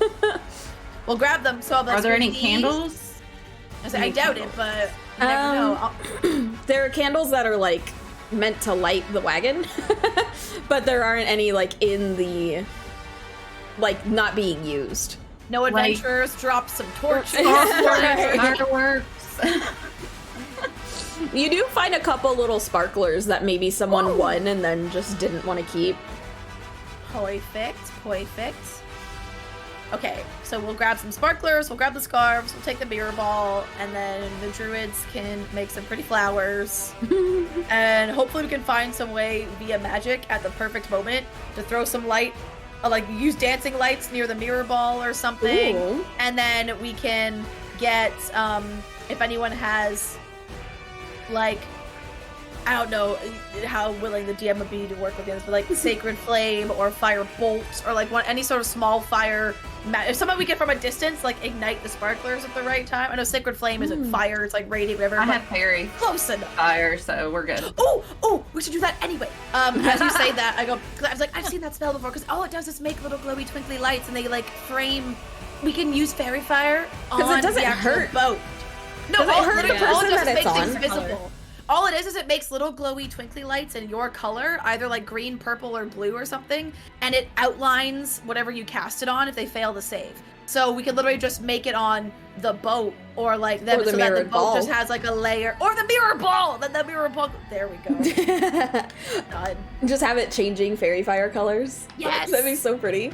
We'll grab them. So Are there any candles? I doubt it, but you never know. There are candles that are like meant to light the wagon, but there aren't any like in the like not being used. No adventurers drop some torches. Fireworks. You do find a couple little sparklers that maybe someone won and then just didn't want to keep. Perfect. Okay, so we'll grab some sparklers, we'll grab the scarves, we'll take the mirror ball, and then the druids can make some pretty flowers. And hopefully we can find some way via magic at the perfect moment to throw some light, like use dancing lights near the mirror ball or something. Ooh. And then we can get, if anyone has, like, I don't know how willing the DM would be to work with this, but like Sacred Flame or Fire Bolt or like any sort of small fire. If someone we get from a distance, like ignite the sparklers at the right time. I know Sacred Flame isn't fire; it's like radiant, whatever. I but have fairy close enough. fire, so we're good. Oh, we should do that anyway. As you say that, I go. Cause I was like, I've seen that spell before. Because all it does is make little glowy, twinkly lights, and they like frame. We can use fairy fire Because on it doesn't the actual hurt. boat. No, Does it all, hurt the literally, all person it does that is it's make things on? visible. All it is it makes little glowy twinkly lights in your color, either like green, purple, or blue or something, and it outlines whatever you cast it on if they fail the save. So we could literally just make it on the boat, or like them, Or the so that the mirrored boat ball. just has like a layer, or the mirror ball. Then the mirror ball. There we go. Done. Just have it changing fairy fire colors. Yes! That'd be so pretty.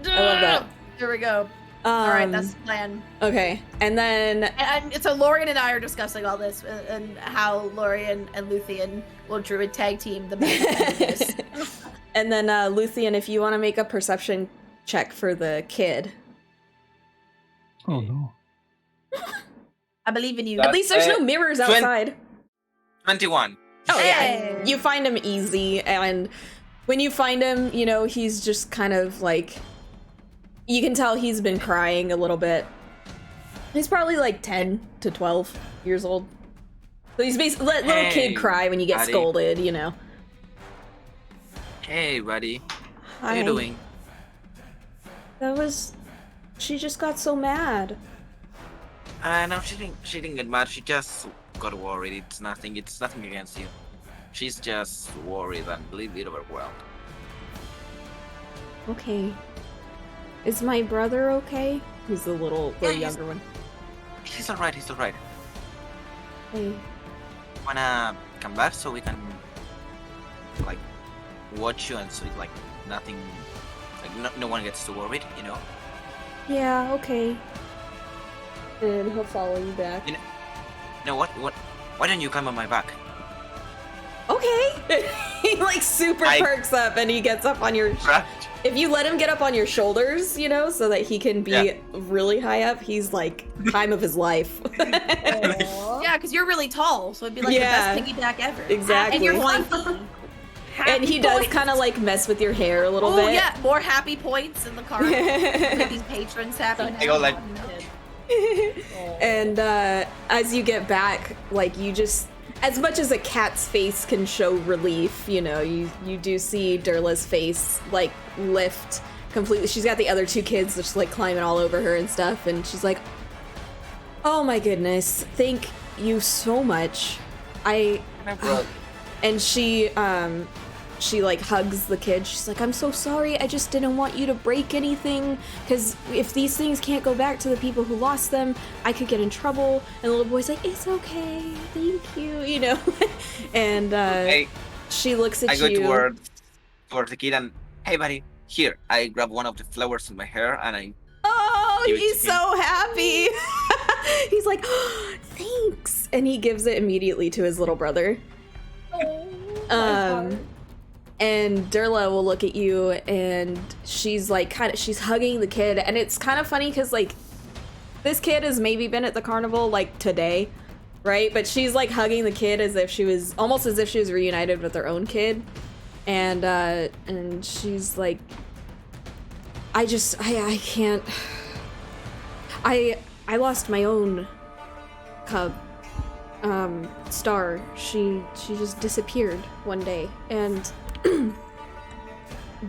I love that. There we go. All right, that's the plan. Okay, and then And so Lorian and I are discussing all this and how Lorian and Luthien will druid tag team the magic. and then Luthien, if you want to make a perception check for the kid. Oh no. I believe in you. That- At least there's no mirrors outside. 21. Oh yeah, Hey! you find him easy, and when you find him, you know, he's just kind of like, you can tell he's been crying a little bit. He's probably like 10 to 12 years old. So he's basically let little Hey, kid cry when you get buddy. scolded, you know. Hey, buddy. How Hi. you doing? She just got so mad. No, she didn't get mad. She just got worried. It's nothing against you. She's just worried and a little bit overwhelmed. Okay. Is my brother okay? He's the little Yeah, he's- younger one. He's alright. Hey. Wanna come back so we can like watch you and so like nothing, like no one gets too worried, you know? Yeah, okay. And he'll follow you back. No, what? Why don't you climb on my back? Okay. He like super perks up and he gets up on your. Right? If you let him get up on your shoulders, you know, so that he can be Yeah. really high up, he's like time of his life. Yeah, because you're really tall, so it'd be like Yeah. the best piggyback ever. Exactly. And you're fluffy. And he does kind of like mess with your hair a little Oh bit. yeah, more happy points in the car. Make these patrons happy. I go like, And as you get back, like you just, as much as a cat's face can show relief, you know, you do see Durla's face like lift completely. She's got the other two kids just like climbing all over her and stuff, and she's like, "Oh my goodness, thank you so much." And she like hugs the kid. She's like, "I'm so sorry. I just didn't want you to break anything, because if these things can't go back to the people who lost them, I could get in trouble." And the little boy's like, "It's okay. Thank you." You know. And she looks at you. I go towards the kid and, "Hey, buddy, here." I grab one of the flowers in my hair and I. Oh, he's so happy. He's like, "Oh, thanks," and he gives it immediately to his little brother. And Durla will look at you, and she's like, she's hugging the kid, and it's kind of funny because like this kid has maybe been at the carnival like today, right? But she's like hugging the kid as if she was reunited with her own kid, and she's like, I can't. I lost my own cub, Star. She just disappeared one day, and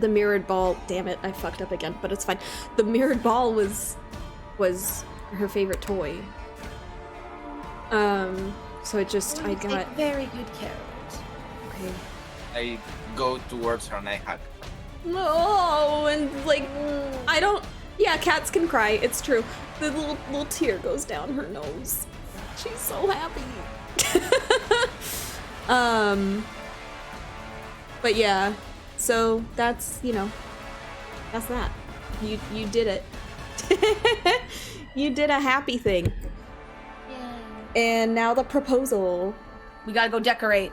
the mirrored ball. Damn it, I fucked up again, but it's fine. The mirrored ball was her favorite toy. So it just I got very good care of it. Okay. I go towards her and I hug. Oh, and like I don't. Yeah, cats can cry. It's true. The little tear goes down her nose. She's so happy. But yeah, so that's, you know, that's that. You did it. You did a happy thing. Yeah. And now the proposal. We gotta go decorate.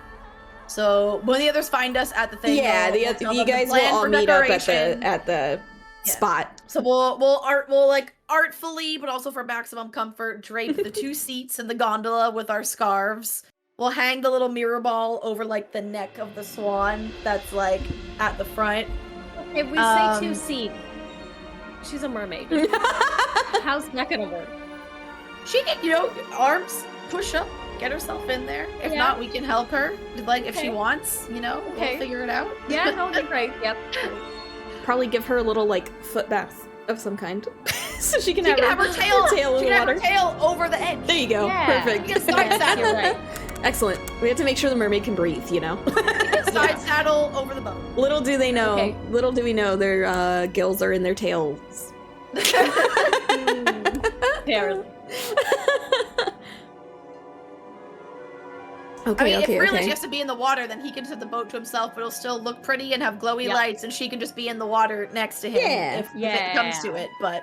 So when the others find us at the thing, yeah, we'll tell you them the guys will plan all for meet up decoration. at the Yeah. spot. So we'll like artfully, but also for maximum comfort, drape the two seats in the gondola with our scarves. We'll hang the little mirror ball over like the neck of the swan that's like at the front. If we say 2 seats, she's a mermaid. How's that gonna work? She can, you know, arms, push up, get herself in there. If Yeah. not, we can help her. Like if she Okay. wants, you know, Okay. we'll figure it out. Yeah, that would be great. Yep. Probably give her a little like foot bath of some kind, so she can She have can have her tail, in she the can have water. her tail over the edge. There you go. Yeah. Perfect. You can side saddle. You're right. Excellent. We have to make sure the mermaid can breathe, you know? Side saddle over the boat. Little do they know. Okay. Little do we know their gills are in their tails. Apparently. Okay, I mean, okay, if really okay. she has to be in the water, then he can set the boat to himself, but it'll still look pretty and have glowy Yeah. lights, and she can just be in the water next to him Yeah. if it comes to it. But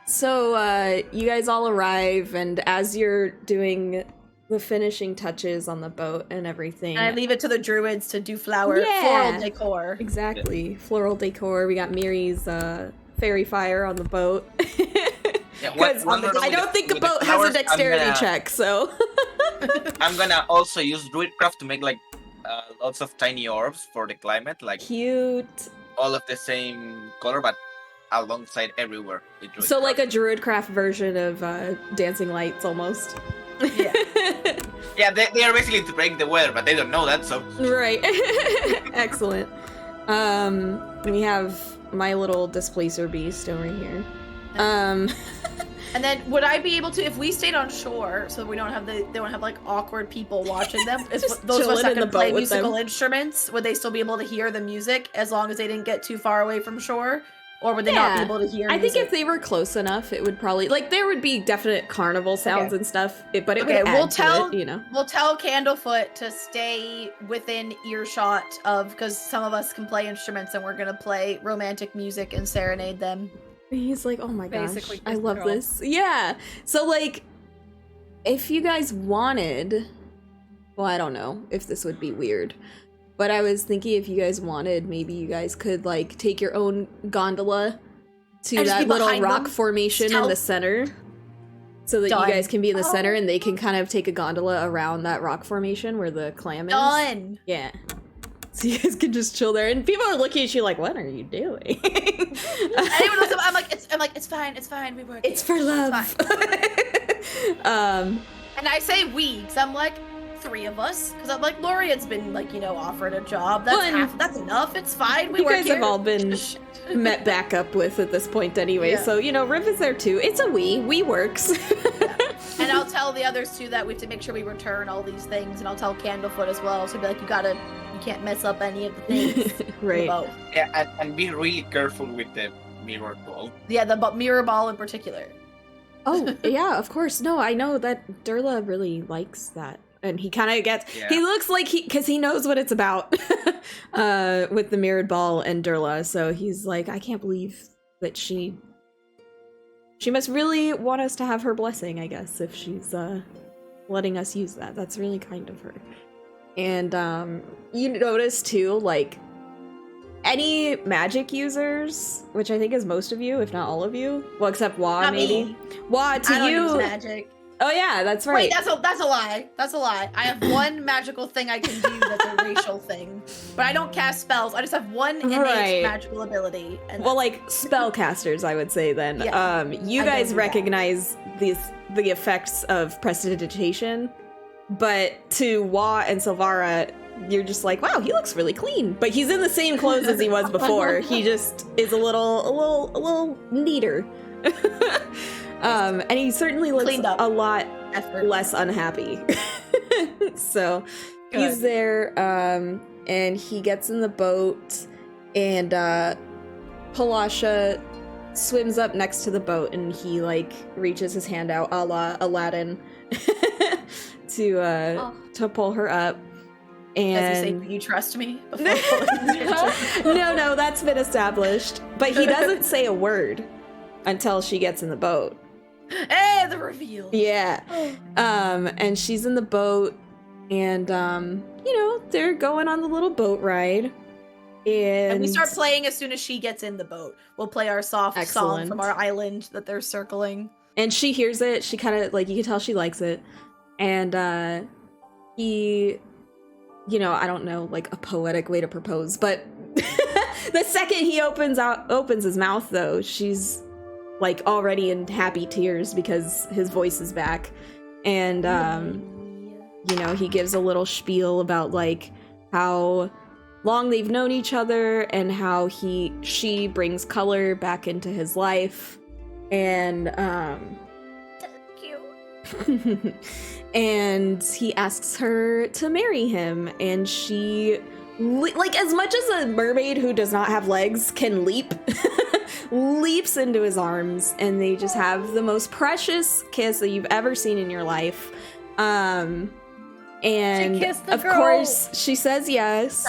So, you guys all arrive, and as you're doing the finishing touches on the boat and everything. and I leave it to the druids to do floral decor. Exactly. Floral decor. We got Miri's fairy fire on the boat. Yeah, I don't think a boat has a dexterity check, so. I'm gonna also use Druidcraft to make like lots of tiny orbs for the climate, like Cute. all of the same color, but alongside everywhere. With So like a Druidcraft. Druidcraft version of Dancing Lights, almost. Yeah. Yeah, they are basically to break the weather, but they don't know that, so. Right. Excellent. We have my little displacer beast over here. And then would I be able to, if we stayed on shore, so we don't have like awkward people watching them, if Just those of us chilling that in can the boat play with musical them. instruments, would they still be able to hear the music as long as they didn't get too far away from shore? Or would they not be able to hear I music? think if they were close enough, it would probably, like, there would be definite carnival sounds Okay. and stuff, but it Okay, would add we'll to tell- it, you know. We'll tell Candlefoot to stay within earshot of, because some of us can play instruments and we're gonna play romantic music and serenade them. He's like, oh my gosh, Basically, I Kiss the love Girl. this. Yeah. So, like, if you guys wanted, well, I don't know if this would be weird, but I was thinking if you guys wanted, maybe you guys could, like, take your own gondola to And just that be little behind rock them? formation in Tell- the center. So that Done. you guys can be in the center and they can kind of take a gondola around that rock formation where the clam is. Done! Yeah. So you guys can just chill there, and people are looking at you like, "What are you doing?" Anyone else, I'm like, it's fine, we work. It's for love. And I say we, because I'm like, 3 of us. Because I'm like, Lorian's been like, offered a job. That's enough. It's fine. We you work guys here. have all been met back up with at this point anyway. Yeah. So Riv is there too. It's a we works. And I'll tell the others too that we have to make sure we return all these things, and I'll tell Candlefoot as well. So be like, you can't mess up any of the things. Right. Yeah, and be really careful with the mirror ball. Yeah, the mirror ball in particular. Oh, yeah, of course. No, I know that Durla really likes that. And he kind of gets, Yeah. he looks like because he knows what it's about with the mirrored ball and Durla. So he's like, I can't believe that she must really want us to have her blessing, I guess, if she's letting us use that. That's really kind of her. And you notice too, like, any magic users, which I think is most of you, if not all of you, well, except Wa, Not maybe. me. Wa, to I don't you. use magic. Oh yeah, that's right. Wait, that's a lie. That's a lie. I have one magical thing I can do that's a racial thing, but I don't cast spells. I just have one innate magical ability. And well, like spellcasters, I would say then. Yeah, you I guys don't do recognize the effects of prestidigitation, but to Wa and Silvara, you're just like, wow, he looks really clean. But he's in the same clothes as he was before. He just is a little neater. And he certainly looks a lot less unhappy. So he's there, and he gets in the boat, and Palasha swims up next to the boat, and he like reaches his hand out a la Aladdin to pull her up. And does he say, "You trust me?" Before pulling me into- no, that's been established. But he doesn't say a word until she gets in the boat. Hey, the reveal. Yeah. And she's in the boat, and they're going on the little boat ride. And we start playing as soon as she gets in the boat. We'll play our soft song from our island that they're circling. And she hears it. She kind of, like, you can tell she likes it. And he, I don't know, like a poetic way to propose, but the second he opens his mouth, though, she's like already in happy tears because his voice is back. And he gives a little spiel about like how long they've known each other and how she brings color back into his life. And cute. And he asks her to marry him, and she, like, as much as a mermaid who does not have legs can leap, leaps into his arms, and they just have the most precious kiss that you've ever seen in your life. And of course she says yes.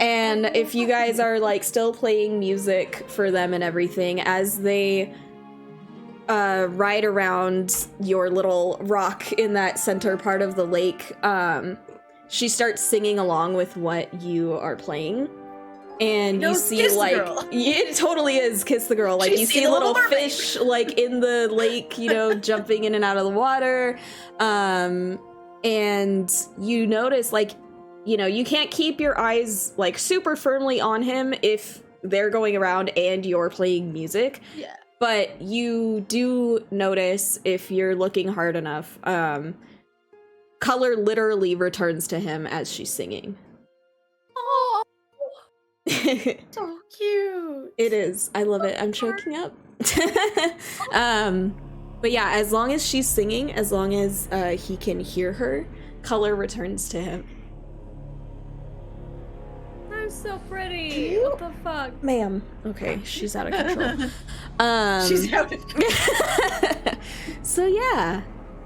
And if you guys are like still playing music for them and everything as they ride around your little rock in that center part of the lake, she starts singing along with what you are playing. And you see, like, it totally is Kiss the Girl. Like, you see little fish, like, in the lake, jumping in and out of the water. And you notice, like, you can't keep your eyes, like, super firmly on him if they're going around and you're playing music. Yeah. But you do notice, if you're looking hard enough, color literally returns to him as she's singing. So cute. It is. I love it. I'm choking up. But yeah, as long as she's singing, as long as he can hear her, color returns to him. I'm so pretty. What the fuck? Ma'am. Okay, she's out of control. She's out of control. So yeah.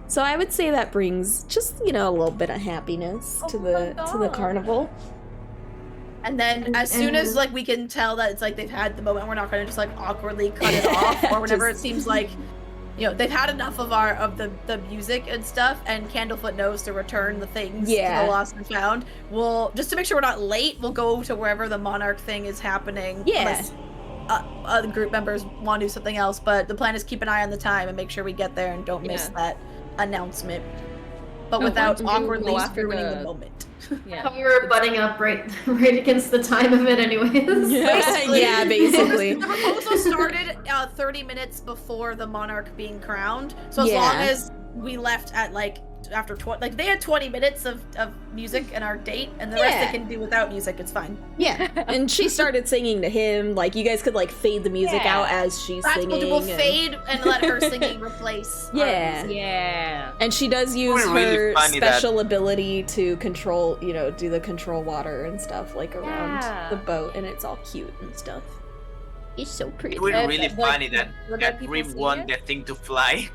So I would say that brings just, a little bit of happiness to the carnival. And then as soon as like we can tell that it's like they've had the moment, we're not gonna just like awkwardly cut it off or whenever it seems like they've had enough of the music and stuff, and Candlefoot knows to return the things to the lost and found. We'll just to make sure we're not late, we'll go to wherever the monarch thing is happening. Yeah. Unless other group members want to do something else, but the plan is keep an eye on the time and make sure we get there and don't miss that announcement. but I without want to awkwardly go after ruining the the- moment. Yeah. We were butting up right against the time of it, anyways. Yeah, basically. The proposal started 30 minutes before the monarch being crowned. So as Yeah. long as we left at like after 20, like they had 20 minutes of music and our date, and the rest Yeah. they can do without music. It's fine. Yeah, and she started singing to him. Like, you guys could like fade the music Yeah. out as she's That's singing. we'll and- fade and let her singing replace. our Yeah. music. Yeah. And she does use really her funny that- special ability to control, do the control water and stuff like around Yeah. the boat, and it's all cute and stuff. It's so pretty. It was And, really like, funny that were there people Reeve seeing won it? the thing to fly.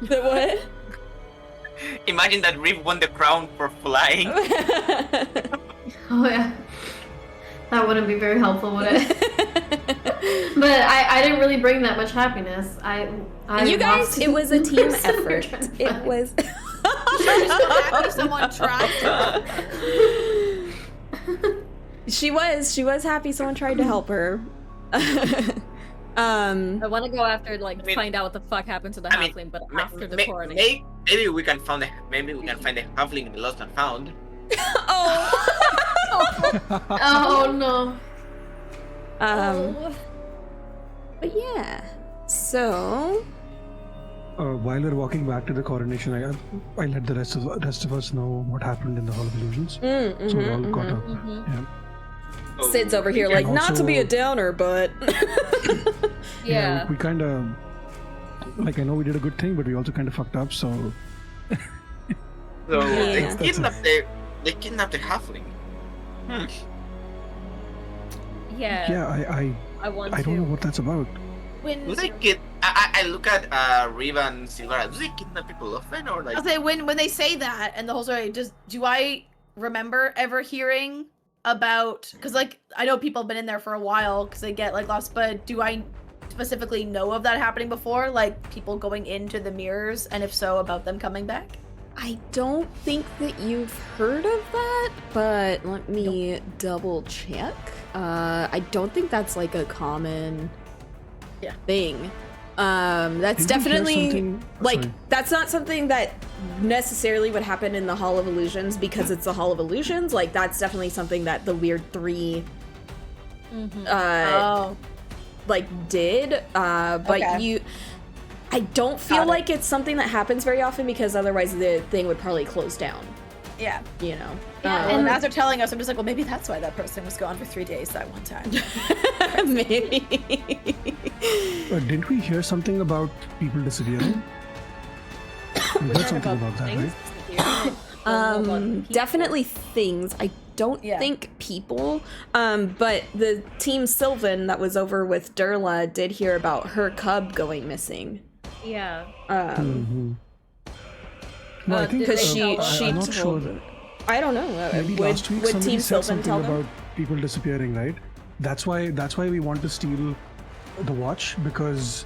The what? Imagine that Reeve won the crown for flying. Oh yeah. That wouldn't be very helpful, would it? But I didn't really bring that much happiness. I You guys, lost it was a team person we were effort. trying to It find. was. I'm so happy someone tried to. She was happy someone tried to help her. I want to go after, like, I mean- find out what the fuck happened to the I mean, halfling, but Ma- after the ma- coronation. maybe we can find the halfling in the lost and found. Oh. Oh no. Oh. But yeah. So. While we're walking back to the coronation, I let the rest of us know what happened in the Hall of Illusions. So we're all caught up. Yeah. Oh, Sid's over here, like, And not to be a also- downer, but. Yeah. We kind of, like, I know we did a good thing, but we also kind of fucked up. So So Yeah. they kidnapped the halfling. Yeah. yeah, I want I to. don't know what that's about. When Do they I look at Reeve and Silvera. Do they kidnap people often or like? I'll say when they say that and the whole story, do I remember ever hearing about? Because like I know people have been in there for a while because they get like lost, but do I specifically know of that happening before? Like people going into the mirrors, and if so, about them coming back? I don't think that you've heard of that, but let me double check. I don't think that's like a common thing. That's Didn't you hear definitely something- like sorry. that's not something that necessarily would happen in the Hall of Illusions because it's the Hall of Illusions. Like that's definitely something that the Weird Three Oh, like did. But Okay. I don't feel Got it. like it's something that happens very often because otherwise the thing would probably close down. yeah. You know. Well, and as they're telling us, I'm just like, well, maybe that's why that person was gone for 3 days that one time. Maybe. Didn't we hear something about people disappearing? We heard something about that, right? Definitely things. I don't Yeah. think people. But the team Sylvan that was over with Durla did hear about her cub going missing. Yeah. Mm-hmm. No, I think because she I'm not told. sure. I don't know. Maybe would last week would somebody Team said Sylvan something tell them? about people disappearing, right? That's why we want to steal the watch because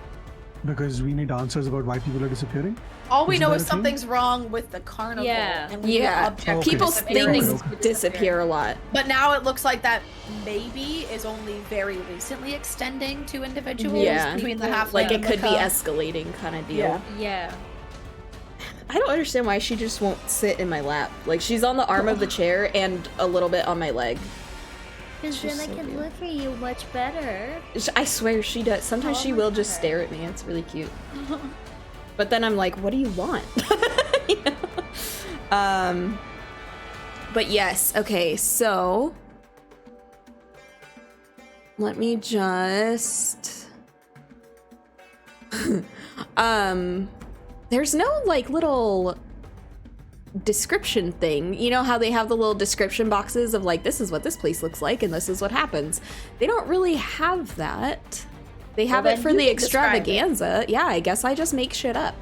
we need answers about why people are disappearing. All we Is know that is a thing? something's wrong with the carnival. Yeah. And we Yeah. object Okay. People's disappearing. things Okay. disappear a lot. But now it looks like that maybe is only very recently extending to individuals Yeah. between the halfling Like it and the could be cub. escalating kind of deal. Yeah. Yeah. I don't understand why she just won't sit in my lap. Like she's on the arm of the chair and a little bit on my leg. Because She's then I so can cute. look at you much better. I swear she does. Sometimes she will just stare at me. It's really cute. But then I'm like, what do you want? You know? But yes, okay, so let me just there's no like little description thing. You know how they have the little description boxes of like, this is what this place looks like and this is what happens. They don't really have that. They have Well, it then for you the can describe it. extravaganza. Yeah, I guess I just make shit up.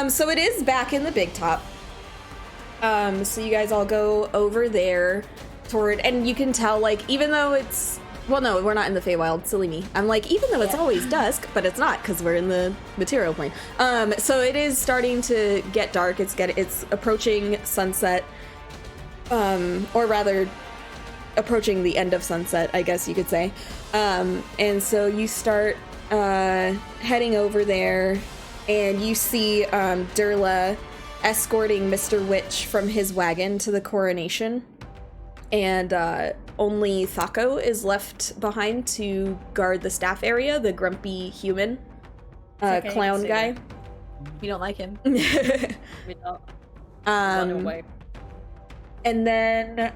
So it is back in the big top. So you guys all go over there toward, and you can tell like, even though it's, well, no, we're not in the Feywild, silly me. I'm like, even though it's always dusk, but it's not because we're in the material plane. So it is starting to get dark. It's approaching sunset, or rather approaching the end of sunset, I guess you could say. And so you start heading over there, and you see Durla escorting Mr. Witch from his wagon to the coronation. And only Thako is left behind to guard the staff area, the grumpy human okay, clown guy. that. You don't like him. We don't run away. And then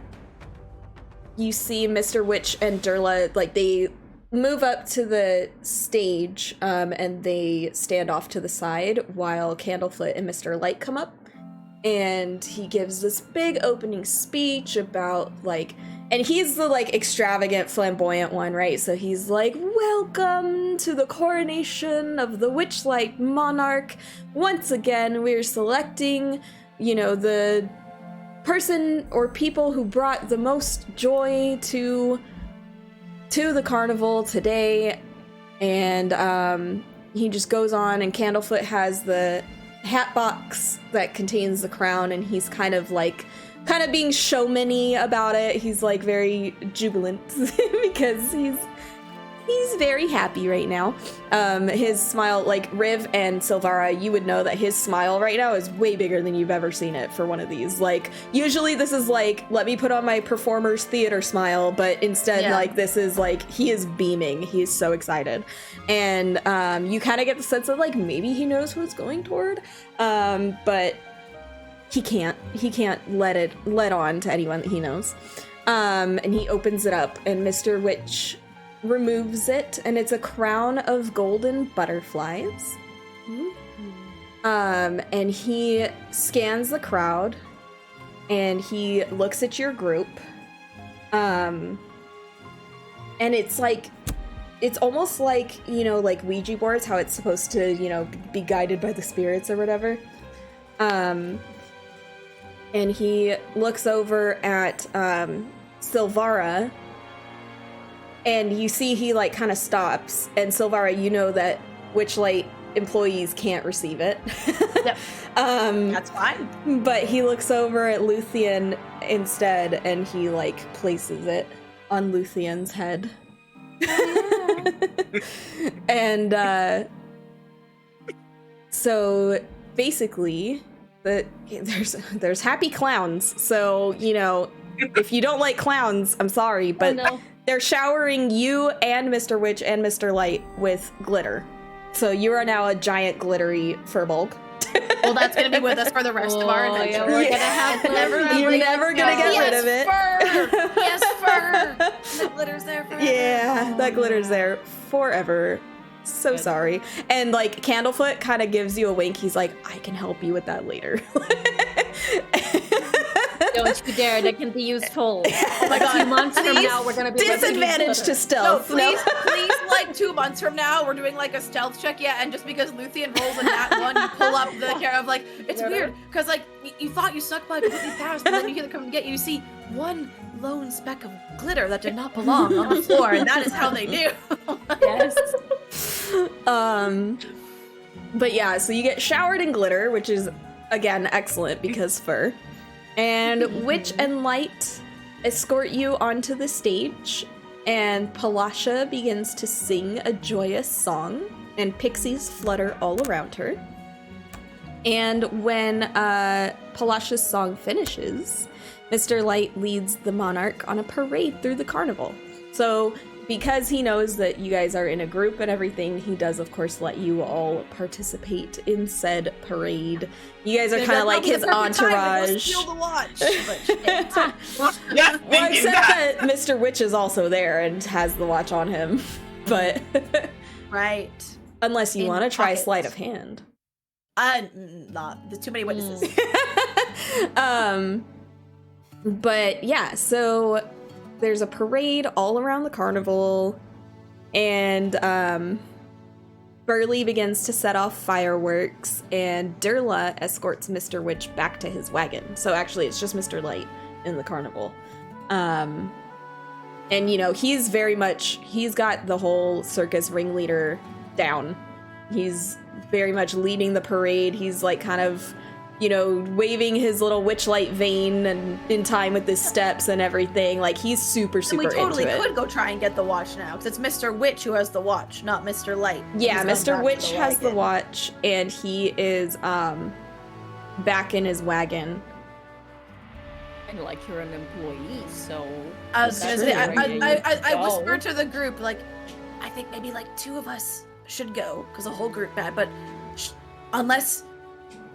you see Mr. Witch and Durla, like, they move up to the stage, and they stand off to the side while Candlefoot and Mr. Light come up. And he gives this big opening speech about, like, and he's the, like, extravagant, flamboyant one, right? So he's like, welcome to the coronation of the Witchlight monarch. Once again, we're selecting, you know, the person or people who brought the most joy to the carnival today. And he just goes on, and Candlefoot has the hat box that contains the crown, and he's kind of being showman-y about it. He's like very jubilant because he's very happy right now. His smile, like, Riv and Silvara, you would know that his smile right now is way bigger than you've ever seen it for one of these. Like, usually this is like, let me put on my performer's theater smile, but instead, like, this is like, he is beaming. He is so excited. And you kind of get the sense of, like, maybe he knows who it's going toward, but he can't let on to anyone that he knows. And he opens it up, and Mr. Witch removes it, and it's a crown of golden butterflies. And he scans the crowd, and he looks at your group. And it's like, it's almost like, you know, like Ouija boards, how it's supposed to, you know, be guided by the spirits or whatever. And he looks over at Silvara, and you see he, like, kind of stops. And Silvara, you know that Witchlight employees can't receive it. Yep. That's fine. But he looks over at Luthien instead, and he, like, places it on Luthien's head. And so basically, there's happy clowns. So, you know, if you don't like clowns, I'm sorry, but they're showering you and Mr. Witch and Mr. Light with glitter. So you are now a giant glittery furbulk. Well, that's gonna be with us for the rest of our adventure. Yeah, we're gonna have You're never gonna get rid of it. Fur! Yes, fur! The glitter's there forever. Yeah, that glitter's there forever. So sorry. And, like, Candlefoot kind of gives you a wink. He's like, I can help you with that later. Don't you dare, that can be useful. Oh my god, 2 months from now, we're gonna be disadvantage to stealth. No, please, like 2 months from now, we're doing like a stealth check, yeah, and just because Luthien rolls a nat 1, you pull up the care of, like, it's weird, because, like, you thought you snuck by completely past, and then you hear them come and get you, you see one lone speck of glitter that did not belong on the floor, and that is how they knew. Yes. But yeah, so you get showered in glitter, which is, again, excellent because fur. And Witch and Light escort you onto the stage, and Palasha begins to sing a joyous song, and pixies flutter all around her. And when Palasha's song finishes, Mr. Light leads the monarch on a parade through the carnival. So, because he knows that you guys are in a group and everything, he does, of course, let you all participate in said parade. You guys are kind of like his entourage. Steal the watch. Yeah, Well, except that Mr. Witch is also there and has the watch on him. But Right. unless you In want to try pockets. sleight of hand. Not. There's too many witnesses. But yeah, so there's a parade all around the carnival, and Burley begins to set off fireworks, and Durla escorts Mr. Witch back to his wagon. So actually, it's just Mr. Light in the carnival. And, you know, he's got the whole circus ringleader down. He's very much leading the parade. He's, like, kind of, you know, waving his little witchlight vane and in time with his steps and everything. Like, he's super And we totally into it. could go try and get the watch now, because it's Mr. Witch who has the watch, not Mr. Light. Yeah, He's gone Mr. back Witch to the has the wagon. watch, and he is back in his wagon. And like you're an employee, so I was gonna that's say, your idea, I you whisper go. to the group, like, I think maybe like 2 of us should go, because the whole group bad, but unless,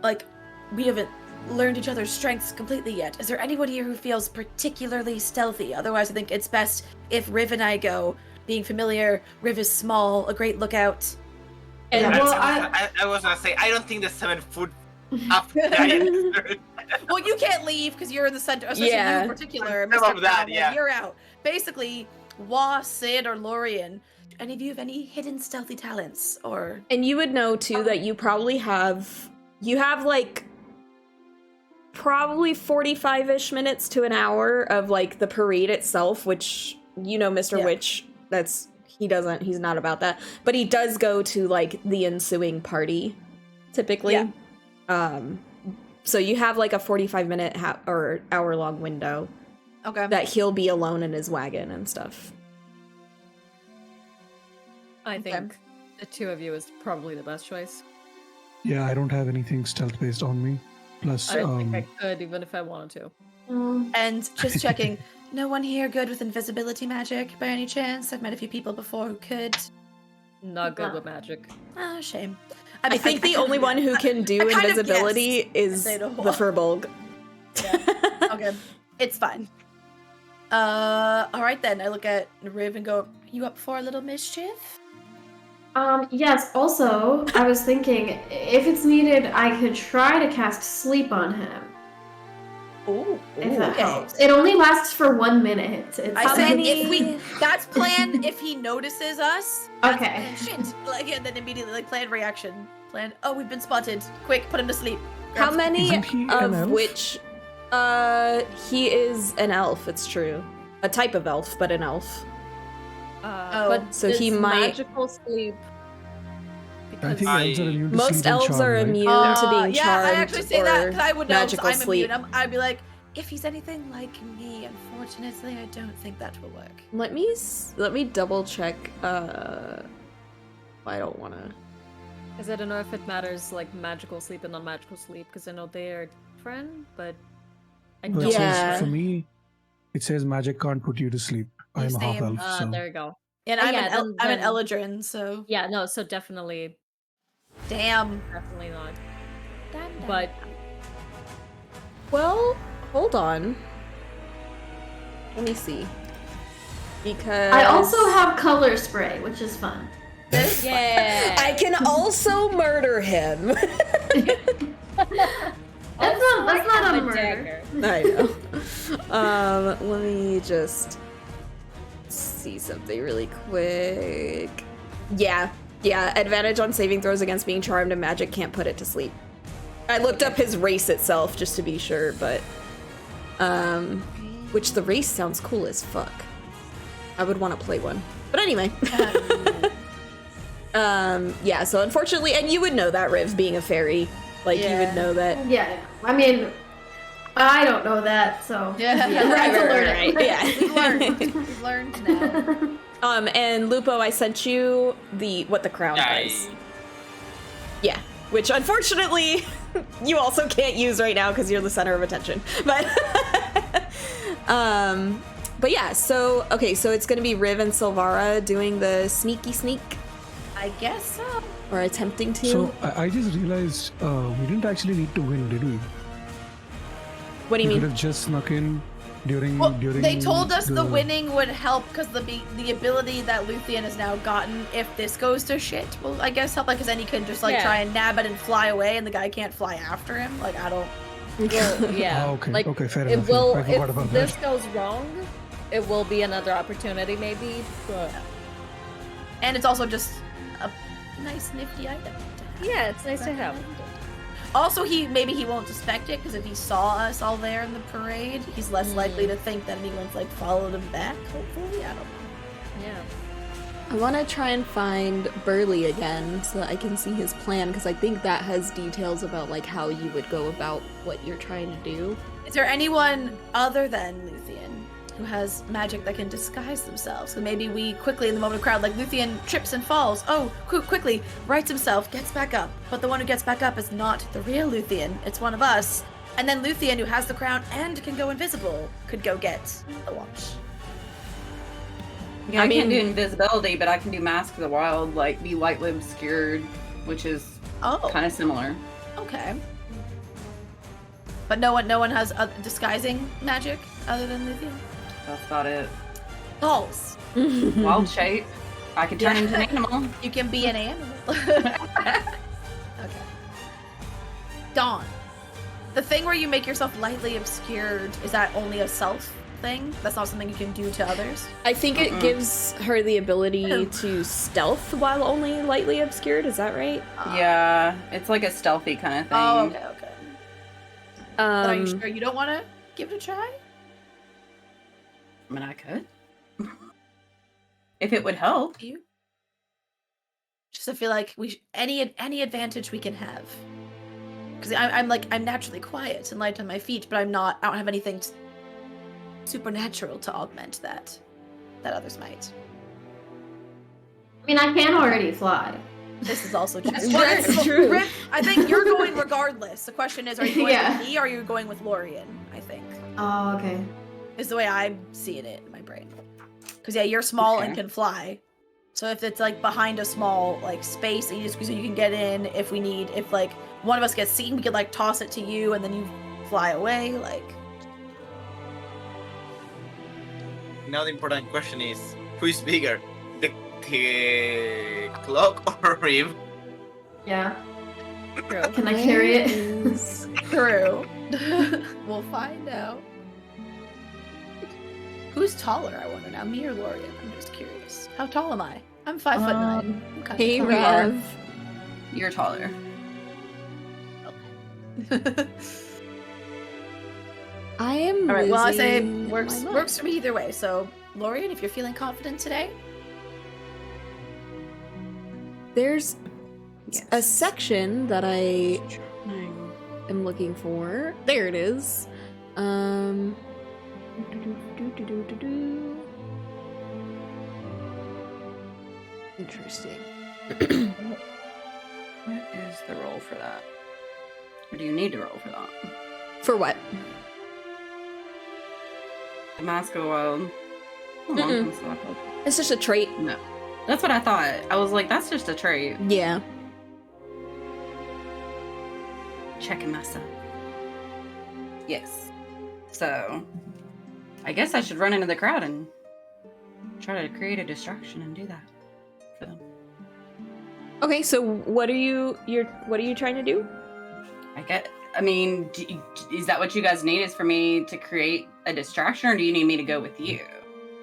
like, we haven't learned each other's strengths completely yet, is there anyone here who feels particularly stealthy? Otherwise, I think it's best if Riv and I go. Being familiar, Riv is small, a great lookout. Yeah, I, well, I was gonna say I don't think the 7-foot up giant. Well, you can't leave because you're in the center, especially you in particular, Some Mr. of that, Crowley, yeah. you're out. Basically, Wa, Sid, or Lorian, do any of you have any hidden stealthy talents? Or And you would know too that you probably have like probably 45-ish minutes to an hour of like the parade itself, which Mr. Yeah. Witch, he's not about that, but he does go to like the ensuing party typically. Yeah. So you have like a 45-minute or hour-long window okay, that he'll be alone in his wagon and stuff. I think the 2 of you is probably the best choice. Yeah, I don't have anything stealth based on me. Plus, I don't think I could, even if I wanted to. and just checking, no one here good with invisibility magic by any chance? I've met a few people before who could. Not good with magic. Oh, shame. I think the only one who can do I kind of invisibility guessed. is Say the no more. Furbolg. Okay, it's fine. All right then. I look at Riv and go, "You up for a little mischief?" Yes, also, I was thinking, if it's needed, I could try to cast sleep on him. Ooh, If that okay. helps. It only lasts for 1 minute. It's I say many- if we. That's plan if he notices us. That's Okay. plan. Shit. Like, and then immediately like plan reaction. Plan. Oh, we've been spotted. Quick, put him to sleep. How Grab- many Isn't he an of elf? which? He is an elf. It's true, a type of elf, but an elf. Oh, But so he does might- magical sleep. I think I- elves are immune to Most sleep and elves charm, are right? immune to being yeah, charmed I actually say that or because I would know 'cause magical I'm sleep. immune. I'd be like, if he's anything like me, unfortunately, I don't think that will work. Let me double check. I don't want to. Because I don't know if it matters, like, magical sleep and non-magical sleep, because I know they are different, but I Well, don't it says, Yeah. for me, it says magic can't put you to sleep. I'm a Same. half elf, so there you go. And Oh, I'm yeah, I'm an then- Eladrin, so Yeah, no, so definitely damn. not. Damn. But Well, hold on. Let me see. Because I also have color spray, which is fun. yeah, I can also murder him. That's not a murder. I know. Let me just see something really quick. Yeah. Advantage on saving throws against being charmed and magic can't put it to sleep. I looked up his race itself just to be sure, but which the race sounds cool as fuck. I would want to play one. But anyway. Yeah, so unfortunately, and you would know that, Riv, being a fairy. Like, you would know that. Yeah, I mean, I don't know that, so Yeah. I'm glad to learn it. Yeah. We've learned. We've learned now. And Lupo, I sent you what the crown does. Yeah, which unfortunately you also can't use right now because you're the center of attention. But yeah, so okay, so it's gonna be Riv and Silvara doing the sneaky sneak, I guess so. or attempting to. So I just realized we didn't actually need to win, did we? What do you We could mean? have just snuck in during. Well, during they told us the winning would help because the ability that Luthien has now gotten, if this goes to shit, will I guess help. Like, because then he can just like Yeah. try and nab it and fly away, and the guy can't fly after him. Like, I don't. well, yeah. Oh, okay, Like, okay, fair it enough. will. I forgot If about this that. goes wrong, it will be another opportunity, maybe. But And it's also just a nice nifty item. to have. yeah, it's nice to have. Also, maybe he won't suspect it because if he saw us all there in the parade, he's less likely to think that anyone's like followed him back. Hopefully, I don't know. Yeah. I want to try and find Burley again so that I can see his plan, because I think that has details about like how you would go about what you're trying to do. Is there anyone other than Luthien who has magic that can disguise themselves. So maybe we quickly, in the moment of crowd, like Luthien trips and falls. Oh, quickly, rights himself, gets back up. But the one who gets back up is not the real Luthien. It's one of us. And then Luthien, who has the crown and can go invisible, could go get the watch. Yeah, I can't do invisibility, but I can do Mask of the Wild, like be lightly obscured, which is kind of similar. Okay. But no one has disguising magic other than Luthien? That's about it. Balls. Wild shape. I could turn into an animal. You can be an animal. Okay. Dawn. The thing where you make yourself lightly obscured, is that only a self thing? That's not something you can do to others? I think it gives her the ability to stealth while only lightly obscured, is that right? Yeah, it's like a stealthy kind of thing. Oh, okay. But are you sure you don't want to give it a try? I mean, I could. If it would help. You? Just I feel like any advantage we can have. Because I'm naturally quiet and light on my feet, but I don't have anything supernatural to augment that others might. I mean, I can already fly. This is also true. That's true. Rip, I think you're going regardless. The question is, are you going Yeah. with me or are you going with Lorien, I think. Oh, okay. Is the way I'm seeing it in my brain. Because yeah, you're small and can fly. So if it's like behind a small like space and you can get in if like one of us gets seen, we could like toss it to you and then you fly away, like. Now the important question is, who is bigger, the clock or Reeve? Yeah. True. Can I carry it? True. We'll find out. Who's taller, I wonder now, me or Lorien? I'm just curious. How tall am I? I'm 5'9". I'm kind Hey, of tall. Rev. You're taller. I am All right. Well, I say losing works my mind. works for me either way. So, Lorien, if you're feeling confident today, There's Yes. a section that I am looking for. There it is. Interesting. What is the roll for that? Or do you need to roll for that? For what? The Mask of the Wild. How long Mm-mm. comes that up? It's just a trait. No. That's what I thought. I was like, that's just a trait. Yeah. Checking myself. Yes. So, I guess I should run into the crowd and try to create a distraction and do that for them. Okay, so what are you trying to do? I mean, is that what you guys need? Is for me to create a distraction, or do you need me to go with you?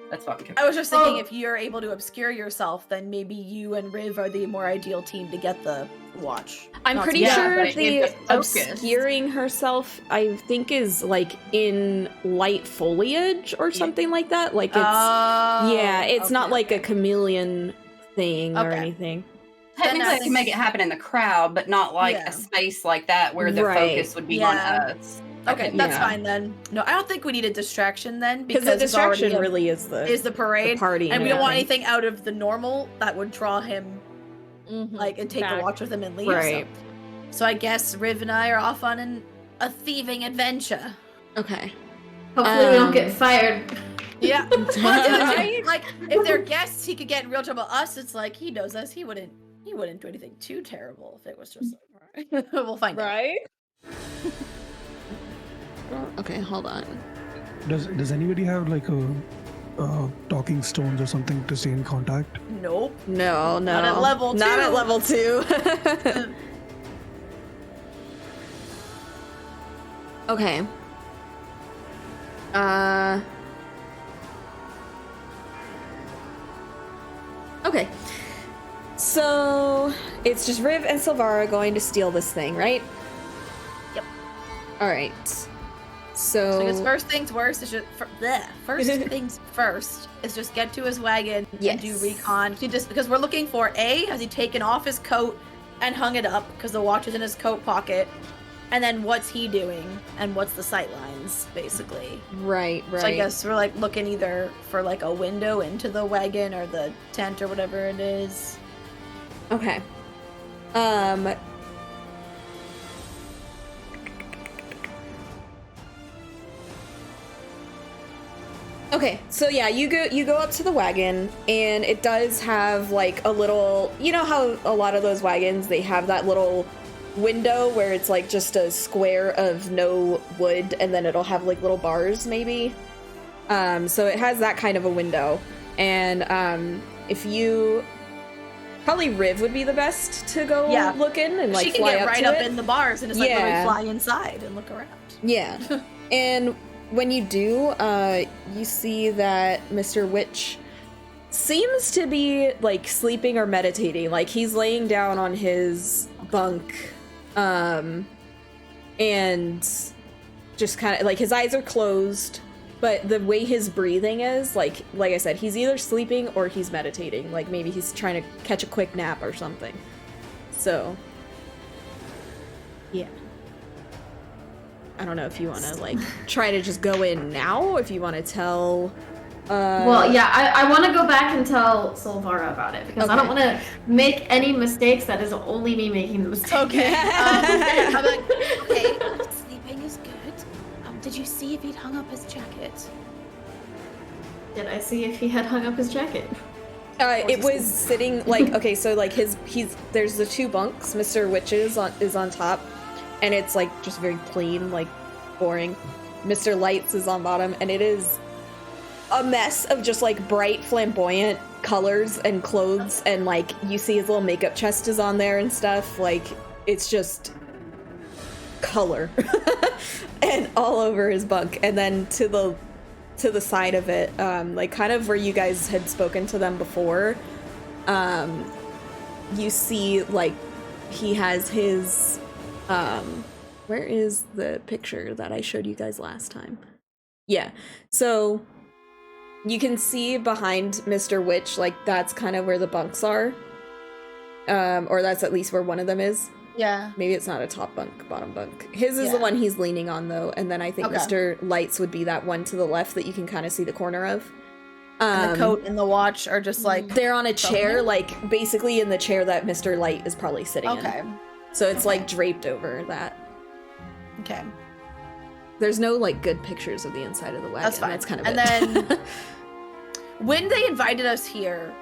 That's what I'm confused. I was just thinking if you're able to obscure yourself, then maybe you and Riv are the more ideal team to get the watch. I'm Not pretty to- sure but the it's focused. obscuring herself, I think, is like in light foliage or something like that. Like it's it's not like a chameleon thing or Okay. anything. Technically, I that's- can make it happen in the crowd, but not like Yeah. a space like that where the Right. focus would be Yeah. on us. Okay, that's Yeah. fine then. No, I don't think we need a distraction then Because because the it's already distraction really is the parade, party and we don't want everything. anything out of the normal that would draw him like and take the Back. watch with him and leave. Right. So I guess Riv and I are off on a thieving adventure. Okay. Hopefully we don't get fired. Yeah. Like if they're guests, he could get in real trouble. Us, it's like he knows us. He wouldn't do anything too terrible if it was just like, all right. We'll find out. Right? Okay, hold on. Does anybody have like a talking stones or something to stay in contact? Nope. No. Not at level Not 2. at level 2. Okay. Okay. So it's just Riv and Silvara going to steal this thing, right? Yep. All right. So I guess So first things first is just first things first is just get to his wagon and do Yes. recon. Because we're looking for has he taken off his coat and hung it up because the watch is in his coat pocket, and then what's he doing, and what's the sight lines, basically. Right. So I guess we're like looking either for like a window into the wagon or the tent or whatever it is. Okay. Okay, so yeah, you go up to the wagon, and it does have like a little, you know how a lot of those wagons, they have that little window where it's like just a square of no wood, and then it'll have like little bars maybe. So it has that kind of a window, and if you probably Riv would be the best to go look in and like she can fly get up right to up it. in the bars and just like literally Yeah. fly inside and look around. Yeah. And when you do, you see that Mr. Witch seems to be like sleeping or meditating. Like he's laying down on his bunk, and just kind of like his eyes are closed, but the way his breathing is, like I said, he's either sleeping or he's meditating. Like maybe he's trying to catch a quick nap or something. So, yeah. I don't know if you want to like try to just go in now, or if you want to tell. Well, yeah, I want to go back and tell Solvara about it because I don't want to make any mistakes. That is only me making the mistake. Okay. I'm like, Okay, sleeping is good. Did you see if he'd hung up his jacket? Did I see if he had hung up his jacket? It was sitting like okay, so like there's the two bunks. Mr. Witch's is on top, and it's like just very plain, like boring. Mr. Lights is on bottom, and it is a mess of just like bright, flamboyant colors and clothes, and like you see his little makeup chest is on there and stuff. Like it's just color and all over his bunk, and then to the side of it, like kind of where you guys had spoken to them before, you see like he has his where is the picture that I showed you guys last time? Yeah, so you can see behind Mr. Witch, like that's kind of where the bunks are, or that's at least where one of them is. yeah. Maybe it's not a top bunk, bottom bunk. His is the one he's leaning on, though, and then I think Okay. Mr. Lights would be that one to the left that you can kind of see the corner of. And the coat and the watch are just like They're on a chair, something? like basically in the chair that Mr. Light is probably sitting in. okay. So it's like draped over that. Okay. There's no like good pictures of the inside of the wagon. That's fine. That's kind of And it. then when they invited us here,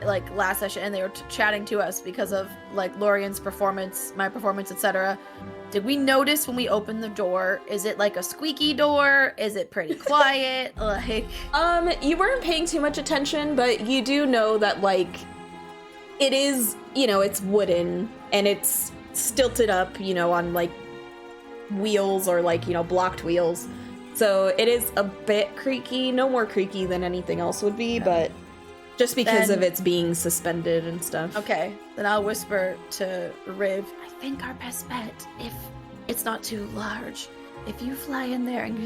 like last session, and they were chatting to us because of like Lorian's performance, my performance, etc. Did we notice when we opened the door? Is it like a squeaky door? Is it pretty quiet? Like, You weren't paying too much attention, but you do know that like it is, you know, it's wooden and it's stilted up, you know, on like wheels or like, you know, blocked wheels. So it is a bit creaky, no more creaky than anything else would be, but just because Then- of its being suspended and stuff. okay, then I'll whisper to Riv. I think our best bet, if it's not too large, if you fly in there and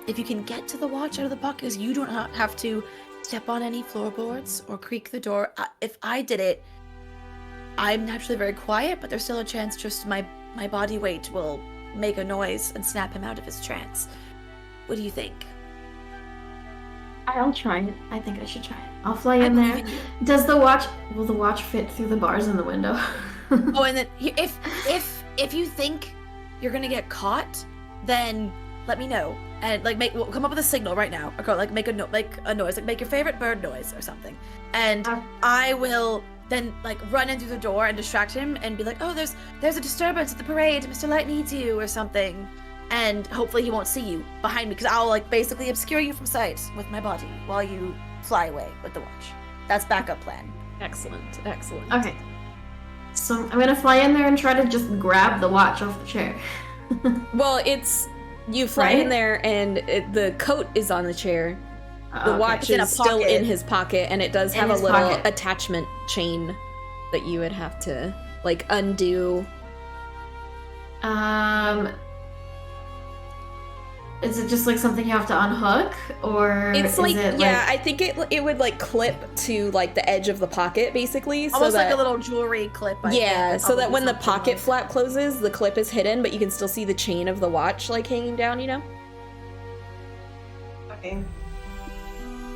if you can get to the watch out of the buckets, you do not have to step on any floorboards or creak the door. If I did it, I'm naturally very quiet, but there's still a chance just my body weight will make a noise and snap him out of his trance. What do you think? I'll try it. I think I should try it. I'll fly I in believe there. in you. Will the watch fit through the bars in the window? Oh, and then if you think you're gonna get caught, then let me know and like we'll come up with a signal right now. Or like make a noise, like make your favorite bird noise or something, and I will then like run in through the door and distract him and be like, oh, there's a disturbance at the parade. Mr. Light needs you or something, and hopefully he won't see you behind me because I'll like basically obscure you from sight with my body while you fly away with the watch. That's backup plan. Excellent, excellent. Okay. So I'm gonna fly in there and try to just grab the watch off the chair. Well, you fly in Right? there and the coat is on the chair. The Okay. watch It's in a is still pocket. in his pocket, and it does In have a his little pocket. attachment chain that you would have to like undo. Is it just like something you have to unhook, or It's is like, it yeah, I think it would like clip to like the edge of the pocket, basically. So Almost that, like a little jewelry clip. I think, yeah, would so that probably when the something pocket like- flap closes, the clip is hidden, but you can still see the chain of the watch like hanging down, you know? Okay.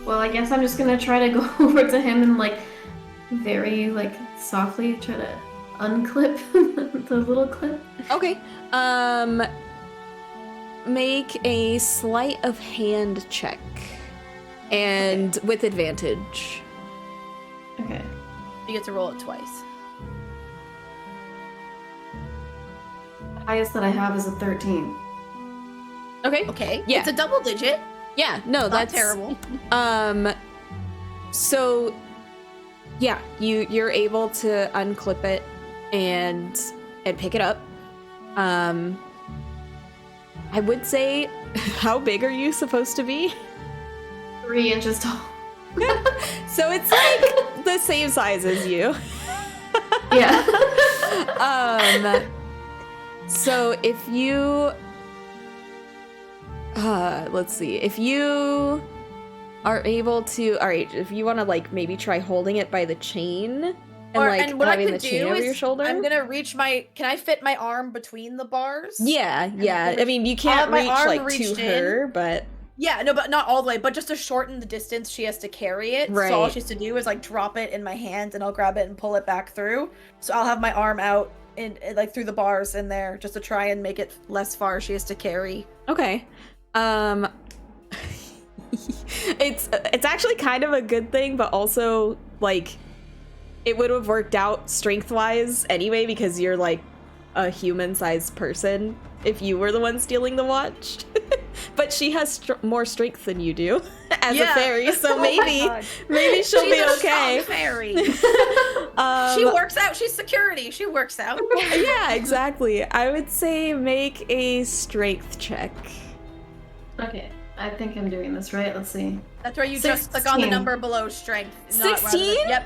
Well, I guess I'm just gonna try to go over to him and like very like softly try to unclip the little clip. Okay. Make a sleight of hand check. And with advantage. Okay. You get to roll it twice. The highest that I have is a 13. Okay. Okay. Yeah. It's a double digit. Yeah, no, Not that's terrible. So yeah, you're able to unclip it and pick it up. I would say, how big are you supposed to be? 3 inches tall. So it's like the same size as you. Yeah. So if you let's see, if you are able to, all right, if you want to like maybe try holding it by the chain and like what I having the could chain do over is your shoulder. I'm gonna reach my. Can I fit my arm between the bars? Yeah. gonna- I mean, you have can't my reach arm like to reached her, but Yeah, no, but not all the way. But just to shorten the distance, she has to carry it. Right. So all she has to do is like drop it in my hand, and I'll grab it and pull it back through. So I'll have my arm out in like through the bars in there, just to try and make it less far. She has to carry. okay. It's actually kind of a good thing, but also like it would have worked out strength-wise anyway because you're like a human-sized person if you were the one stealing the watch. But she has more strength than you do as a fairy, so Oh my maybe God. maybe she'll She's be a okay. strong fairy. Um, She works out. She's security. She works out. yeah, exactly. I would say make a strength check. Okay. I think I'm doing this right. Let's see. That's where you just click on the 16. number below strength. not rather than- 16? Yep.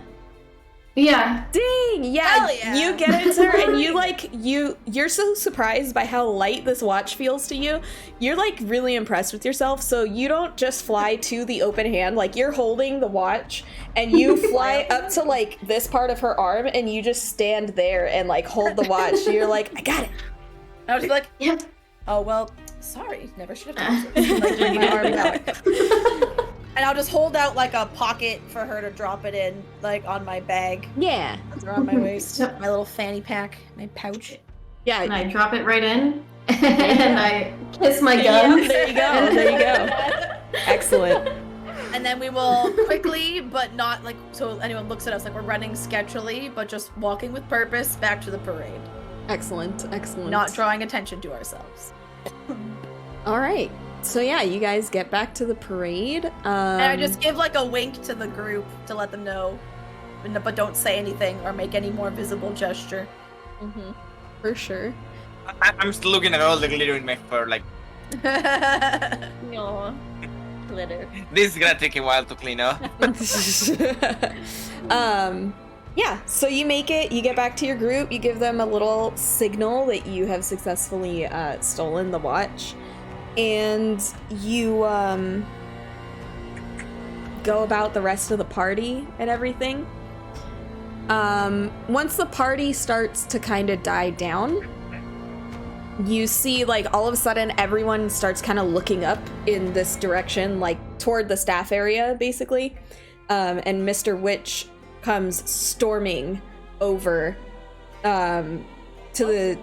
Yeah. Dang, yeah, Hell yeah. you get into her and you like you're so surprised by how light this watch feels to you. You're like really impressed with yourself, so you don't just fly to the open hand, like you're holding the watch and you fly up to like this part of her arm and you just stand there and like hold the watch. You're like, I got it. I was like, Yeah. oh well, sorry, never should have done this. Like, bring my arm back. And I'll just hold out like a pocket for her to drop it in, like on my bag Yeah. or on my waist. Yep. My little fanny pack, my pouch. Yeah. And I drop it right in, and I kiss my gun. Yeah, there you go. There you go. Excellent. And then we will quickly, but not like so anyone looks at us like we're running sketchily, but just walking with purpose back to the parade. Excellent. Excellent. Not drawing attention to ourselves. All right. So yeah, you guys get back to the parade. And I just give like a wink to the group to let them know, but don't say anything or make any more visible gesture. Mhm. For sure. I'm still looking at all the glitter in my fur. Like, Aw. Glitter. this is gonna take a while to clean up. Yeah, so you make it, you get back to your group, you give them a little signal that you have successfully stolen the watch, and you go about the rest of the party and everything. Once the party starts to kind of die down, you see like all of a sudden everyone starts kind of looking up in this direction, like toward the staff area basically, and Mr. Witch comes storming over to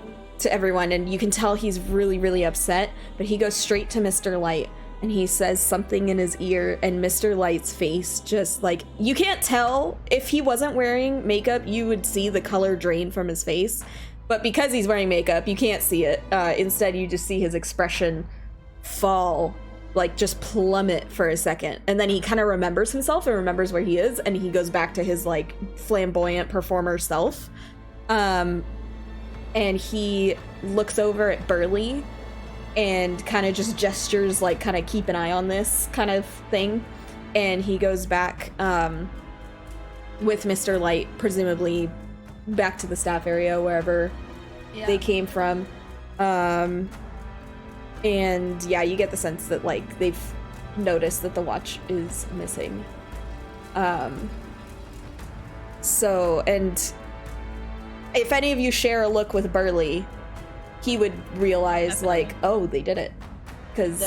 everyone, and you can tell he's really upset, but he goes straight to Mr. Light and he says something in his ear, and Mr. Light's face just like, you can't tell. If he wasn't wearing makeup you would see the color drain from his face, but because he's wearing makeup you can't see it. Instead you just see his expression fall, like just plummet for a second, and then he kind of remembers himself and remembers where he is, and he goes back to his like flamboyant performer self. And he looks over at Burley and kind of just gestures like kind of keep an eye on this kind of thing, and he goes back with Mr. Light, presumably back to the staff area wherever they came from. And yeah, you get the sense that like they've noticed that the watch is missing. So, and if any of you share a look with Burley, he would realize like, oh, they did it, because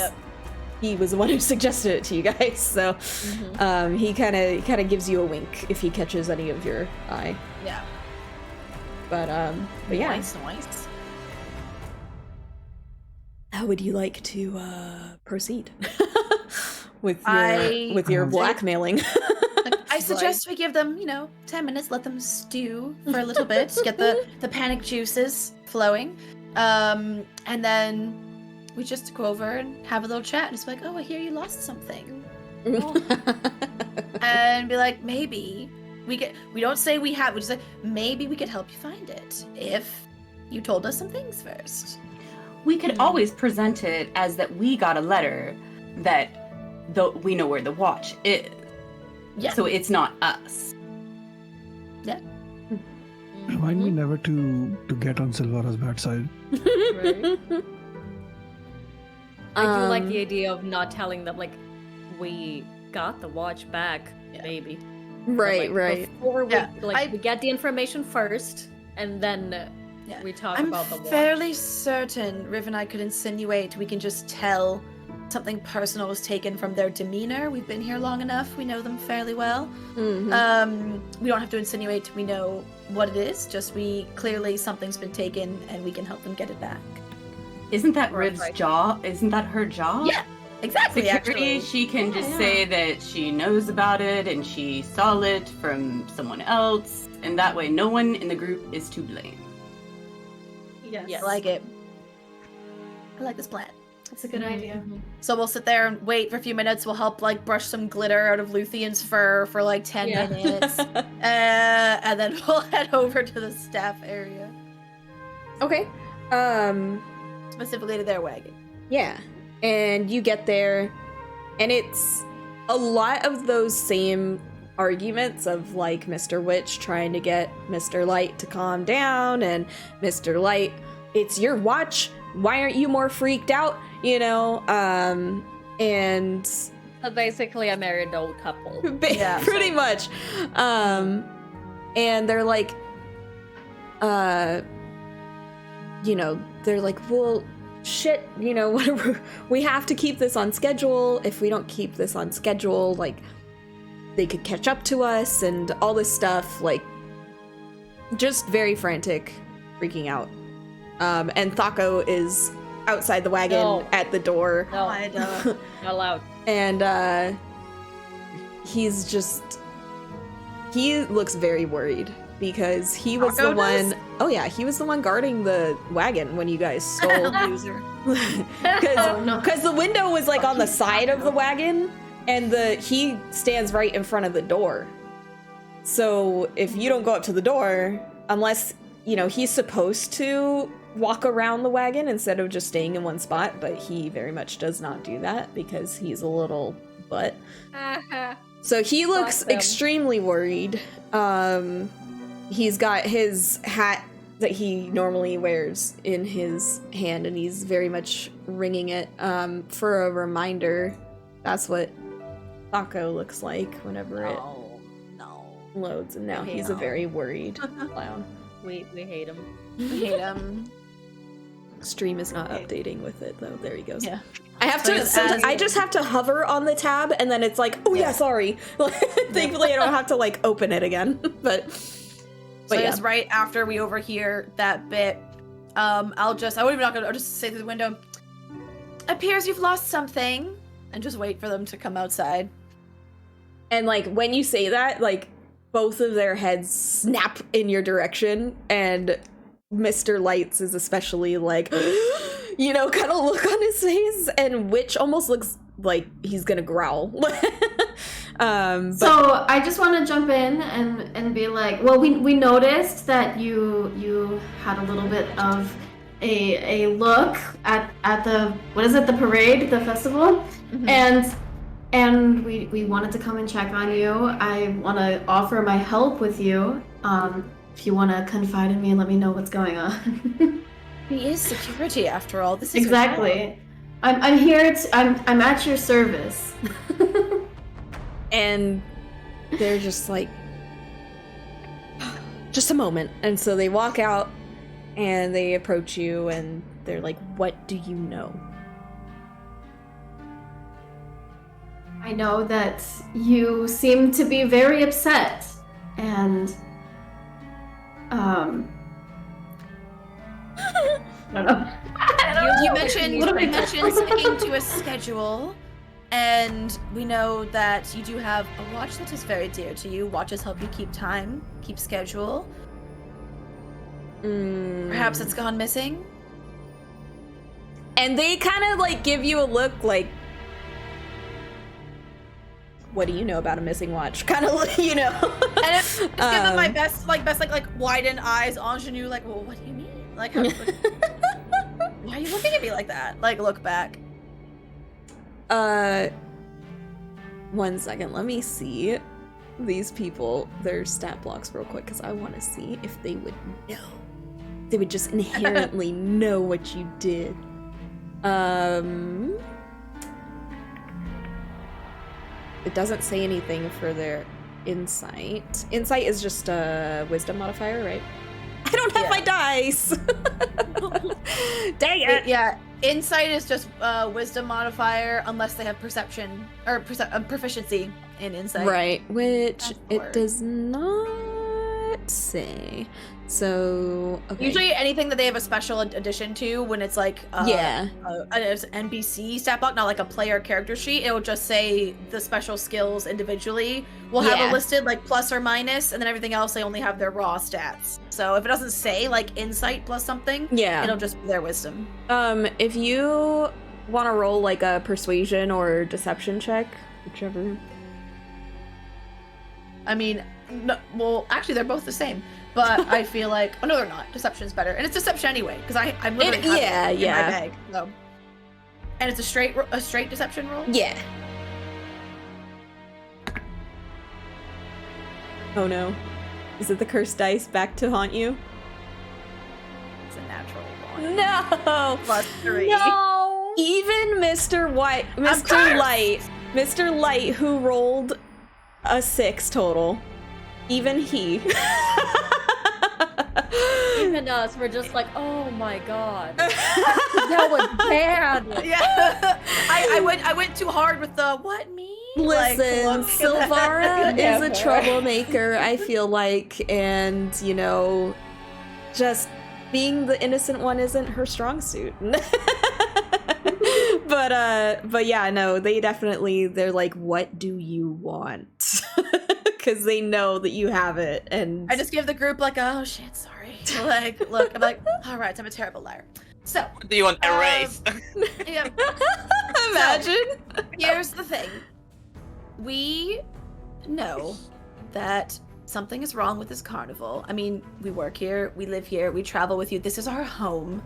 he was the one who suggested it to you guys. So he kind of gives you a wink if he catches any of your eye. Yeah. But yeah. Nice. How would you like to proceed with your blackmailing? I suggest we give them, 10 minutes, let them stew for a little bit, get the panic juices flowing, and then we just go over and have a little chat and just be like, oh, I hear you lost something. And be like, maybe we don't say we have, we just say, maybe we could help you find it if you told us some things first. We could always present it as that we got a letter that we know where the watch is. Yeah. So it's not us. Yeah. Remind me never to get on Silvara's bad side. Right. I do like the idea of not telling them, like, we got the watch back, maybe. Right, But, like, before we get the information first, and then we talk about the watch. I'm fairly certain Riv and I could insinuate we can just tell something personal was taken from their demeanor. We've been here long enough. We know them fairly well. We don't have to insinuate we know what it is. Just clearly something's been taken and we can help them get it back. Isn't that Riv's job? Isn't that her job? Yeah, exactly. Security, Actually, she can just say that she knows about it and she saw it from someone else, and that way no one in the group is to blame. Yes. I like it. I like this plan. That's a good idea. So we'll sit there and wait for a few minutes. We'll help brush some glitter out of Luthien's fur for 10 minutes. And then we'll head over to the staff area. Okay. Specifically to their wagon. Yeah. And you get there, and it's a lot of those same arguments of Mr. Witch trying to get Mr. Light to calm down, and Mr. Light, it's your watch, why aren't you more freaked out? And So basically a married old couple. pretty much. And they're like, they're like, well, shit, whatever. We have to keep this on schedule. If we don't keep this on schedule, they could catch up to us and all this stuff. Just very frantic, freaking out. And Thako is outside the wagon at the door. No, not allowed. And he looks very worried because he was the one. Oh yeah, he was the one guarding the wagon when you guys stole. Loser. Because the window was on the side of the wagon, and he stands right in front of the door. So if you don't go up to the door, unless he's supposed to walk around the wagon instead of just staying in one spot, but he very much does not do that because he's a little butt. So he looks extremely worried. He's got his hat that he normally wears in his hand, and he's very much wringing it for a reminder. That's what Thako looks like whenever it loads, and now he's a very worried clown. We hate him. We hate him. Stream is not updating with it though. There he goes. Yeah. I have to. I just have to hover on the tab, and then it's like, oh yeah, sorry. Thankfully, I don't have to open it again. But it's right after we overhear that bit. I won't even knock it. I'll just say through the window. Appears you've lost something, and just wait for them to come outside. And when you say that, both of their heads snap in your direction, and Mr. Lights is especially kind of look on his face, and Witch almost looks like he's gonna growl. So I just want to jump in and be like, well, we noticed that you had a little bit of a look at the, what is it, the parade, the festival, and we wanted to come and check on you. I want to offer my help with you. If you want to confide in me and let me know what's going on. He is security after all. This is exactly. I'm here. I'm at your service. And they're just like, just a moment. And so they walk out and they approach you and they're like, what do you know? I know that you seem to be very upset, and I don't know. You mentioned sticking to a schedule, and we know that you do have a watch that is very dear to you. Watches help you keep time, keep schedule. Perhaps it's gone missing? And they kind of like give you a look like, what do you know about a missing watch? Kind of, you know. And it's give them my best widened eyes, ingenue, like, well, what do you mean? Like, why are you looking at me like that? Like, look back. 1 second, let me see these people, their stat blocks real quick, because I want to see if they would know. They would just inherently know what you did. It doesn't say anything for their insight. Insight is just a wisdom modifier, right? I don't have my dice! Dang it! Yeah, insight is just wisdom modifier unless they have perception or proficiency in insight. Right, which it does not say. So, okay. Usually anything that they have a special addition to, when it's like an NPC stat block, not like a player character sheet, it will just say the special skills individually. We'll have it listed like plus or minus, and then everything else they only have their raw stats. So if it doesn't say like insight plus something, it'll just be their wisdom. If you want to roll like a persuasion or deception check, whichever. I mean, no, well, actually they're both the same. But I feel like, oh no, they're not. Deception's better, and it's deception anyway, because I'm literally having it in my bag. So. And it's a straight deception roll. Yeah. Oh no, is it the cursed dice back to haunt you? It's a natural one. No. +3. No. Even Mr. Light, who rolled a 6 total. Even he. Even us, we're just like, oh my god. That was bad. Yeah. I went too hard with the what me? Listen, like, Silvara is a troublemaker, I feel like, and you know, just being the innocent one isn't her strong suit. But yeah, no, they're like, what do you want? Because they know that you have it, and I just give the group like, oh shit, sorry. Like, look, I'm like, all right, I'm a terrible liar. So, What do you want erased? Yeah. Imagine. So, here's the thing: we know that something is wrong with this carnival. I mean, we work here, we live here, we travel with you. This is our home.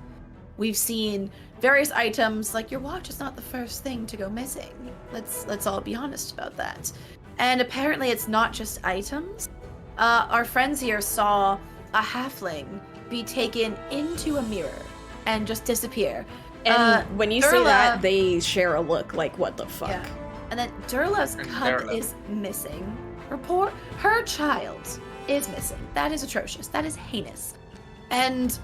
We've seen various items. Like your watch is not the first thing to go missing. Let's all be honest about that. And apparently it's not just items. Our friends here saw a halfling be taken into a mirror and just disappear. And when you say that, they share a look like, what the fuck? Yeah. And then Durla's cub is missing. Her child is missing. That is atrocious. That is heinous. And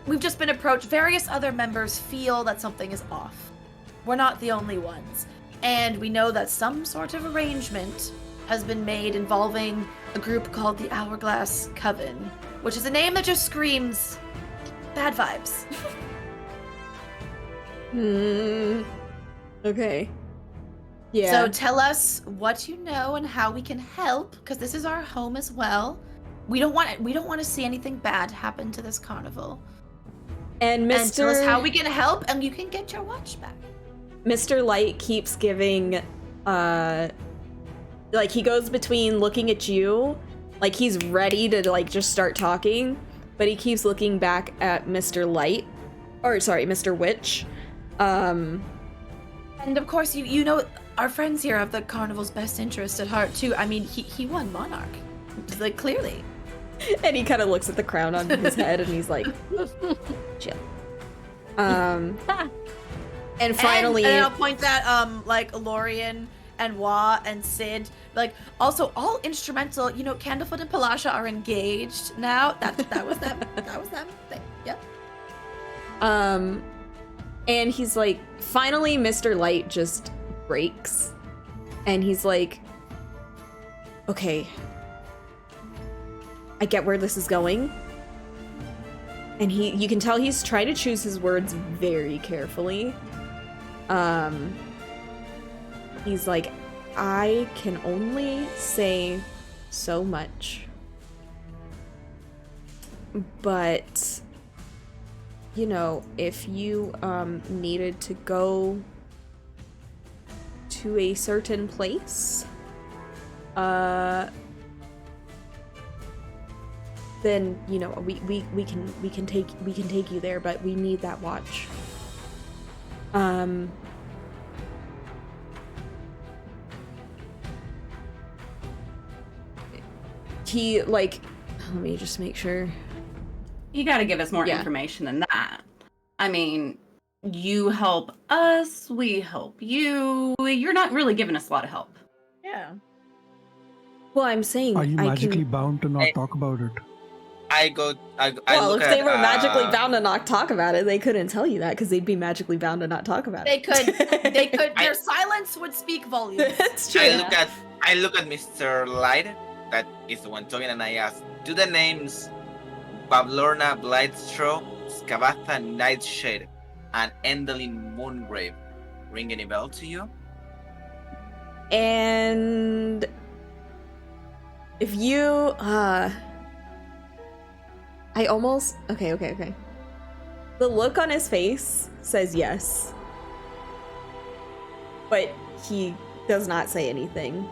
we've just been approached. Various other members feel that something is off. We're not the only ones. And we know that some sort of arrangement has been made involving a group called the Hourglass Coven, which is a name that just screams bad vibes. Okay. Yeah. So tell us what you know and how we can help, because this is our home as well. We don't want to see anything bad happen to this carnival. And And tell us how we can help, and you can get your watch back. Mr. Light keeps giving, like, he goes between looking at you, like he's ready to, like, just start talking, but he keeps looking back at Mr. Light, or sorry, Mr. Witch. And of course, you know, our friends here have the carnival's best interest at heart, too. I mean, he won Monarch, like, clearly. And he kind of looks at the crown on his head, and he's like, chill. And finally, and then I'll point at like Lorian and Wa and Sid. Like, also all instrumental. You know, Candlefoot and Palasha are engaged now. That was them. That was them. Yep. And he's like, finally, Mr. Light just breaks, and he's like, okay, I get where this is going. And you can tell he's trying to choose his words very carefully. He's like, I can only say so much. But, you know, if you needed to go to a certain place, then, you know, we can take you there, but we need that watch. He, like, let me just make sure. You got to give us more information than that. I mean, you help us, we help you. You're not really giving us a lot of help. Yeah. Well, I'm saying, Are you magically bound to not talk about it? Well, if they were magically bound to not talk about it, they couldn't tell you that because they'd be magically bound to not talk about They it. could. Their silence would speak volumes. That's true. I look at Mr. Light, that is the one talking, and I ask, do the names Bablorna Blightstraw, Skabatha Nightshade, and Endelin Moongrave ring any bell to you? And if you, I almost, okay. The look on his face says yes, but he does not say anything.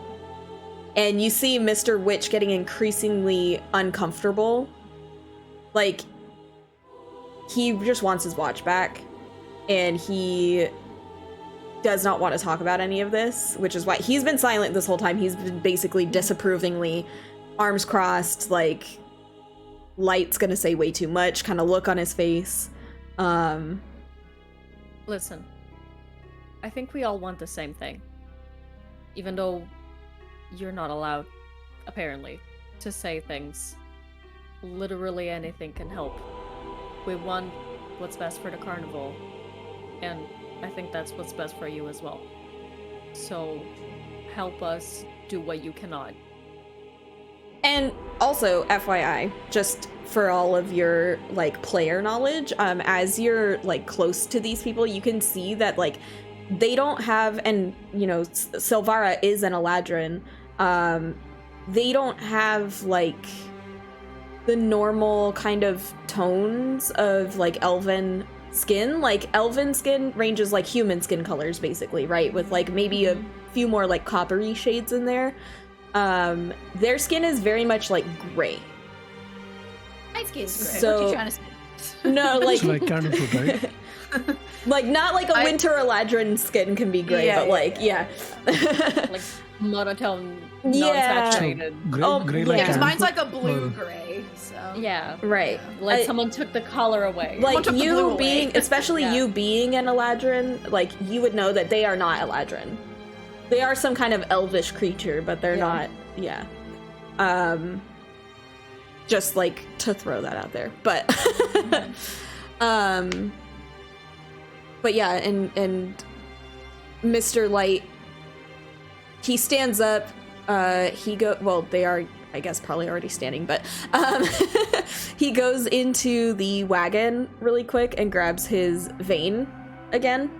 And you see Mr. Witch getting increasingly uncomfortable. Like, he just wants his watch back, and he does not want to talk about any of this, which is why he's been silent this whole time. He's been basically disapprovingly, arms crossed, like, Light's gonna say way too much, kind of look on his face. Listen, I think we all want the same thing. Even though you're not allowed, apparently, to say things. Literally anything can help. We want what's best for the carnival, and I think that's what's best for you as well. So, help us do what you cannot. And also, FYI, just for all of your, like, player knowledge, as you're, like, close to these people, you can see that, like, they don't have, and, you know, Silvara is an Eladrin, they don't have, like, the normal kind of tones of, like, elven skin. Like, elven skin ranges like human skin colors, basically, right? With, like, maybe a few more, like, coppery shades in there. Their skin is very much, like, gray. My skin's gray. So- What are you trying to say? No, like... It's like Candlefoot, right? Like, not like a winter Eladrin skin can be gray, but, like, yeah. Like, monotone, Yeah. non-saturated. Gray, Oh, gray yeah, like Yeah, because mine's Candlefoot, like a blue or- gray, so. Yeah. Right. Like I- someone took the collar away. Like, took the blue you away. being, especially Yeah. you being an Eladrin, like, you would know that they are not Eladrin. They are some kind of elvish creature, but they're not, just, like, to throw that out there. But, but yeah, and Mr. Light, he stands up, well, they are, I guess, probably already standing, but, he goes into the wagon really quick and grabs his vein again,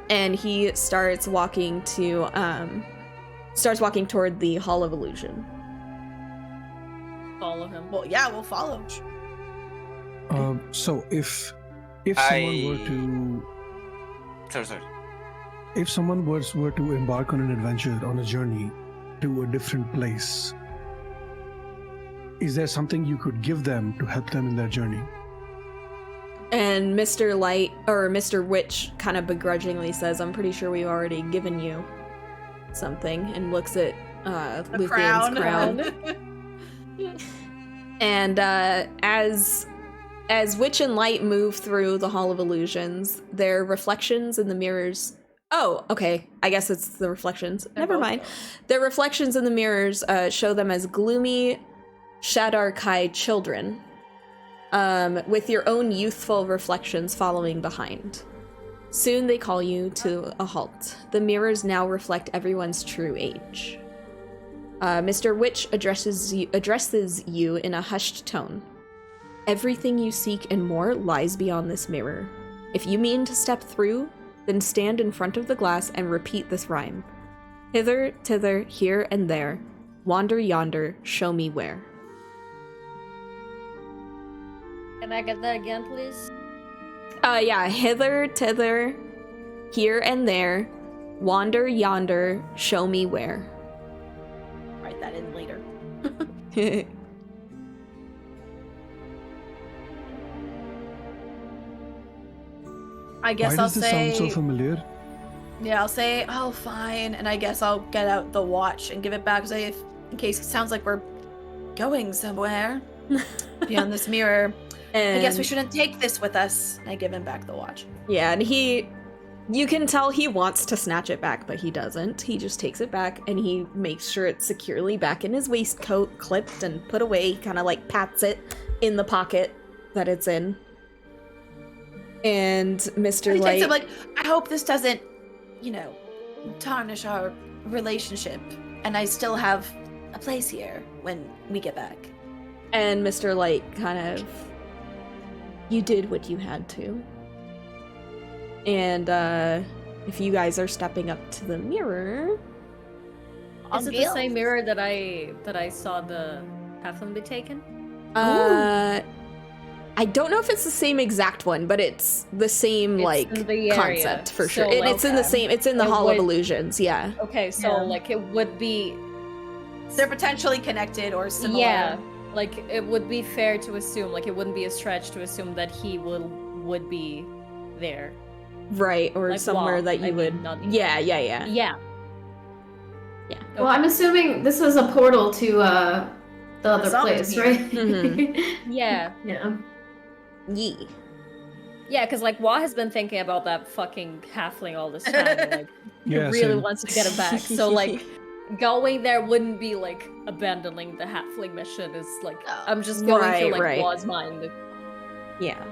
and he starts walking toward the Hall of Illusion. Follow him. Well, yeah, we'll follow. So if someone were to Sorry. if someone were to embark on an adventure, on a journey to a different place, is there something you could give them to help them in their journey? And Mr. Light, or Mr. Witch, kind of begrudgingly says, I'm pretty sure we've already given you something, and looks at Luthien's crown. And as As Witch and Light move through the Hall of Illusions, their reflections in the mirrors. Oh, okay. I guess it's the reflections. Never mind. Their reflections in the mirrors show them as gloomy Shadarkai children, with your own youthful reflections following behind. Soon they call you to a halt. The mirrors now reflect everyone's true age. Mr. Witch addresses you in a hushed tone. Everything you seek and more lies beyond this mirror. If you mean to step through, then stand in front of the glass and repeat this rhyme. Hither, thither, here and there. Wander yonder, show me where. Can I get that again, please? Yeah, hither, thither, here and there. Wander yonder, show me where. Write that in later. I guess Why I'll does this say. sound so familiar? Yeah, I'll say, oh, fine, and I guess I'll get out the watch and give it back, in case it sounds like we're going somewhere beyond this mirror. And I guess we shouldn't take this with us. And I give him back the watch. yeah, and you can tell he wants to snatch it back, but he doesn't. He just takes it back, and he makes sure it's securely back in his waistcoat, clipped and put away, kind of like pats it in the pocket that it's in. And Mr. He Light... takes it like, I hope this doesn't, tarnish our relationship, and I still have a place here when we get back. And Mr. Light kind of... You did what you had to. And, if you guys are stepping up to the mirror... Is it the same mirror that I saw the halfling be taken? I don't know if it's the same exact one, but it's the same, It's in the area, concept, for sure. so, And like, it's in the same... It's in the it Hall of would- Illusions, yeah. Okay, so Yeah. like it would be They're potentially connected or similar. Yeah, like it would be fair to assume, like it wouldn't be a stretch to assume that he would be there. Right, or Like, somewhere well, that you I mean, would... not- Yeah. Yeah. Well, I'm assuming this was a portal to the other Solid place, here. right? Yeah. Yeah. Yee. Yeah, because like Wa has been thinking about that fucking halfling all this time. And, like, he Yeah, really same. wants to get him back. So like going there wouldn't be like abandoning the halfling mission. Is like I'm just going through like Right. Wa's mind. Yeah.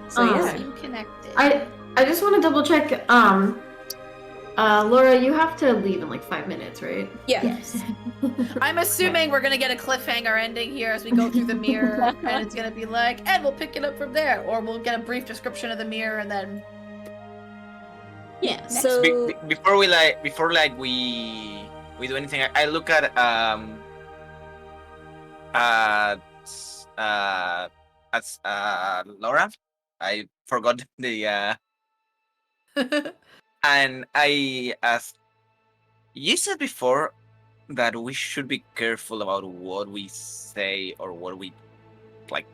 So yeah. Seem connected. I just want to double check. Laura, you have to leave in like 5 minutes, right? Yeah. Yes. I'm assuming we're gonna get a cliffhanger ending here as we go through the mirror, and it's gonna be like, and we'll pick it up from there, or we'll get a brief description of the mirror, and then Yeah. So Before we do anything, I look at Laura. I forgot the and I asked. You said before that we should be careful about what we say or what we like.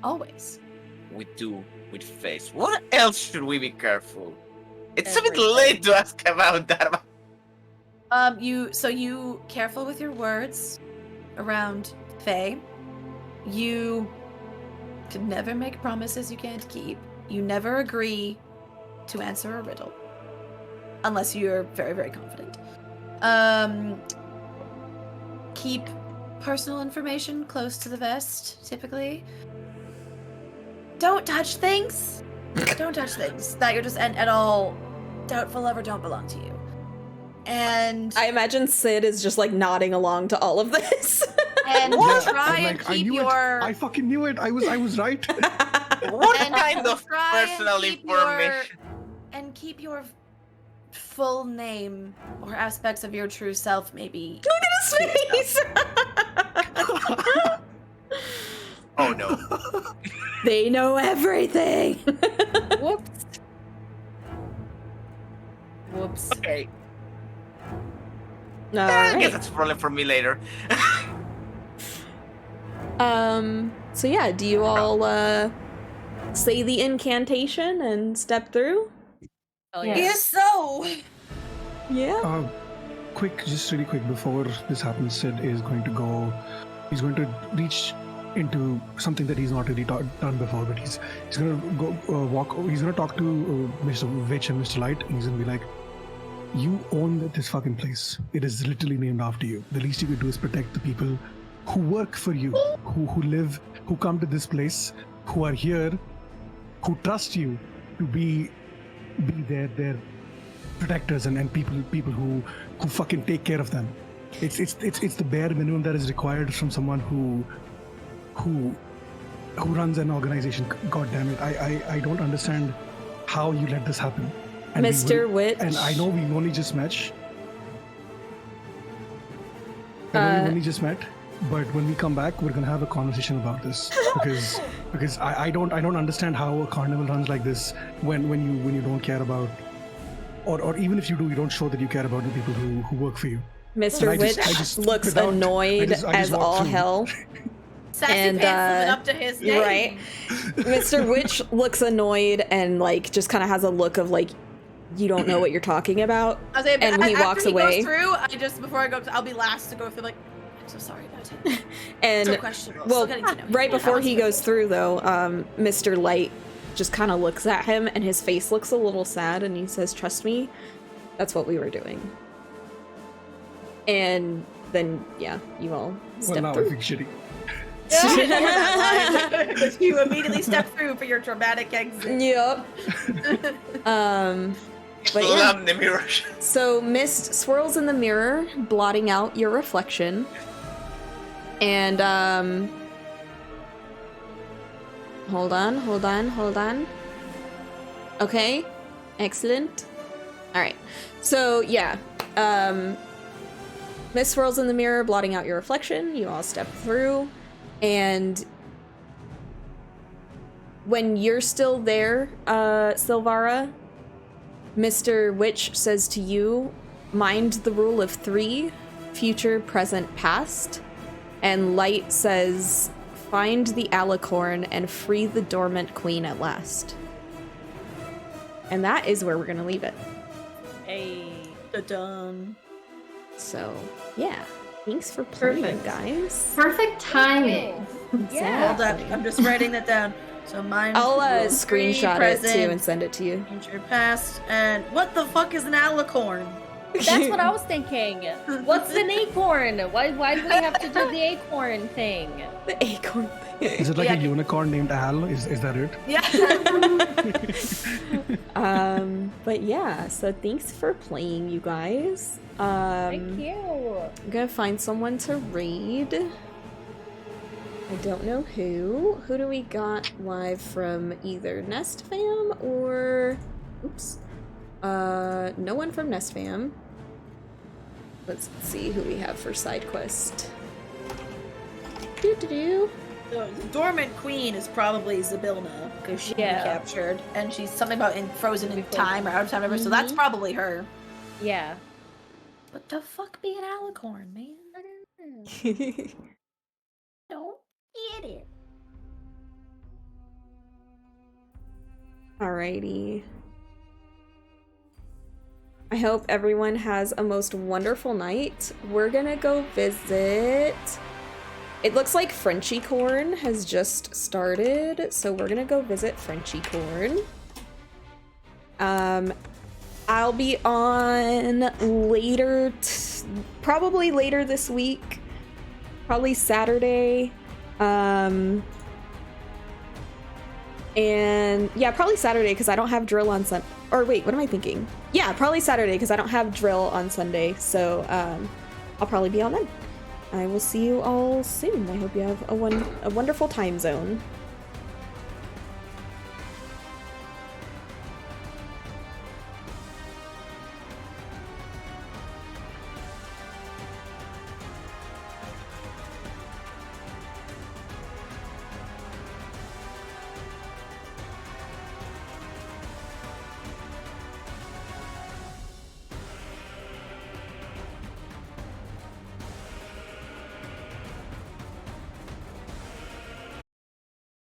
always. We do with face. What else should we be careful? It's a bit Everything. late to ask about that. You careful with your words around Faye. You could never make promises you can't keep. You never agree to answer a riddle. Unless you're very, very confident. Keep personal information close to the vest, typically. Don't touch things. Don't touch things that you're just at all doubtful of or don't belong to you. And I imagine Sid is just like nodding along to all of this. and Yeah, try I'm and like, I keep knew your it. I fucking knew it. I was right. What and kind of try and personal keep information? and keep your full name or aspects of your true self maybe. Look at his face. Oh no. They know everything. Whoops. Whoops. Okay. All I guess right. that's a problem for me later. So yeah, do you all say the incantation and step through? Oh, Yeah. yeah. So Yeah. Quick, just really quick before this happens, Sid is going to go. He's going to reach into something that he's not really done before. But he's gonna go walk. He's gonna talk to Mr. Witch and Mr. Light, and he's gonna be like, "You own this fucking place. It is literally named after you. The least you could do is protect the people who work for you, who live, who come to this place, who are here, who trust you to be their protectors and people who fucking take care of them. It's the bare minimum that is required from someone who runs an organization. God damn it. I don't understand how you let this happen. And Mr. Witch. And I know we've only just met. But when we come back, we're gonna have a conversation about this because I don't understand how a carnival runs like this when you don't care about, or even if you do, you don't show that you care about the people who work for you. Mr. Witch looks annoyed as all hell. Sassy And, pants living up to his name. Right. Mr. Witch looks annoyed and like just kind of has a look of like, you don't know what you're talking about. I was saying, And when he walks away, goes through, before I go, I'll be last to go through. Like, I'm so sorry about it. and So questionable. well, Still getting to know you. right before he goes through though, Mr. Light just kind of looks at him and his face looks a little sad and he says, "Trust me, that's what we were doing." And then yeah, you all step now I through. think shitty. Because you immediately step through for your dramatic exit. Yep. But yeah. Slam the mirror. So mist swirls in the mirror, blotting out your reflection. And hold on. Okay. Excellent. All right. So yeah, mist swirls in the mirror, blotting out your reflection. You all step through, and when you're still there, Silvara, Mr. Witch says to you, "Mind the rule of 3, future, present, past." And Light says, "Find the alicorn and free the dormant queen at last." And that is where we're gonna leave it. Hey. Dun. So, yeah. Thanks for playing, Perfect. guys. Perfect timing. Yeah. Hold up, I'm just writing that down. So mine. I'll screenshot it too and send it to you. Future, past, and what the fuck is an alicorn? That's what I was thinking. What's an acorn? Why do we have to do the acorn thing? The acorn thing. Is it like Yeah. a unicorn named Al? Is that it? Yeah. But yeah, so thanks for playing, you guys. Thank you. I'm gonna find someone to raid. I don't know who. Who do we got live from either Nest Fam or... Oops. No one from Nest Fam. Let's see who we have for side quest. Doo-doo-doo. The dormant queen is probably Zabilna, because she Yeah. captured, and she's something about frozen in time or out of time, whatever. So that's probably her. Yeah. What the fuck be an alicorn, man? Don't get it. Alrighty. I hope everyone has a most wonderful night. We're gonna go visit... It looks like Frenchy Corn has just started, so we're gonna go visit Frenchy Corn. I'll be on later, probably later this week, probably Saturday. And yeah, probably Saturday because I don't have drill on Sunday. Or wait, what am I thinking? Yeah, probably Saturday because I don't have drill on Sunday. So I'll probably be on then. I will see you all soon. I hope you have a wonderful time zone.